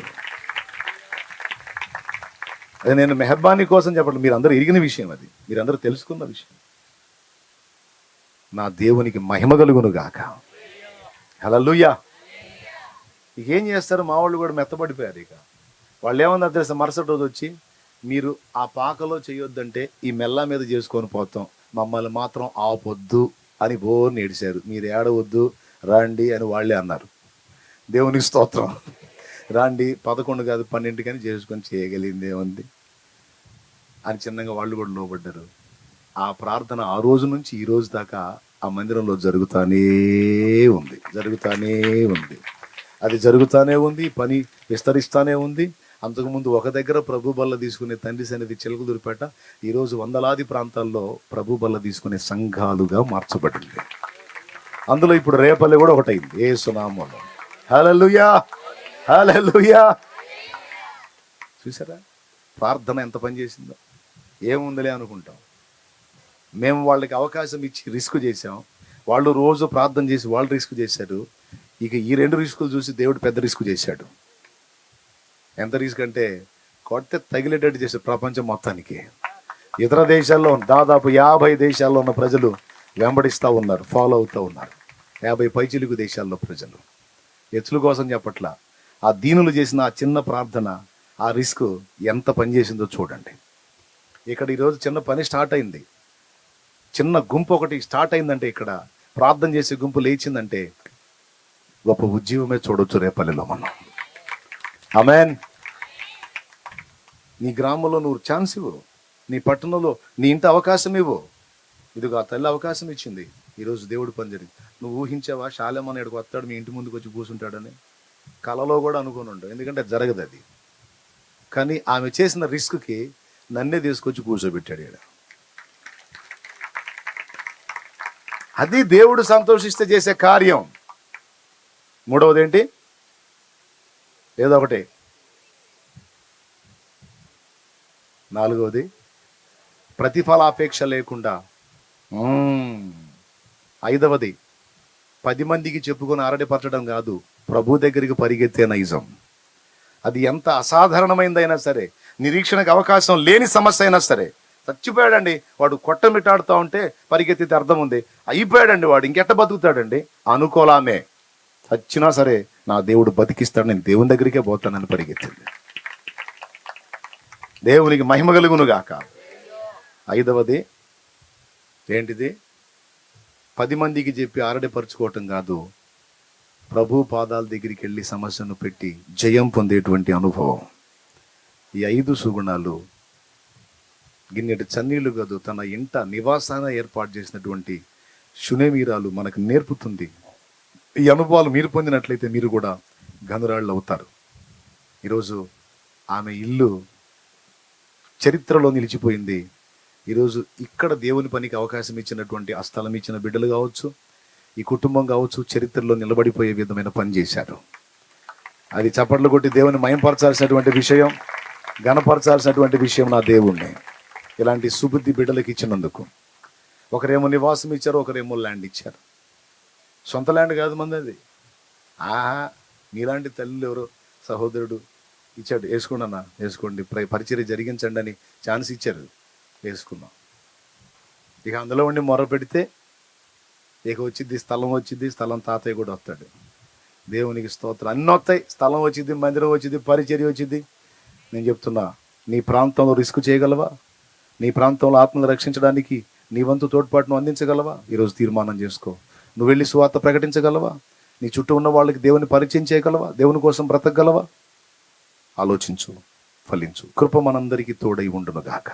అది నేను మెహర్బానీ కోసం చెప్పండి, మీరందరూ ఎరిగిన విషయం, అది మీరందరూ తెలుసుకున్న విషయం. నా దేవునికి మహిమ కలుగును గాక. హల్లెలూయా. ఇక ఏం చేస్తారు, మా వాళ్ళు కూడా మెత్తబడిపోయారు. ఇక వాళ్ళు ఏమన్నా తెలుసా, మరుసటి రోజు వచ్చి, మీరు ఆ పాకలో చేయొద్దంటే ఈ మెల్ల మీద చేసుకొని పోతాం, మమ్మల్ని మాత్రం ఆపొద్దు అని బోర్ని ఏడిశారు. మీరు ఏడవద్దు రండి అని వాళ్ళే అన్నారు. దేవునికి స్తోత్రం. రాండి 11 కాదు 12 కానీ చేసుకొని చేయగలిగింది ఏముంది అని చిన్నగా వాళ్ళు కూడా లోబడ్డారు. ఆ ప్రార్థన ఆ రోజు నుంచి ఈ రోజు దాకా ఆ మందిరంలో జరుగుతానే ఉంది. అది జరుగుతానే ఉంది, పని విస్తరిస్తానే ఉంది. అంతకుముందు ఒక దగ్గర ప్రభు బల్ల తీసుకునే తండ్రి సన్నిధి చిలకలూరిపేట ఈరోజు వందలాది ప్రాంతాల్లో ప్రభు బల్ల తీసుకునే సంఘాలుగా మార్చబడింది. అందులో ఇప్పుడు రేపల్లి కూడా ఒకటైంది యేసు నామములో. హల్లెలూయా, హల్లెలూయా. చూసారా ప్రార్థన ఎంత పని చేసిందో. ఏముందిలే అనుకుంటాం, మేము వాళ్ళకి అవకాశం ఇచ్చి రిస్క్ చేసాం, వాళ్ళు రోజు ప్రార్థన చేసి వాళ్ళు రిస్క్ చేశారు. ఇక ఈ 2 రిస్కులు చూసి దేవుడు పెద్ద రిస్క్ చేశాడు. ఎంత రిస్క్ అంటే, కొడితే తగిలేటట్టు చేశాడు ప్రపంచం మొత్తానికి. ఇతర దేశాల్లో దాదాపు 50 దేశాల్లో ఉన్న ప్రజలు వెంబడిస్తూ ఉన్నారు, ఫాలో అవుతూ ఉన్నారు. 50 పైచిలుకు దేశాల్లో ప్రజలు. ఎత్తుల కోసం చెప్పట్లా, ఆ దీనులు చేసిన ఆ చిన్న ప్రార్థన, ఆ రిస్క్ ఎంత పనిచేసిందో చూడండి. ఇక్కడ ఈరోజు చిన్న పని స్టార్ట్ అయింది, చిన్న గుంపు ఒకటి స్టార్ట్ అయిందంటే, ఇక్కడ ప్రార్థన చేసే గుంపు లేచిందంటే గొప్ప ఉద్యమమే చూడొచ్చు రేపల్లిలో మనం. ఆమేన్. నీ గ్రామంలో నువ్వు ఛాన్స్ ఇవ్వు, నీ పట్టణంలో నీ ఇంటి అవకాశం ఇవ్వు. ఇదిగో ఆ తల్లి అవకాశం ఇచ్చింది, ఈరోజు దేవుడు పని జరిగింది. నువ్వు ఊహించావా శాలేమని ఎక్కడికి వస్తాడు మీ ఇంటి ముందుకు వచ్చి కూర్చుంటాడని? కలలో కూడా అనుకుని ఉండవు, ఎందుకంటే జరగదు అది. కానీ ఆమె చేసిన రిస్క్కి నన్నే తీసుకొచ్చి కూర్చోబెట్టాడు ఈడ. అది దేవుడు సంతోషిస్తే చేసే కార్యం. మూడవది ఏంటి? ఏదో ఒకటి. నాలుగవది ప్రతిఫలాపేక్ష లేకుండా. 5వది 10 మందికి చెప్పుకొని అరడిపరచడం కాదు, ప్రభు దగ్గరికి పరిగెత్తే నైజం. అది ఎంత అసాధారణమైందైనా సరే, నిరీక్షణకు అవకాశం లేని సమస్య అయినా సరే. చచ్చిపోయాడండి వాడు, కొట్టమిటాడుతూ ఉంటే పరిగెత్తితే అర్థం ఉంది. అయిపోయాడండి వాడు, ఇంకెట్ట బతుకుతాడండి అనుకోలామే. చచ్చినా సరే నా దేవుడు బతికిస్తాడు, నేను దేవుని దగ్గరికే పోతానని పరిగెత్తింది. దేవునికి మహిమ కలుగును గాక. 5వది ఏంటిది? 10 మందికి చెప్పి ఆరడిపరుచుకోవటం కాదు, ప్రభు పాదాల దగ్గరికి వెళ్ళి సమస్యను పెట్టి జయం పొందేటువంటి అనుభవం. ఈ 5 సుగుణాలు గిన్నెటి చన్నీళ్లు కాదు, తన ఇంట నివాసాన్ని ఏర్పాటు చేసినటువంటి శునేమీరాలు మనకు నేర్పుతుంది. ఈ అనుభవాలు మీరు పొందినట్లయితే మీరు కూడా గనురాళ్ళు అవుతారు. ఈరోజు ఆమె ఇల్లు చరిత్రలో నిలిచిపోయింది. ఈరోజు ఇక్కడ దేవుని పనికి అవకాశం ఇచ్చినటువంటి, ఆ స్థలం ఇచ్చిన బిడ్డలు కావచ్చు, ఈ కుటుంబం కావచ్చు, చరిత్రలో నిలబడిపోయే విధమైన పని చేశారు. అది చప్పట్లు కొట్టి దేవుని మయంపరచాల్సినటువంటి విషయం, ఘనపరచాల్సినటువంటి విషయం నా దేవుణ్ణి. ఇలాంటి సుబుద్ధి బిడ్డలకు ఇచ్చినందుకు. ఒకరేమో నివాసం ఇచ్చారు, ఒకరేమో ల్యాండ్ ఇచ్చారు. సొంత ల్యాండ్ కాదు మంది అది. మీలాంటి తల్లి ఎవరో సహోదరుడు ఇచ్చాడు, వేసుకోండి అన్న, వేసుకోండి, పరిచర్య జరిగించండి అని ఛాన్స్ ఇచ్చారు, వేసుకున్నాం. ఇక అందులో ఉండి మొర పెడితే ఇక వచ్చింది, స్థలం వచ్చింది, స్థలం తాతయ్య కూడా వస్తాడు. దేవునికి స్తోత్రం. అన్నీ వస్తాయి, స్థలం వచ్చింది, మందిరం వచ్చింది, పరిచర్య వచ్చింది. నేను చెప్తున్నా, నీ ప్రాంతంలో రిస్క్ చేయగలవా? నీ ప్రాంతంలో ఆత్మను రక్షించడానికి నీ వంతు తోడ్పాటును అందించగలవా? ఈరోజు తీర్మానం చేసుకో. నువ్వు వెళ్ళి సువార్త ప్రకటించగలవా? నీ చుట్టూ ఉన్న వాళ్ళకి దేవుని పరిచయం చేయగలవా? దేవుని కోసం బ్రతకగలవా? ఆలోచించు, ఫలించు. కృప మనందరికీ తోడై ఉండును గాక.